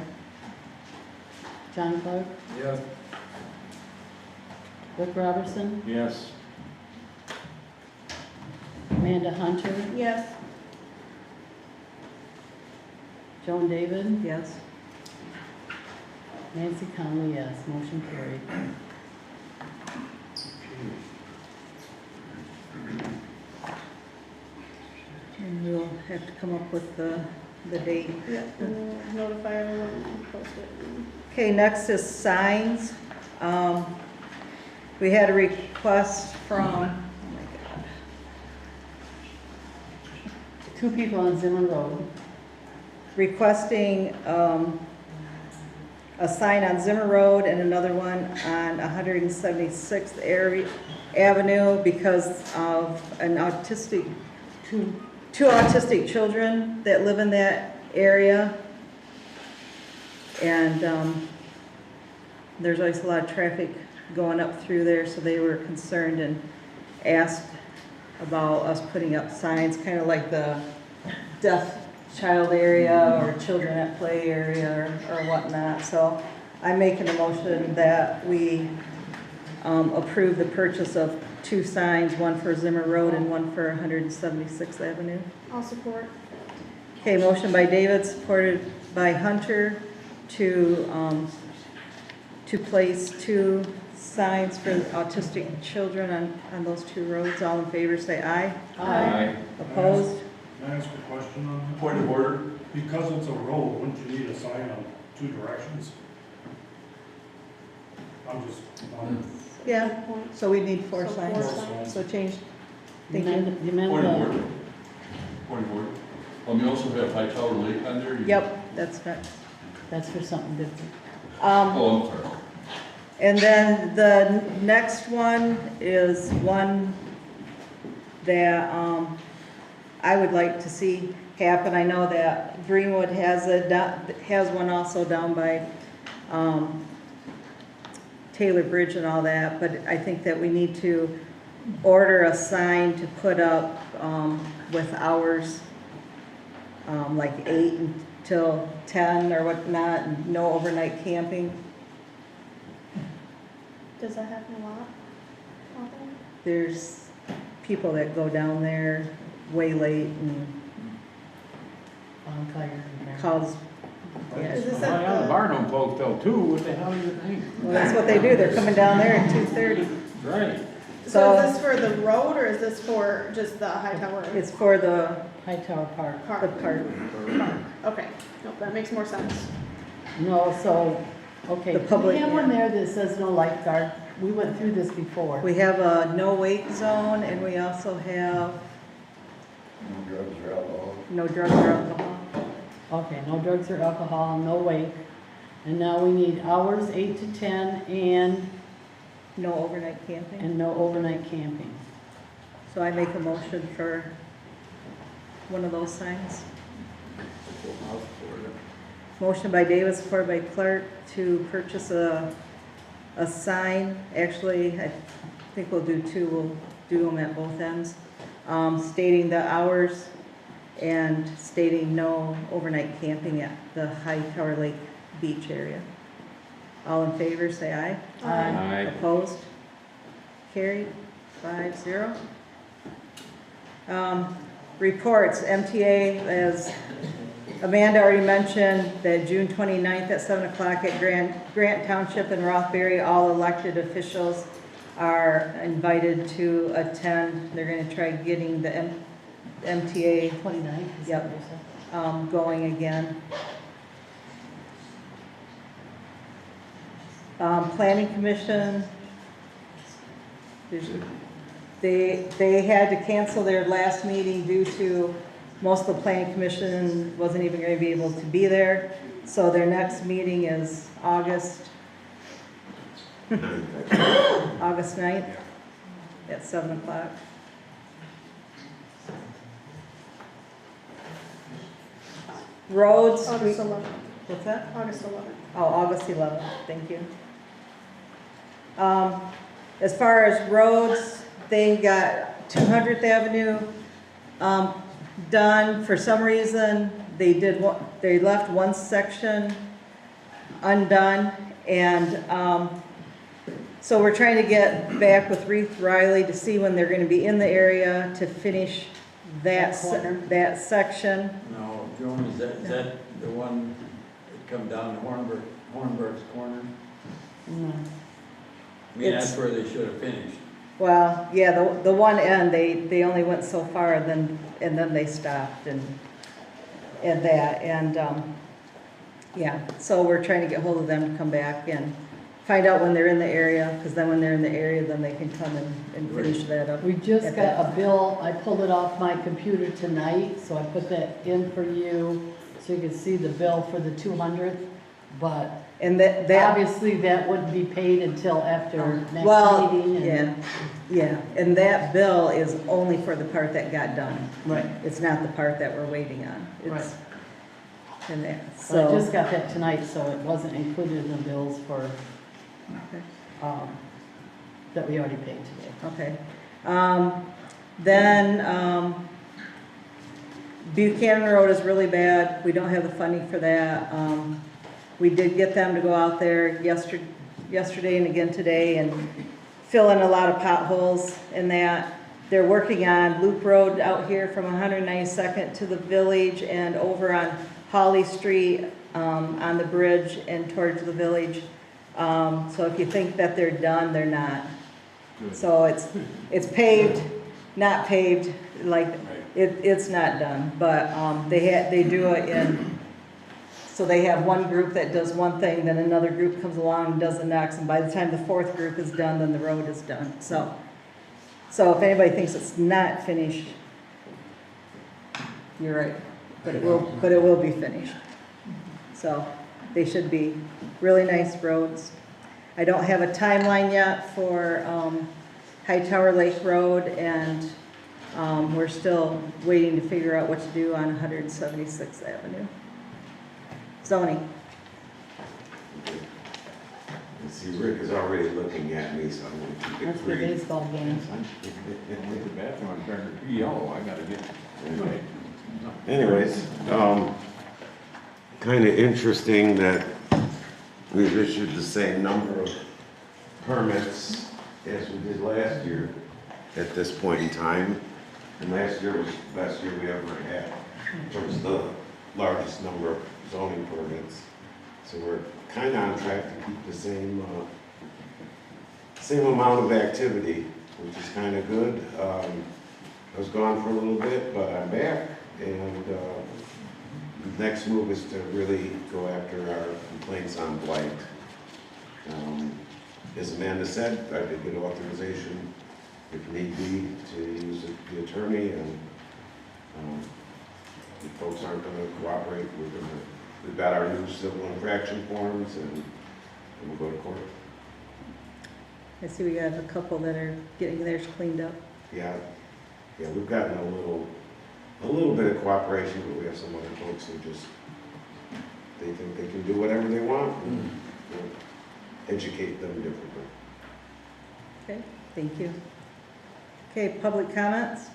[SPEAKER 5] John Clark,
[SPEAKER 11] Yes.
[SPEAKER 5] Rick Robertson,
[SPEAKER 6] Yes,
[SPEAKER 5] Amanda Hunter,
[SPEAKER 1] Yes,
[SPEAKER 5] Joan David,
[SPEAKER 2] Yes.
[SPEAKER 5] Nancy Conley, yes. Motion carried.
[SPEAKER 2] And we'll have to come up with the date.
[SPEAKER 1] yeah, and we'll notify everyone and post it.
[SPEAKER 2] Okay, next is signs. We had a request from, oh my God,
[SPEAKER 5] 2 people on Zimmer Road.
[SPEAKER 2] requesting a sign on Zimmer Road and another one on 176th Avenue because of two autistic children that live in that area. And there's always a lot of traffic going up through there, so they were concerned and asked about us putting up signs, kind of like the deaf child area or children at play area or whatnot. So I'm making a motion that we approve the purchase of 2 signs, one for Zimmer Road and one for 176th Avenue.
[SPEAKER 1] I'll support.
[SPEAKER 2] Okay, motion by David, supported by Hunter to place 2 signs for autistic children on those 2 roads. All in favor, say aye.
[SPEAKER 6] Aye.
[SPEAKER 2] Opposed?
[SPEAKER 7] Can I ask a question on that?
[SPEAKER 9] Point of order.
[SPEAKER 7] Because it's a road, wouldn't you need a sign on 2 directions? I'm just,
[SPEAKER 2] Yeah, so we need 4
[SPEAKER 1] So 4
[SPEAKER 2] signs.
[SPEAKER 1] signs.
[SPEAKER 2] So change. Thank
[SPEAKER 5] You
[SPEAKER 2] you.
[SPEAKER 5] meant- you meant
[SPEAKER 9] Point of
[SPEAKER 5] the-
[SPEAKER 9] order. Point of order. You also have High Tower Lake on there?
[SPEAKER 2] Yep, that's next.
[SPEAKER 5] That's for something different.
[SPEAKER 9] Oh, I'm sorry.
[SPEAKER 2] And then the next one is one that I would like to see happen. I know that Greenwood has one also down by Taylor Bridge and all that, but I think that we need to order a sign to put up with hours, like 8 until 10 or whatnot, and no overnight camping.
[SPEAKER 1] Does that happen a lot? Often?
[SPEAKER 2] There's people that go down there way late and
[SPEAKER 5] Bonfire.
[SPEAKER 2] cause,
[SPEAKER 1] Is this
[SPEAKER 6] Well,
[SPEAKER 1] at
[SPEAKER 6] yeah, the
[SPEAKER 1] the,
[SPEAKER 6] bar don't close till 2, what the hell do you think?
[SPEAKER 2] well, that's what they do, they're coming down there at 2:30.
[SPEAKER 6] Right.
[SPEAKER 1] so is this for the road or is this for just the high tower?
[SPEAKER 2] It's for the
[SPEAKER 5] High Tower Park.
[SPEAKER 2] the
[SPEAKER 1] Park.
[SPEAKER 2] park.
[SPEAKER 1] Okay, nope, that makes more sense.
[SPEAKER 5] No, so, okay,
[SPEAKER 2] The public-
[SPEAKER 5] we have one there that says no lifeguard. We went through this before.
[SPEAKER 2] We have a no wake zone, and we also have
[SPEAKER 3] No drugs or alcohol.
[SPEAKER 2] no drugs or alcohol.
[SPEAKER 5] Okay, no drugs or alcohol, no wake. And now we need hours 8 to 10 and
[SPEAKER 2] No overnight camping.
[SPEAKER 5] no overnight camping.
[SPEAKER 2] So I make a motion for one of those signs. Motion by Davis, supported by Clark, to purchase a sign. Actually, I think we'll do 2, we'll do them at both ends, stating the hours and stating no overnight camping at the High Tower Lake Beach area. All in favor, say aye.
[SPEAKER 6] Aye.
[SPEAKER 2] Opposed? Carried, 5-0. Reports, MTA, as Amanda already mentioned, that June 29th at 7 o'clock at Grant Township in Rothbury, all elected officials are invited to attend. They're gonna try getting the MTA
[SPEAKER 5] 29th? is
[SPEAKER 2] Yep.
[SPEAKER 5] that what you said?
[SPEAKER 2] going again. Planning Commission, they had to cancel their last meeting due to most of the Planning Commission wasn't even going to be able to be there. So their next meeting is August 9th at 7 o'clock. Roads.
[SPEAKER 1] August 11th.
[SPEAKER 2] What's that?
[SPEAKER 1] August 11th.
[SPEAKER 2] Oh, August 11th, thank you. As far as roads, they got 200th Avenue done. For some reason, they left one section undone, and so we're trying to get back with Reeve Riley to see when they're gonna be in the area to finish that section.
[SPEAKER 11] No, Joan, is that the one that come down to Hornberg's corner?
[SPEAKER 5] No.
[SPEAKER 11] I mean, that's where they should have finished.
[SPEAKER 2] Well, yeah, the one end, they only went so far, and then they stopped and that, and, yeah, so we're trying to get hold of them to come back and find out when they're in the area, because then when they're in the area, then they can come and finish that up.
[SPEAKER 5] We just
[SPEAKER 2] at
[SPEAKER 5] got
[SPEAKER 2] that
[SPEAKER 5] a bill, I pulled it off my computer tonight, so I put that in for you, so you can see the bill for the 200th, but
[SPEAKER 2] And that,
[SPEAKER 5] Obviously, that wouldn't be paid until after next
[SPEAKER 2] well,
[SPEAKER 5] meeting. and-
[SPEAKER 2] yeah, and that bill is only for the part that got done.
[SPEAKER 5] Right.
[SPEAKER 2] It's not the part that we're waiting on. It's in there,
[SPEAKER 5] So I
[SPEAKER 2] so.
[SPEAKER 5] just got that tonight, so it wasn't included in the bills for,
[SPEAKER 2] Okay.
[SPEAKER 5] that we already paid today.
[SPEAKER 2] Okay. Then, Buchanan Road is really bad. We don't have the funding for that. We did get them to go out there yesterday and again today and fill in a lot of potholes in that. They're working on Loop Road out here from 192nd to the village and over on Holly Street, on the bridge and towards the village. So if you think that they're done, they're not. So it's paved, not paved, like, it's not done, but, they do it in, so they have one group that does one thing, then another group comes along and does the next, and by the time the fourth group is done, then the road is done, so if anybody thinks it's not finished, you're right, but it will be finished. So, they should be really nice roads. I don't have a timeline yet for Hightower Lake Road, and we're still waiting to figure out what to do on 176th Avenue. Zoning.
[SPEAKER 3] See, Rick is already looking at me, so I'm going to keep it
[SPEAKER 5] That's the
[SPEAKER 3] brief.
[SPEAKER 5] baseball game.
[SPEAKER 6] I went to the bathroom, I'm trying to pee yellow, I gotta get.
[SPEAKER 3] Anyways, kind of interesting that we've issued the same number of permits as we did last year at this point in time. And last year was the best year we ever had, in terms of the largest number of zoning permits. So we're kind of on track to keep the same amount of activity, which is kind of good. I was gone for a little bit, but I'm back, and the next move is to really go after our complaints on blight. As Amanda said, I did get authorization, if need be, to use the attorney, and if folks aren't going to cooperate, we've got our new civil infraction forms, and we'll go to court.
[SPEAKER 2] I see we have a couple that are getting theirs cleaned up.
[SPEAKER 3] Yeah, we've gotten a little bit of cooperation, but we have some other folks who just, they think they can do whatever they want, and we'll educate them differently.
[SPEAKER 2] Okay, thank you. Okay, public comments?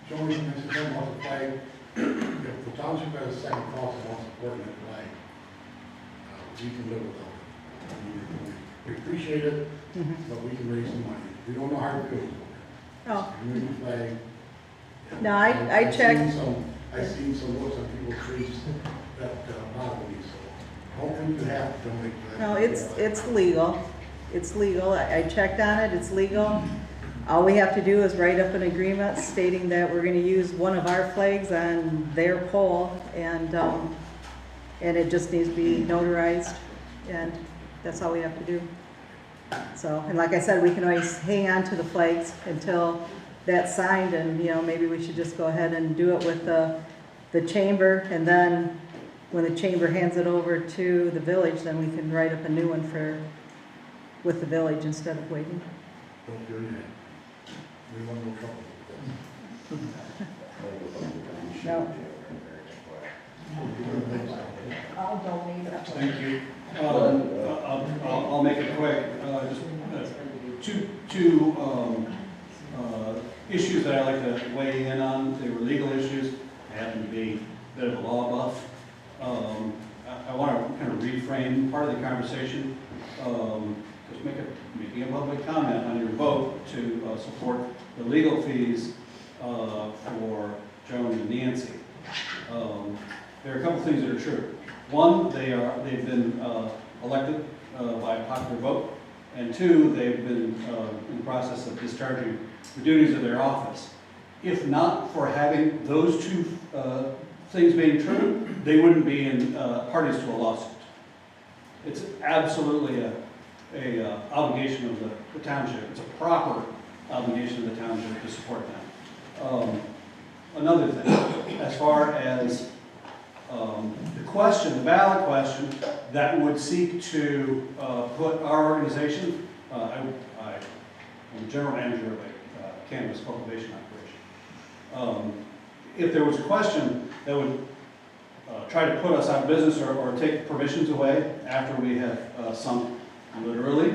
[SPEAKER 8] Joey, Mr. Chairman, wants to flag, if the township has a second cause and wants to support that flag, we can live with that. We appreciate it, but we can raise some money. We don't know how to do it.
[SPEAKER 2] Oh.
[SPEAKER 8] New flag.
[SPEAKER 2] No, I checked.
[SPEAKER 8] I've seen some looks on people's faces that bother me, so I don't think you have to donate to that.
[SPEAKER 2] No, it's legal. It's legal. I checked on it, it's legal. All we have to do is write up an agreement stating that we're gonna use one of our flags on their pole, and it just needs to be notarized, and that's all we have to do. So, and like I said, we can always hang on to the flags until that's signed, and, maybe we should just go ahead and do it with the chamber, and then when the chamber hands it over to the village, then we can write up a new one with the village instead of waiting.
[SPEAKER 8] Don't do that. We want no trouble with
[SPEAKER 2] No.
[SPEAKER 15] I'll donate it.
[SPEAKER 7] Thank you. I'll make it quick. Just two issues that I like to weigh in on. They were legal issues. I happen to be a bit of a law buff. I want to kind of reframe part of the conversation. Just making a public comment on your vote to support the legal fees for Joan and Nancy. There are a couple things that are true. One, they've been elected by a popular vote, and two, they've been in the process of discharging the duties of their office. If not for having those two things being true, they wouldn't be in parties to a lawsuit. It's absolutely a obligation of the township. It's a proper obligation of the township to support them. Another thing, as far as The question, the ballot question, that would seek to put our organization, I'm the general manager of a cannabis cultivation operation. If there was a question that would try to put us out of business or take permissions away after we have sunk literally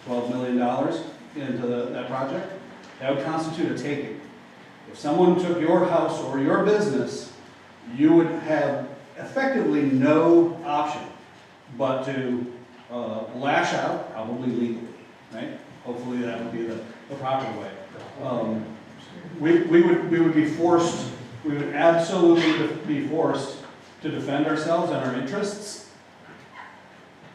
[SPEAKER 7] $12 million into that project, that would constitute a taking. If someone took your house or your business, you would have effectively no option but to lash out, probably legally, right? Hopefully that would be the proper way. We would be forced, we would absolutely be forced to defend ourselves and our interests,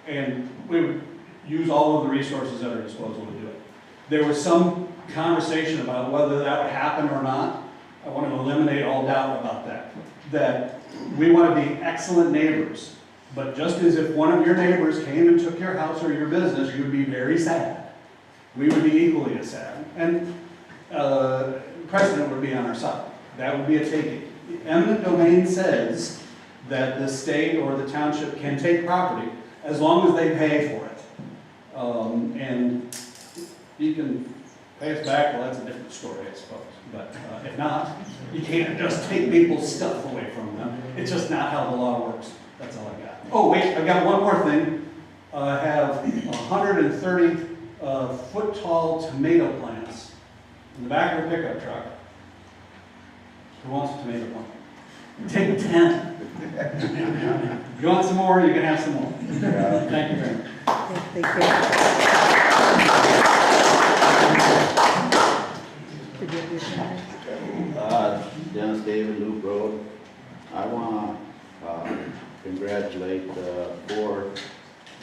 [SPEAKER 7] and we would use all of the resources at our disposal to do it. There was some conversation about whether that would happen or not. I want to eliminate all doubt about that. That we want to be excellent neighbors, but just as if one of your neighbors came and took your house or your business, you would be very sad. We would be equally as sad. And precedent would be on our side. That would be a taking. The eminent domain says that the state or the township can take property as long as they pay for it. And you can pay us back, well, that's a different story, I suppose. But if not, you can't just take people's stuff away from them. It's just not how the law works. That's all I got. Oh, wait, I've got one more thing. I have 130 foot-tall tomato plants in the back of a pickup truck. Who wants a tomato plant? Take 10. If you want some more, you can have some more. Thank you very much.
[SPEAKER 2] Thank you.
[SPEAKER 3] Dennis David, Loop Road. I want to congratulate the 4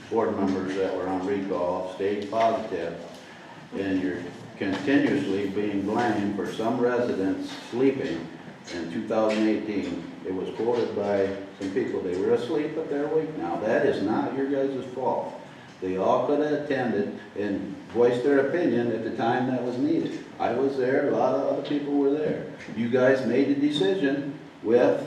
[SPEAKER 3] board members that were on recall, stayed positive, and you're continuously being blamed for some residents sleeping in 2018. It was quoted by some people, they were asleep, but they're awake now. That is not your guys' fault. They all could have attended and voiced their opinion at the time that was needed. I was there, a lot of other people were there. You guys made the decision with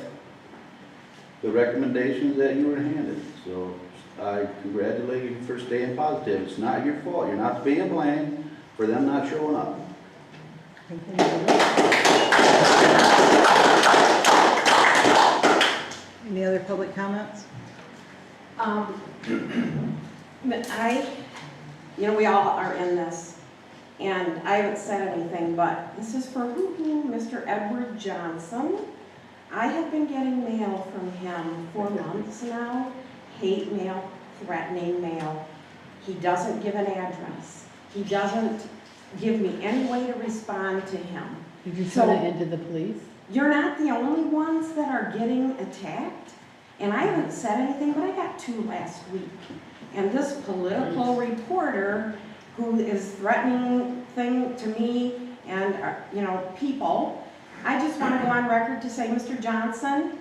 [SPEAKER 3] the recommendations that you were handed. So I congratulate you for staying positive. It's not your fault. You're not being blamed for them not showing up.
[SPEAKER 2] Any other public comments?
[SPEAKER 13] We all are in this, and I haven't said anything, but this is for Mr. Edward Johnson. I have been getting mail from him for months now, hate mail, threatening mail. He doesn't give an address. He doesn't give me any way to respond to him.
[SPEAKER 5] Did you turn it into the police?
[SPEAKER 13] You're not the only ones that are getting attacked, and I haven't said anything, but I got 2 last week. And this political reporter who is threatening to me and, people, I just want to go on record to say, Mr. Johnson,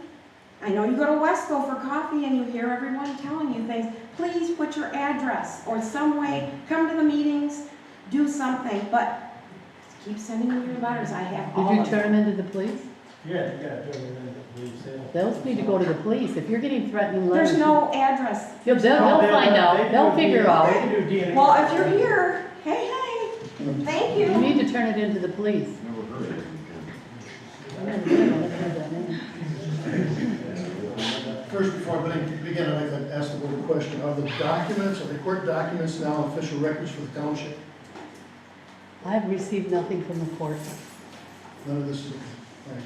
[SPEAKER 13] I know you go to Wesco for coffee and you hear everyone telling you things. Please put your address or some way, come to the meetings, do something, but keep sending me your letters. I have all of them.
[SPEAKER 5] Did you turn them into the police?
[SPEAKER 18] Yeah, you gotta turn it into the police.
[SPEAKER 5] Those need to go to the police. If you're getting threatening letters.
[SPEAKER 13] There's no address.
[SPEAKER 5] They'll find out. They'll figure out.
[SPEAKER 13] Well, if you're here, hey, thank you.
[SPEAKER 5] You need to turn it into the police.
[SPEAKER 8] First, before I begin, I'd like to ask the board a question. Are the documents, are the court documents now official records for the township?
[SPEAKER 5] I have received nothing from the court.
[SPEAKER 8] None of this is, right.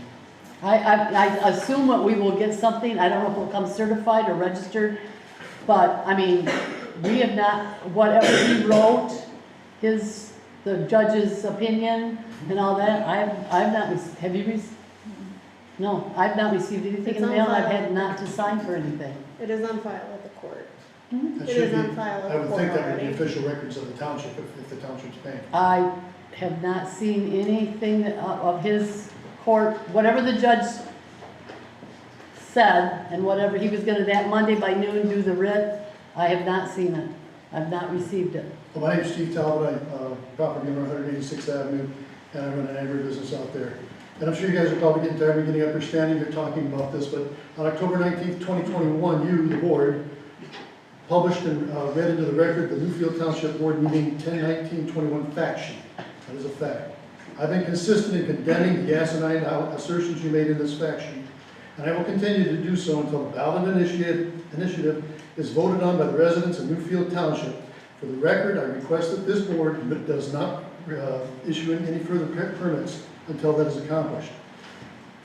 [SPEAKER 5] I assume that we will get something. I don't know if it will come certified or registered, but I mean, we have not, whatever he wrote, the judge's opinion and all that, I've not, have you received? No, I've not received anything in the mail. I've had not to sign for anything.
[SPEAKER 1] It is on file at the court.
[SPEAKER 8] That
[SPEAKER 1] It
[SPEAKER 8] should
[SPEAKER 1] is
[SPEAKER 8] be-
[SPEAKER 1] on file at
[SPEAKER 8] I
[SPEAKER 1] the
[SPEAKER 8] would
[SPEAKER 1] court
[SPEAKER 8] think that would be
[SPEAKER 1] already.
[SPEAKER 8] official records of the township if the township's paying.
[SPEAKER 5] I have not seen anything of his court, whatever the judge said, and whatever he was gonna that Monday by noon do the writ, I have not seen it. I've not received it.
[SPEAKER 8] Well, my name's Steve Talbot, I property owner, 186th Avenue, and I run an agribusiness out there. and I'm sure you guys are probably getting tired of me getting up here standing here talking about this, but on October 19th, 2021, you, the board, published and read into the record the Newfield Township Board Meeting 10/19/21 fact sheet. That is a fact. I've been consistent in condemning the asinine assertions you made in this fact sheet, and I will continue to do so until the ballot initiative is voted on by the residents of Newfield Township. For the record, I request that this board does not issue any further permits until that is accomplished.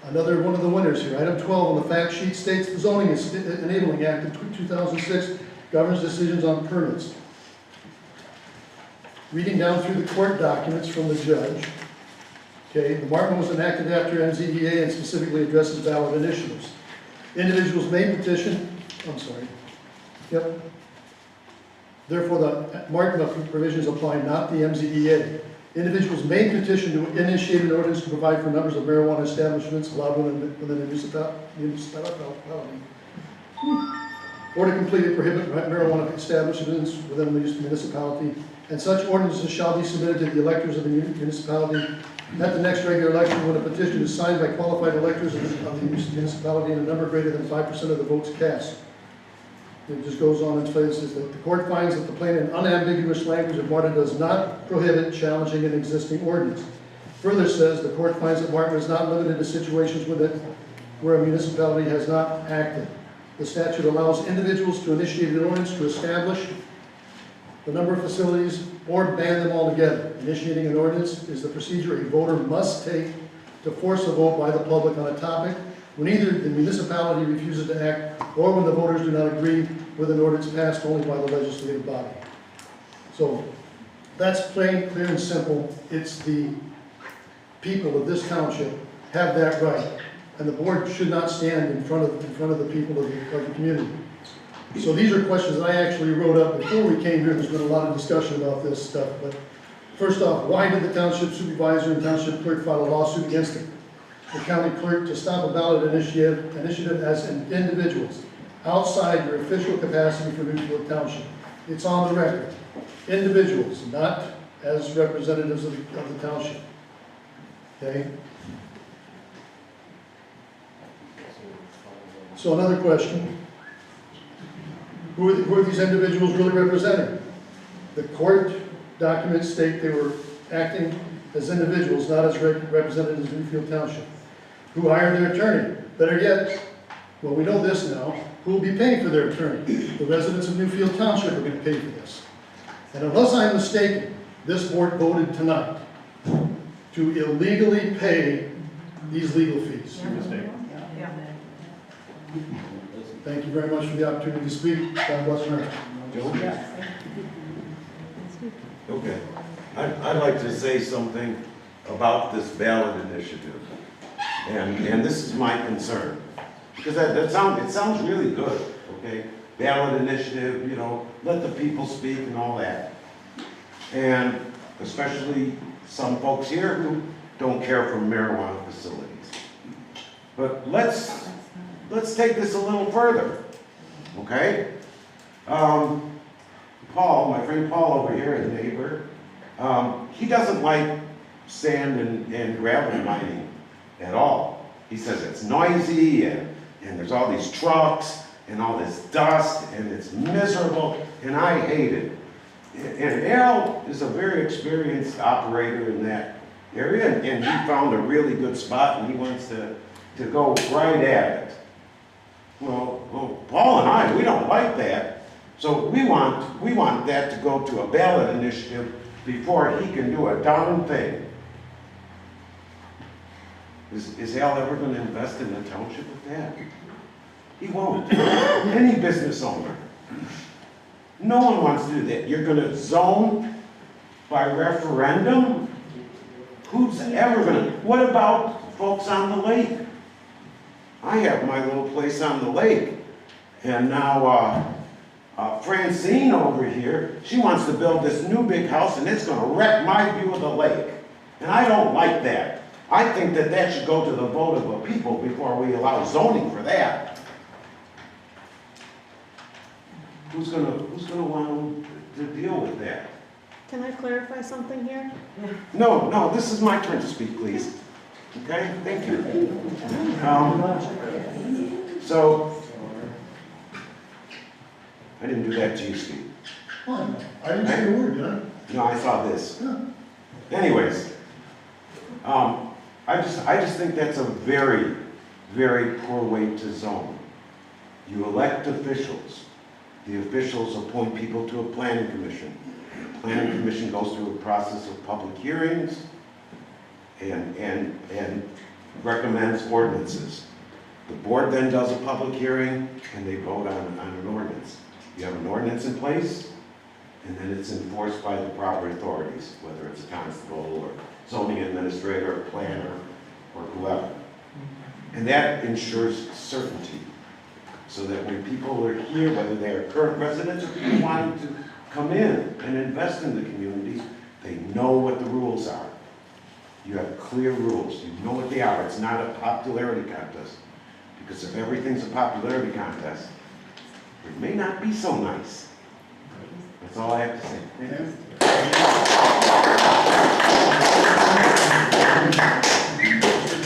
[SPEAKER 8] Another one of the winners here, item 12 on the fact sheet states the Zoning Enabling Act of 2006 governs decisions on permits. Reading down through the court documents from the judge, okay, the Martin was enacted after MZEA and specifically addresses ballot initiatives. Individuals may petition, yep. Therefore, the Martin provisions apply, not the MZEA. Individuals may petition to initiate an ordinance to provide for numbers of marijuana establishments allowed within a municipality, or to completely prohibit marijuana establishments within the municipality, and such ordinances shall be submitted to the electors of the municipality at the next regular election when a petition is signed by qualified electors of the municipality and a number greater than 5% of the votes cast. It just goes on and says that the court finds that the plain and unambiguous language of Martin does not prohibit challenging an existing ordinance. Further says the court finds that Martin is not limited to situations where a municipality has not acted. The statute allows individuals to initiate an ordinance to establish the number of facilities or ban them altogether. Initiating an ordinance is the procedure a voter must take to force a vote by the public on a topic when either the municipality refuses to act or when the voters do not agree with an ordinance passed only by the legislative body. So that's plain, clear, and simple. It's the people of this township have that right, and the board should not stand in front of the people of the community. So these are questions that I actually wrote up before we came here. There's been a lot of discussion about this stuff, but first off, why did the township supervisor and township clerk file a lawsuit against the county clerk to stop a ballot initiative as individuals outside your official capacity for Newfield Township? It's on the record. Individuals, not as representatives of the township. Okay? So another question. Who are these individuals really representing? The court documents state they were acting as individuals, not as representatives of Newfield Township. Who hired their attorney? Better yet, well, we know this now, who will be paying for their attorney? The residents of Newfield Township are going to pay for this. And unless I'm mistaken, this board voted tonight to illegally pay these legal fees. Thank you very much for the opportunity to speak. God bless America.
[SPEAKER 3] Okay. I'd like to say something about this ballot initiative. And this is my concern. Because it sounds really good, okay? Ballot initiative, you know, let the people speak and all that. And especially some folks here who don't care for marijuana facilities. But let's take this a little further, okay? Paul, my friend Paul over here, a neighbor, he doesn't like sand and gravel mining at all. He says it's noisy and there's all these trucks and all this dust and it's miserable and I hate it. And Al is a very experienced operator in that area and he found a really good spot and he wants to go right at it. Well, Paul and I, we don't like that. So we want that to go to a ballot initiative before he can do a darn thing. Is Al ever going to invest in the township with that? He won't. Any business owner. No one wants to do that. You're going to zone by referendum? Who's ever going to? What about folks on the lake? I have my little place on the lake. And now Francine over here, she wants to build this new big house and it's going to wreck my view of the lake. And I don't like that. I think that should go to the vote of the people before we allow zoning for that. Who's gonna want to deal with that?
[SPEAKER 1] Can I clarify something here?
[SPEAKER 3] No, this is my turn to speak, please. Okay, thank you. So, I didn't do that to you, Steve.
[SPEAKER 8] I didn't say a word, did I?
[SPEAKER 3] No, I saw this. Anyways, I just think that's a very, very poor way to zone. You elect officials. The officials appoint people to a planning commission. The planning commission goes through a process of public hearings and recommends ordinances. The board then does a public hearing and they vote on an ordinance. You have an ordinance in place, and then it's enforced by the proper authorities, whether it's a constable or zoning administrator, or planner, or whoever. And that ensures certainty, so that when people are here, whether they are current residents or people wanting to come in and invest in the community, they know what the rules are. You have clear rules, you know what they are. It's not a popularity contest, because if everything's a popularity contest, it may not be so nice. That's all I have to say.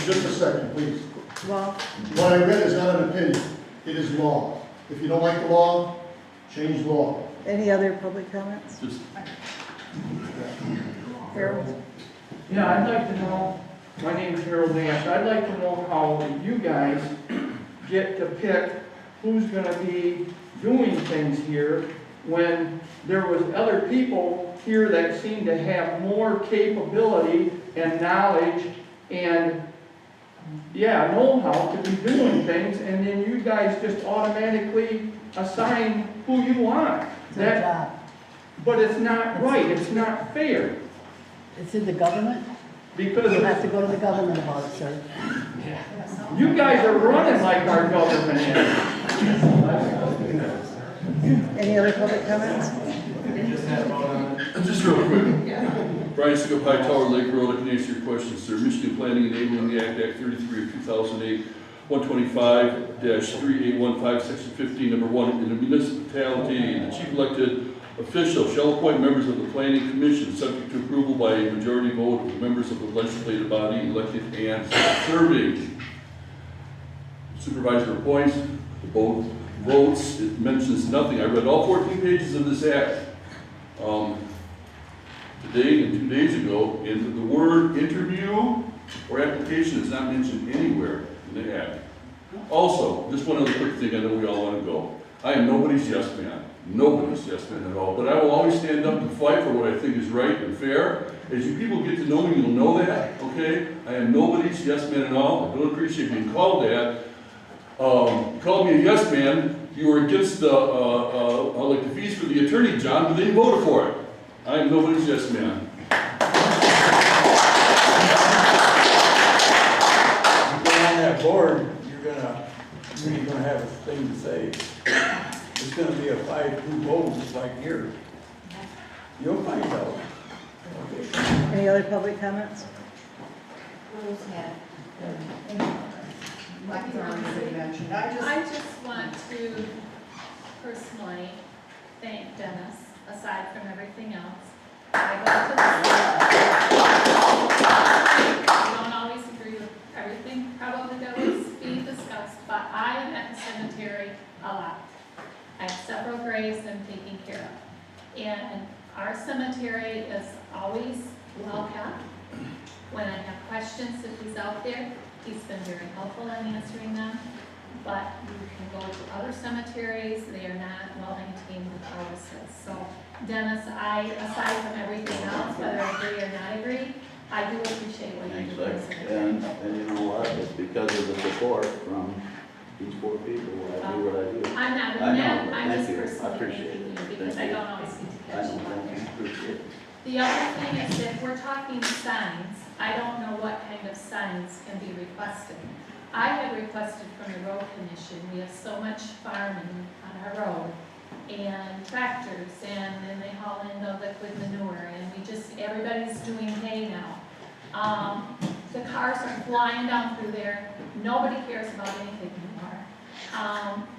[SPEAKER 8] Just a second, please.
[SPEAKER 2] Well,
[SPEAKER 8] What I read is not an opinion, it is law. If you don't like the law, change the law.
[SPEAKER 2] any other public comments?
[SPEAKER 9] Just
[SPEAKER 2] Harold?
[SPEAKER 19] Yeah, I'd like to know, my name's Harold Nash, I'd like to know how you guys get to pick who's gonna be doing things here when there was other people here that seem to have more capability and knowledge and, yeah, know-how to be doing things, and then you guys just automatically assign who you want.
[SPEAKER 5] Good job.
[SPEAKER 19] But it's not right, it's not fair.
[SPEAKER 5] It's in the government?
[SPEAKER 19] Because
[SPEAKER 5] You have to go to the government about it, sir.
[SPEAKER 19] you guys are running like our government is.
[SPEAKER 2] Any other public comments?
[SPEAKER 9] Just real quick. Brian Siegel, High Tower, Lake Road, I can answer your questions, sir. Michigan Planning Enabling the Act 33 of 2008, 125-3815, Section 15, Number 1. In a municipality, the chief elected official shall appoint members of the planning commission, subject to approval by a majority vote of the members of the legislative body elected and serving. Supervisor appoints, the board votes, it mentions nothing. I read all 14 pages of this act today and 2 days ago, and the word interview or application is not mentioned anywhere in the act. Also, just one other quick thing, I know we all want to go. I am nobody's yes man. Nobody's yes man at all. But I will always stand up and fight for what I think is right and fair. As you people get to know me, you'll know that, okay? I am nobody's yes man at all. I don't appreciate being called that. You called me a yes man. You were against like the fees for the attorney, John, but then you voted for it. I am nobody's yes man.
[SPEAKER 11] You go on that board, you're gonna have a thing to say. It's gonna be a 5-2 vote, just like here. You'll find out. Okay.
[SPEAKER 2] Any other public comments?
[SPEAKER 20] I just want to personally thank Dennis, aside from everything else. I don't always agree with everything probably that was being discussed, but I am at the cemetery a lot. I have several graves I'm taking care of. And our cemetery is always well kept. When I have questions, if he's out there, he's been very helpful in answering them. But you can go to other cemeteries, they are not well maintained with ours. So Dennis, aside from everything else, whether I agree or not agree, I do appreciate what you do.
[SPEAKER 21] And you know what, it's because of the support from these 4 people, I do what I do.
[SPEAKER 20] I'm not
[SPEAKER 21] I
[SPEAKER 20] doing
[SPEAKER 21] know,
[SPEAKER 20] that,
[SPEAKER 21] but
[SPEAKER 20] I'm
[SPEAKER 21] thank
[SPEAKER 20] just
[SPEAKER 21] you.
[SPEAKER 20] personally
[SPEAKER 21] I appreciate
[SPEAKER 20] thanking
[SPEAKER 21] it.
[SPEAKER 20] you because
[SPEAKER 21] Thank
[SPEAKER 20] I
[SPEAKER 21] you.
[SPEAKER 20] don't always get to
[SPEAKER 21] I
[SPEAKER 20] catch
[SPEAKER 21] know,
[SPEAKER 20] you.
[SPEAKER 21] thank you, appreciate it.
[SPEAKER 20] The other thing is that we're talking signs, I don't know what kind of signs can be requested. I have requested from the road commission, we have so much farming on our road, and tractors, and then they haul in the liquid manure, and everybody's doing hay now. The cars are flying down through there, nobody cares about anything anymore.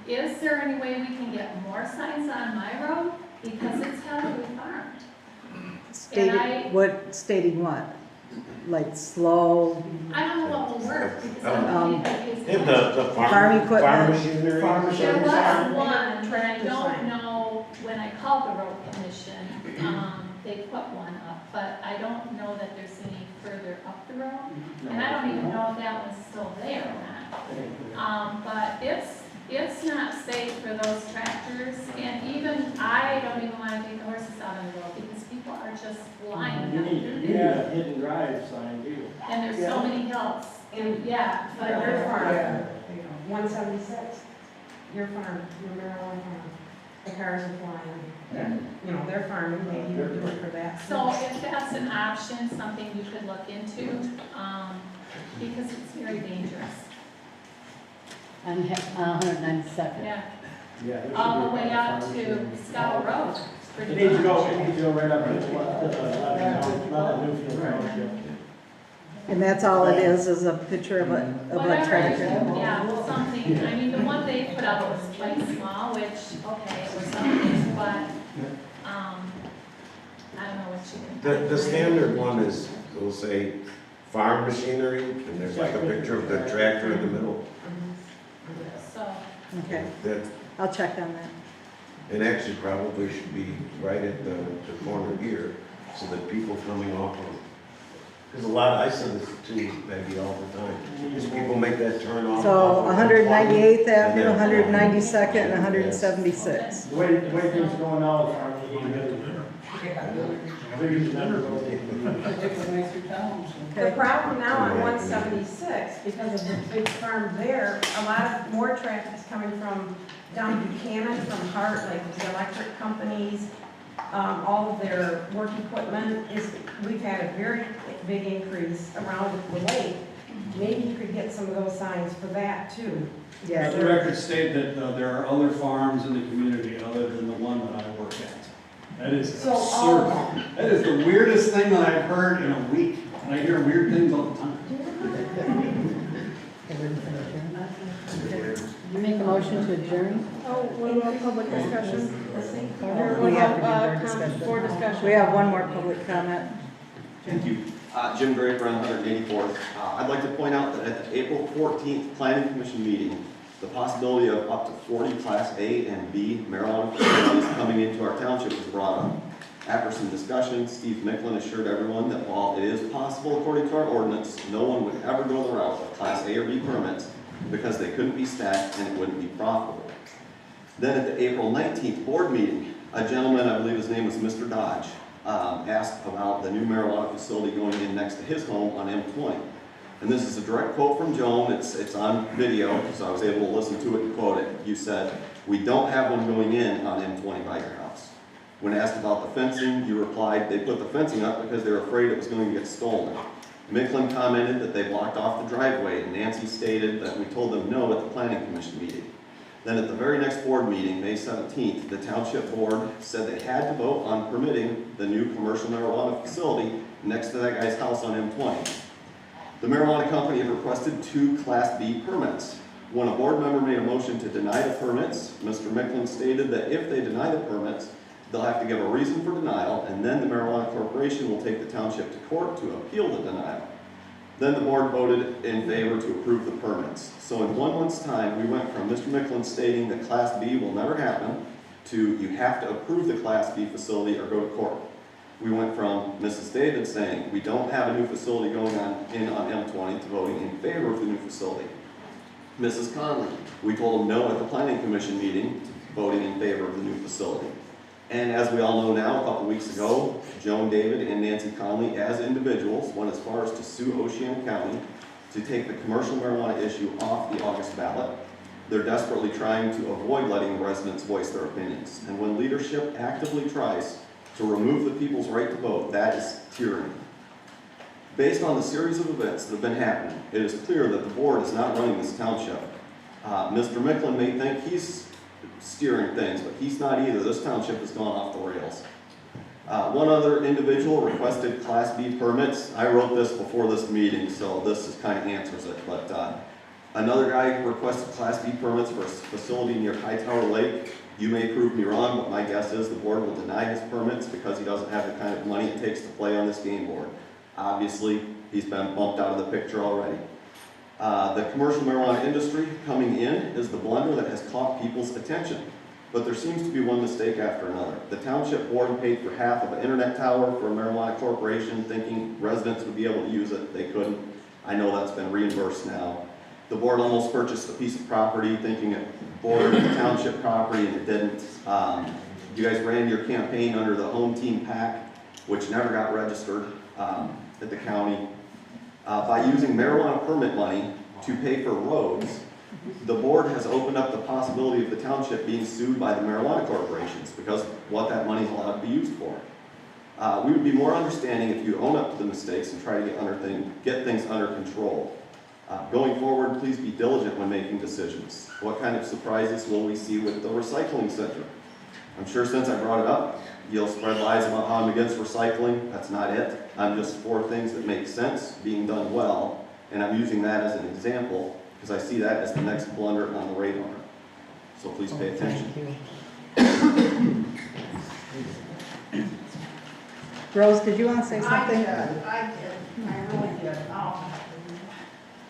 [SPEAKER 20] Is there any way we can get more signs on my road? Because it's heavily farmed.
[SPEAKER 2] Stating what? like slow,
[SPEAKER 20] I don't know what will work, because
[SPEAKER 2] Um,
[SPEAKER 20] I'm thinking
[SPEAKER 3] They have the
[SPEAKER 2] farm equipment.
[SPEAKER 3] farm machinery.
[SPEAKER 19] Farm
[SPEAKER 20] there
[SPEAKER 19] machinery.
[SPEAKER 20] was
[SPEAKER 19] sign.
[SPEAKER 20] one, but I
[SPEAKER 13] Tractor
[SPEAKER 20] don't
[SPEAKER 13] sign.
[SPEAKER 20] know, when I called the road commission, they put one up, but I don't know that there's any further up the road. And I don't even know if that one's still there or not. But it's not safe for those tractors, and even, I don't even wanna take the horses out on the road, because people are just flying
[SPEAKER 18] You
[SPEAKER 20] down
[SPEAKER 18] need,
[SPEAKER 20] through
[SPEAKER 18] you need
[SPEAKER 20] there.
[SPEAKER 18] a hidden drive sign, too.
[SPEAKER 20] And there's so many hills, and yeah, but
[SPEAKER 13] Your farm,
[SPEAKER 18] Yeah.
[SPEAKER 13] 176, your farm, your marijuana farm, the cars are flying. You know, they're farming, maybe you're doing for that.
[SPEAKER 20] so if that's an option, something you could look into, because it's very dangerous.
[SPEAKER 5] On 192nd.
[SPEAKER 20] Yeah,
[SPEAKER 18] Yeah. there should
[SPEAKER 20] all
[SPEAKER 18] be
[SPEAKER 20] the
[SPEAKER 18] a
[SPEAKER 20] way out
[SPEAKER 18] farm
[SPEAKER 20] to
[SPEAKER 18] machinery.
[SPEAKER 20] Scott Road. It's pretty
[SPEAKER 18] It needs to go,
[SPEAKER 20] much.
[SPEAKER 18] it needs to go right up to Newfield Township.
[SPEAKER 2] and that's all it is a picture of a
[SPEAKER 20] Whatever,
[SPEAKER 2] tractor.
[SPEAKER 20] yeah, something, I mean, the one they put out was quite small, which, okay, it was something, but, I don't know what you can.
[SPEAKER 3] The standard one is, it'll say farm machinery, and there's like a picture of the tractor in the middle.
[SPEAKER 20] So,
[SPEAKER 2] Okay,
[SPEAKER 3] That,
[SPEAKER 2] I'll check on that.
[SPEAKER 3] and actually probably should be right at the corner here, so that people coming off of, because a lot, I see this too, maybe all the time, is people make that turn off.
[SPEAKER 2] So
[SPEAKER 3] off of
[SPEAKER 2] 198th
[SPEAKER 3] and
[SPEAKER 2] Avenue,
[SPEAKER 3] then-
[SPEAKER 2] 192nd, and 176.
[SPEAKER 18] The way things are going now, it's hard to even get to. They're using that road.
[SPEAKER 13] The problem now on 176, because of the big farm there, a lot of more traffic's coming from down Buchanan, from Hart, like the electric companies, all of their work equipment is, we've had a very big increase around the lake. Maybe you could get some of those signs for that too.
[SPEAKER 2] Yeah,
[SPEAKER 7] Let the record state that there are other farms in the community other than the one that I work at. That is
[SPEAKER 13] So all of
[SPEAKER 7] absurd.
[SPEAKER 13] them.
[SPEAKER 7] That is the weirdest thing that I've heard in a week. And I hear weird things all the time.
[SPEAKER 5] You make a motion to adjourn?
[SPEAKER 1] Oh, what about public discussion?
[SPEAKER 2] We have to do more discussion. We have one more public comment.
[SPEAKER 14] Thank you. Jim Gray, around 184th. I'd like to point out that at the April 14th Planning Commission meeting, the possibility of up to 40 Class A and B marijuana facilities coming into our township was brought up. After some discussion, Steve Micklin assured everyone that while it is possible according to our ordinance, no one would ever go the route of Class A or B permits because they couldn't be stacked and it wouldn't be profitable. Then at the April 19th board meeting, a gentleman, I believe his name was Mr. Dodge, asked about the new marijuana facility going in next to his home on M20. And this is a direct quote from Joan. It's on video, so I was able to listen to it and quote it. You said, "We don't have one going in on M20 by your house." When asked about the fencing, you replied, "They put the fencing up because they were afraid it was going to get stolen." Micklin commented that they blocked off the driveway, and Nancy stated that we told them no at the Planning Commission meeting. Then at the very next board meeting, May 17th, the Township Board said they had to vote on permitting the new commercial marijuana facility next to that guy's house on M20. The marijuana company had requested 2 Class B permits. When a board member made a motion to deny the permits, Mr. Micklin stated that if they deny the permits, they'll have to give a reason for denial, and then the marijuana corporation will take the township to court to appeal the denial. Then the board voted in favor to approve the permits. So in 1 month's time, we went from Mr. Micklin stating that Class B will never happen to you have to approve the Class B facility or go to court. We went from Mrs. David saying we don't have a new facility going on M20 to voting in favor of the new facility. Mrs. Conley, we told them no at the Planning Commission meeting to voting in favor of the new facility. And as we all know now, a couple weeks ago, Joan David and Nancy Conley, as individuals, went as far as to sue Oceana County to take the commercial marijuana issue off the August ballot. They're desperately trying to avoid letting residents voice their opinions. And when leadership actively tries to remove the people's right to vote, that is tyranny. Based on the series of events that have been happening, it is clear that the board is not running this township. Mr. Micklin may think he's steering things, but he's not either. This township has gone off the rails. One other individual requested Class B permits. I wrote this before this meeting, so this kind of answers it. But another guy requested Class B permits for a facility near Hightower Lake. You may prove me wrong, but my guess is the board will deny his permits because he doesn't have the kind of money it takes to play on this game board. Obviously, he's been bumped out of the picture already. The commercial marijuana industry coming in is the blender that has caught people's attention. But there seems to be one mistake after another. The township board paid for half of an internet tower for a marijuana corporation, thinking residents would be able to use it. They couldn't. I know that's been reimbursed now. The board almost purchased a piece of property, thinking it bordered the township property, and it didn't. You guys ran your campaign under the Home Team PAC, which never got registered at the county. By using marijuana permit money to pay for roads, the board has opened up the possibility of the township being sued by the marijuana corporations because what that money is allowed to be used for. We would be more understanding if you own up to the mistakes and try to get things under control. Going forward, please be diligent when making decisions. What kind of surprises will we see with the recycling center? I'm sure since I brought it up, you'll spread lies about how I'm against recycling. That's not it. I'm just for things that make sense, being done well, and I'm using that as an example because I see that as the next blunder on the radar. So please pay attention.
[SPEAKER 2] Rose, did you want to say something?
[SPEAKER 10] I really did.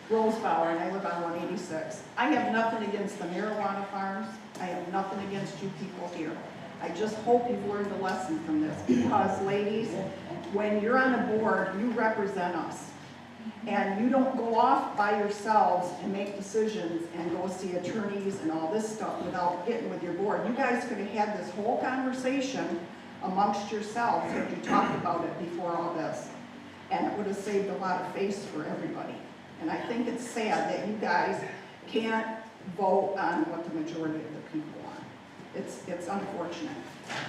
[SPEAKER 10] Rose Bauer, and I live on 186. I have nothing against the marijuana farms. I have nothing against you people here. I just hope you've learned a lesson from this because, ladies, when you're on a board, you represent us. And you don't go off by yourselves and make decisions and go see attorneys and all this stuff without getting with your board. You guys could have had this whole conversation amongst yourselves if you talked about it before all this. And it would have saved a lot of face for everybody. And I think it's sad that you guys can't vote on what the majority of the people want. It's unfortunate,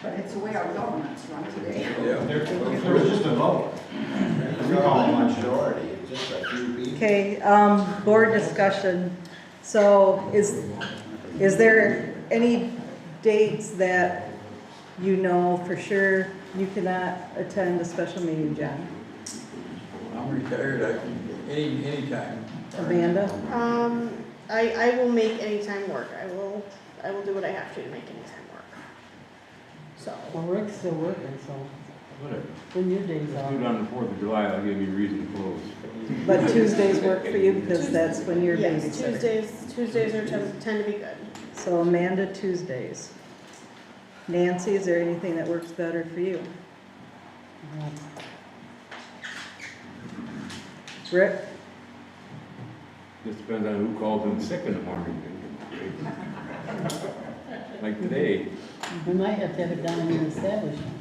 [SPEAKER 10] but it's the way our government's run today.
[SPEAKER 18] Yeah, there was just a vote. We call it majority, it's just a few people.
[SPEAKER 2] Okay, board discussion. So is there any dates that you know for sure you cannot attend a special meeting, John?
[SPEAKER 11] I'm retired, I can, anytime.
[SPEAKER 2] Amanda?
[SPEAKER 1] I will make any time work. I will do what I have to make any time work. So.
[SPEAKER 5] Well, Rick's still working, so
[SPEAKER 6] Whatever.
[SPEAKER 5] when your days
[SPEAKER 6] Do it
[SPEAKER 5] off.
[SPEAKER 6] on the 4th of July, I'll give you a reason to close.
[SPEAKER 2] But Tuesdays work for you because that's when you're
[SPEAKER 1] Yes,
[SPEAKER 2] babysitter.
[SPEAKER 1] Tuesdays are tend to be good.
[SPEAKER 2] So Amanda, Tuesdays. Nancy, is there anything that works better for you? Rick?
[SPEAKER 6] Just depends on who calls in sick in the morning. Like today.
[SPEAKER 5] We might have to have it down in the establishment.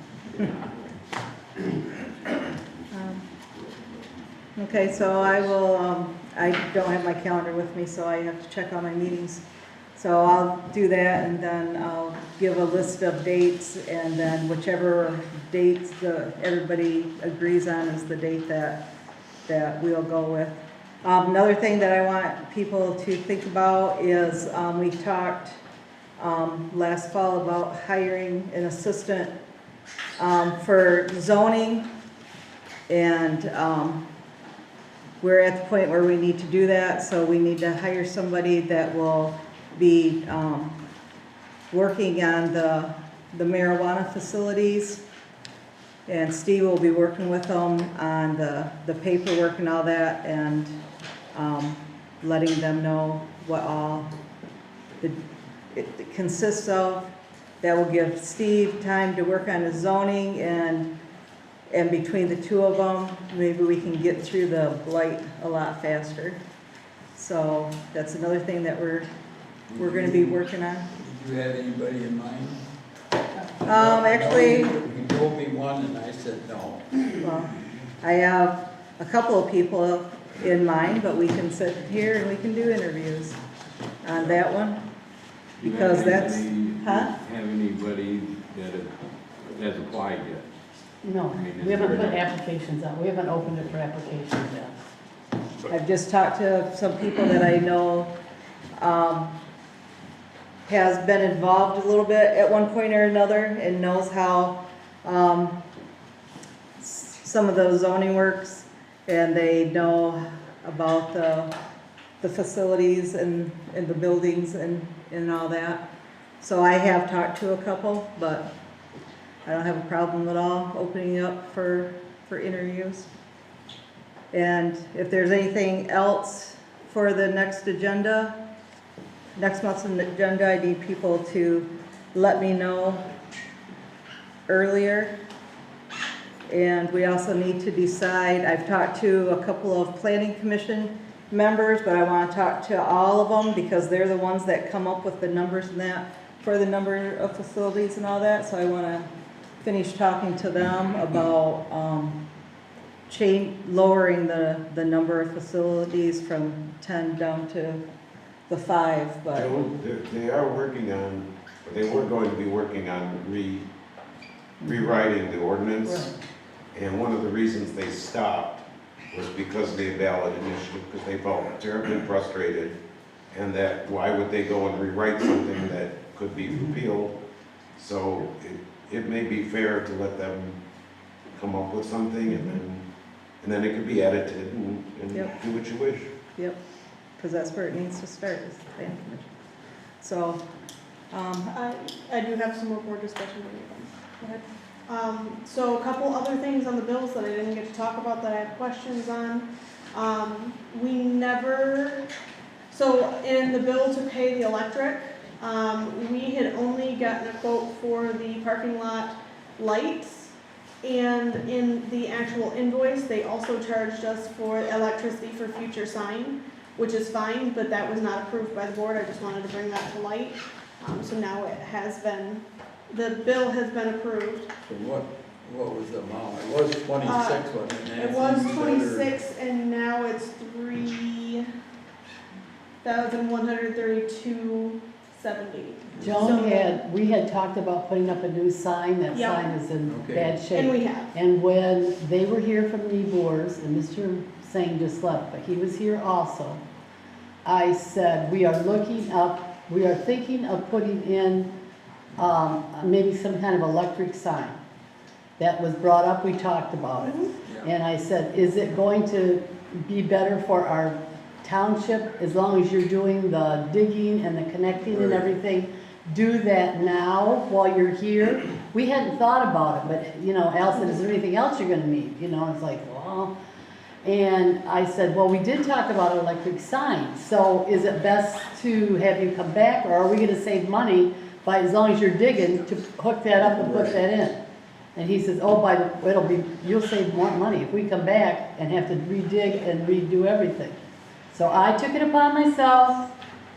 [SPEAKER 2] Okay, so I will, I don't have my calendar with me, so I have to check on my meetings. So I'll do that, and then I'll give a list of dates, and then whichever dates everybody agrees on is the date that we'll go with. Another thing that I want people to think about is we talked last fall about hiring an assistant for zoning, and we're at the point where we need to do that, so we need to hire somebody that will be working on the marijuana facilities, and Steve will be working with them on the paperwork and all that, and letting them know what all it consists of. That will give Steve time to work on his zoning, and between the two of them, maybe we can get through the blight a lot faster. So that's another thing that we're going to be working on.
[SPEAKER 11] Did you have anybody in mind?
[SPEAKER 2] Actually,
[SPEAKER 11] You told me one and I said no.
[SPEAKER 2] well, I have a couple of people in mind, but we can sit here and we can do interviews on that one. Because that's, huh?
[SPEAKER 6] Have anybody that has applied yet?
[SPEAKER 5] No, we haven't put applications out. We haven't opened it for applications yet.
[SPEAKER 2] I've just talked to some people that I know has been involved a little bit at one point or another and knows how some of the zoning works, and they know about the facilities and the buildings and all that. So I have talked to a couple, but I don't have a problem at all opening up for interviews. And if there's anything else for the next agenda, next month's agenda, I need people to let me know earlier. And we also need to decide, I've talked to a couple of planning commission members, but I want to talk to all of them because they're the ones that come up with the numbers and that for the number of facilities and all that. So I want to finish talking to them about lowering the number of facilities from 10 down to the 5. But
[SPEAKER 3] They are working on, they were going to be working on rewriting the ordinance.
[SPEAKER 2] Right.
[SPEAKER 3] And one of the reasons they stopped was because of the ballot initiative, because they felt terribly frustrated. And that why would they go and rewrite something that could be repealed? So it may be fair to let them come up with something and then it could be edited and
[SPEAKER 2] Yep.
[SPEAKER 3] do what you wish.
[SPEAKER 2] Yep, because that's where it needs to start, is the planning commission. So,
[SPEAKER 1] I do have some more board discussion. Go ahead. So a couple other things on the bills that I didn't get to talk about that I have questions on. So in the bill to pay the electric, we had only gotten a quote for the parking lot lights. And in the actual invoice, they also charged us for electricity for future sign, which is fine, but that was not approved by the board. I just wanted to bring that to light. So now it has been, the bill has been approved.
[SPEAKER 11] So what was the amount? It was 26, wasn't it, Nancy?
[SPEAKER 1] It was
[SPEAKER 11] You said, or-
[SPEAKER 1] 26 and now it's 3,132.70.
[SPEAKER 5] Joan we had talked about putting up a new sign. That
[SPEAKER 1] Yep.
[SPEAKER 5] sign is in
[SPEAKER 11] Okay.
[SPEAKER 5] bad shape.
[SPEAKER 1] And we have.
[SPEAKER 5] And when they were here from Newboers, and Mr. Singh just left, but he was here also, I said, we are thinking of putting in maybe some kind of electric sign. That was brought up, we talked about it. And I said, is it going to be better for our township as long as you're doing the digging and the connecting and everything? Do that now while you're here. We hadn't thought about it, but Al said, is there anything else you're gonna need? It's like, well, and I said, well, we did talk about electric signs. So is it best to have you come back, or are we gonna save money by, as long as you're digging, to hook that up and put that in? And he says, oh, you'll save more money if we come back and have to redig and redo everything. So I took it upon myself,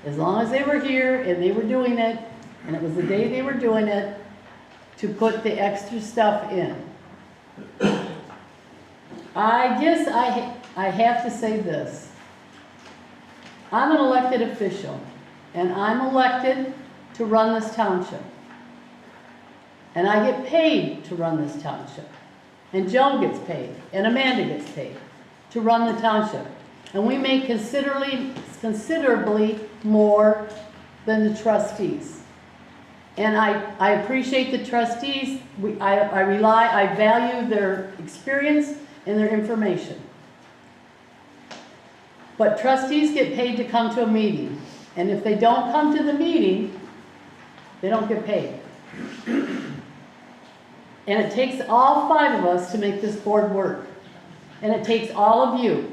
[SPEAKER 5] as long as they were here and they were doing it, and it was the day they were doing it, to put the extra stuff in. I guess I have to say this. I'm an elected official, and I'm elected to run this township. And I get paid to run this township. And Joan gets paid, and Amanda gets paid to run the township. And we make considerably more than the trustees. And I appreciate the trustees. I value their experience and their information. But trustees get paid to come to a meeting. And if they don't come to the meeting, they don't get paid. And it takes all 5 of us to make this board work. And it takes all of you.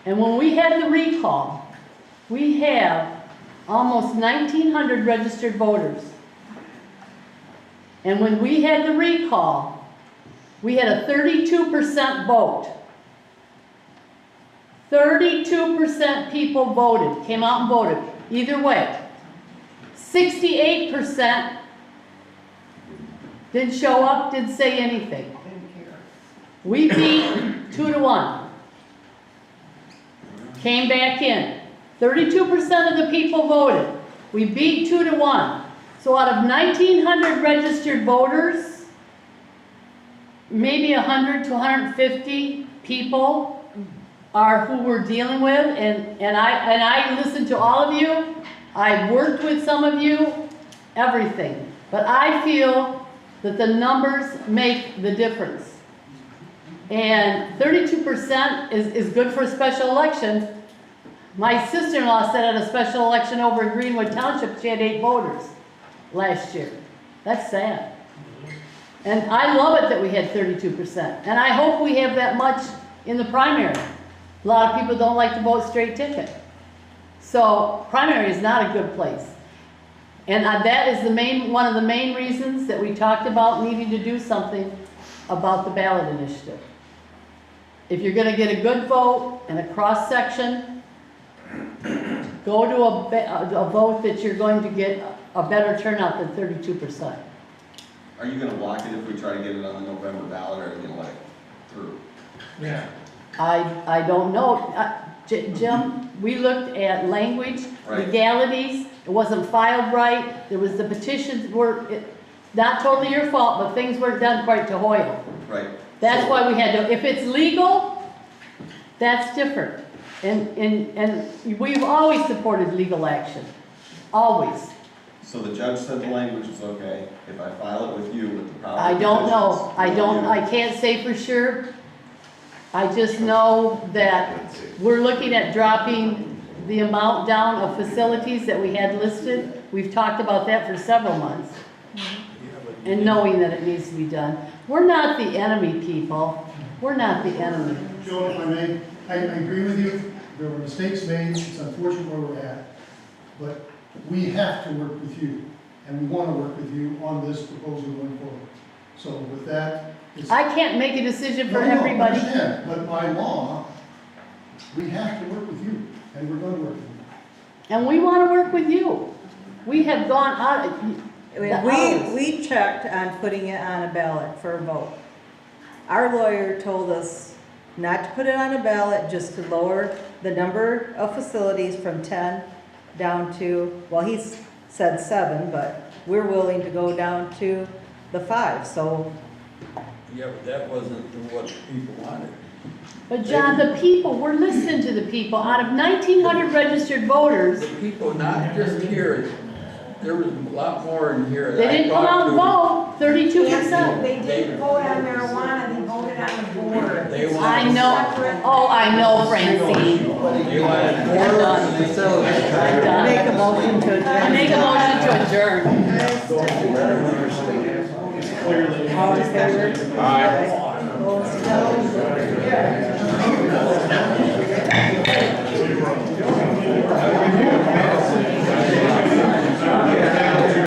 [SPEAKER 5] And when we had the recall, we have almost 1,900 registered voters. And when we had the recall, we had a 32% vote. 32% people voted, came out and voted, either way. 68% didn't show up, didn't say anything. We beat 2-1. Came back in. 32% of the people voted. We beat 2-1. So out of 1,900 registered voters, maybe 100 to 150 people are who we're dealing with, and I listened to all of you. I worked with some of you, everything. But I feel that the numbers make the difference. And 32% is good for a special election. My sister-in-law said at a special election over in Greenwood Township, she had 8 voters last year. That's sad. And I love it that we had 32%. And I hope we have that much in the primary. A lot of people don't like to vote straight ticket. So primary is not a good place. And that is one of the main reasons that we talked about needing to do something about the ballot initiative. If you're gonna get a good vote and a cross-section, go to a vote that you're going to get a better turnout than 32%.
[SPEAKER 14] Are you gonna block it if we try to get it on the November ballot, or are you gonna let it through?
[SPEAKER 19] Yeah.
[SPEAKER 5] I don't know. Jim, we looked at language,
[SPEAKER 14] Right.
[SPEAKER 5] legalities, it wasn't filed right, there was the petitions not totally your fault, but things weren't done quite to Hoyle.
[SPEAKER 14] Right.
[SPEAKER 5] That's why we had to, if it's legal, that's different. And we've always supported legal action, always.
[SPEAKER 14] So the judge said the language is okay, if I file it with you with the proper
[SPEAKER 5] I don't know,
[SPEAKER 14] petitions,
[SPEAKER 5] I can't say for sure. I just know that we're looking at dropping the amount down of facilities that we had listed. We've talked about that for several months. And knowing that it needs to be done. We're not the enemy, people. We're not the enemy.
[SPEAKER 8] Joe, if I may, I agree with you. There were mistakes made. It's unfortunate where we're at. But we have to work with you. And we want to work with you on this proposal going forward. So with that,
[SPEAKER 5] I can't make a decision for
[SPEAKER 8] No, I
[SPEAKER 5] everybody.
[SPEAKER 8] understand, but by law, we have to work with you, and we're going to work with you.
[SPEAKER 5] And we want to work with you. We have gone out.
[SPEAKER 2] We checked on putting it on a ballot for a vote. Our lawyer told us not to put it on a ballot, just to lower the number of facilities from 10 down to, well, he said 7, but we're willing to go down to the 5, so.
[SPEAKER 11] Yeah, but that wasn't what people wanted.
[SPEAKER 5] But John, the people, we're listening to the people. Out of 1,900 registered voters,
[SPEAKER 11] The people, not just here, there was a lot more in here.
[SPEAKER 5] they didn't come out and vote, 32%.
[SPEAKER 13] They didn't vote on marijuana, they voted on the board.
[SPEAKER 11] They wanted
[SPEAKER 5] I know, oh, I know, Francine.
[SPEAKER 11] They wanted more facilities.
[SPEAKER 5] I'm done.
[SPEAKER 2] Make a motion to adjourn.
[SPEAKER 5] I make a motion to adjourn.
[SPEAKER 2] All in favor?
[SPEAKER 6] Aye.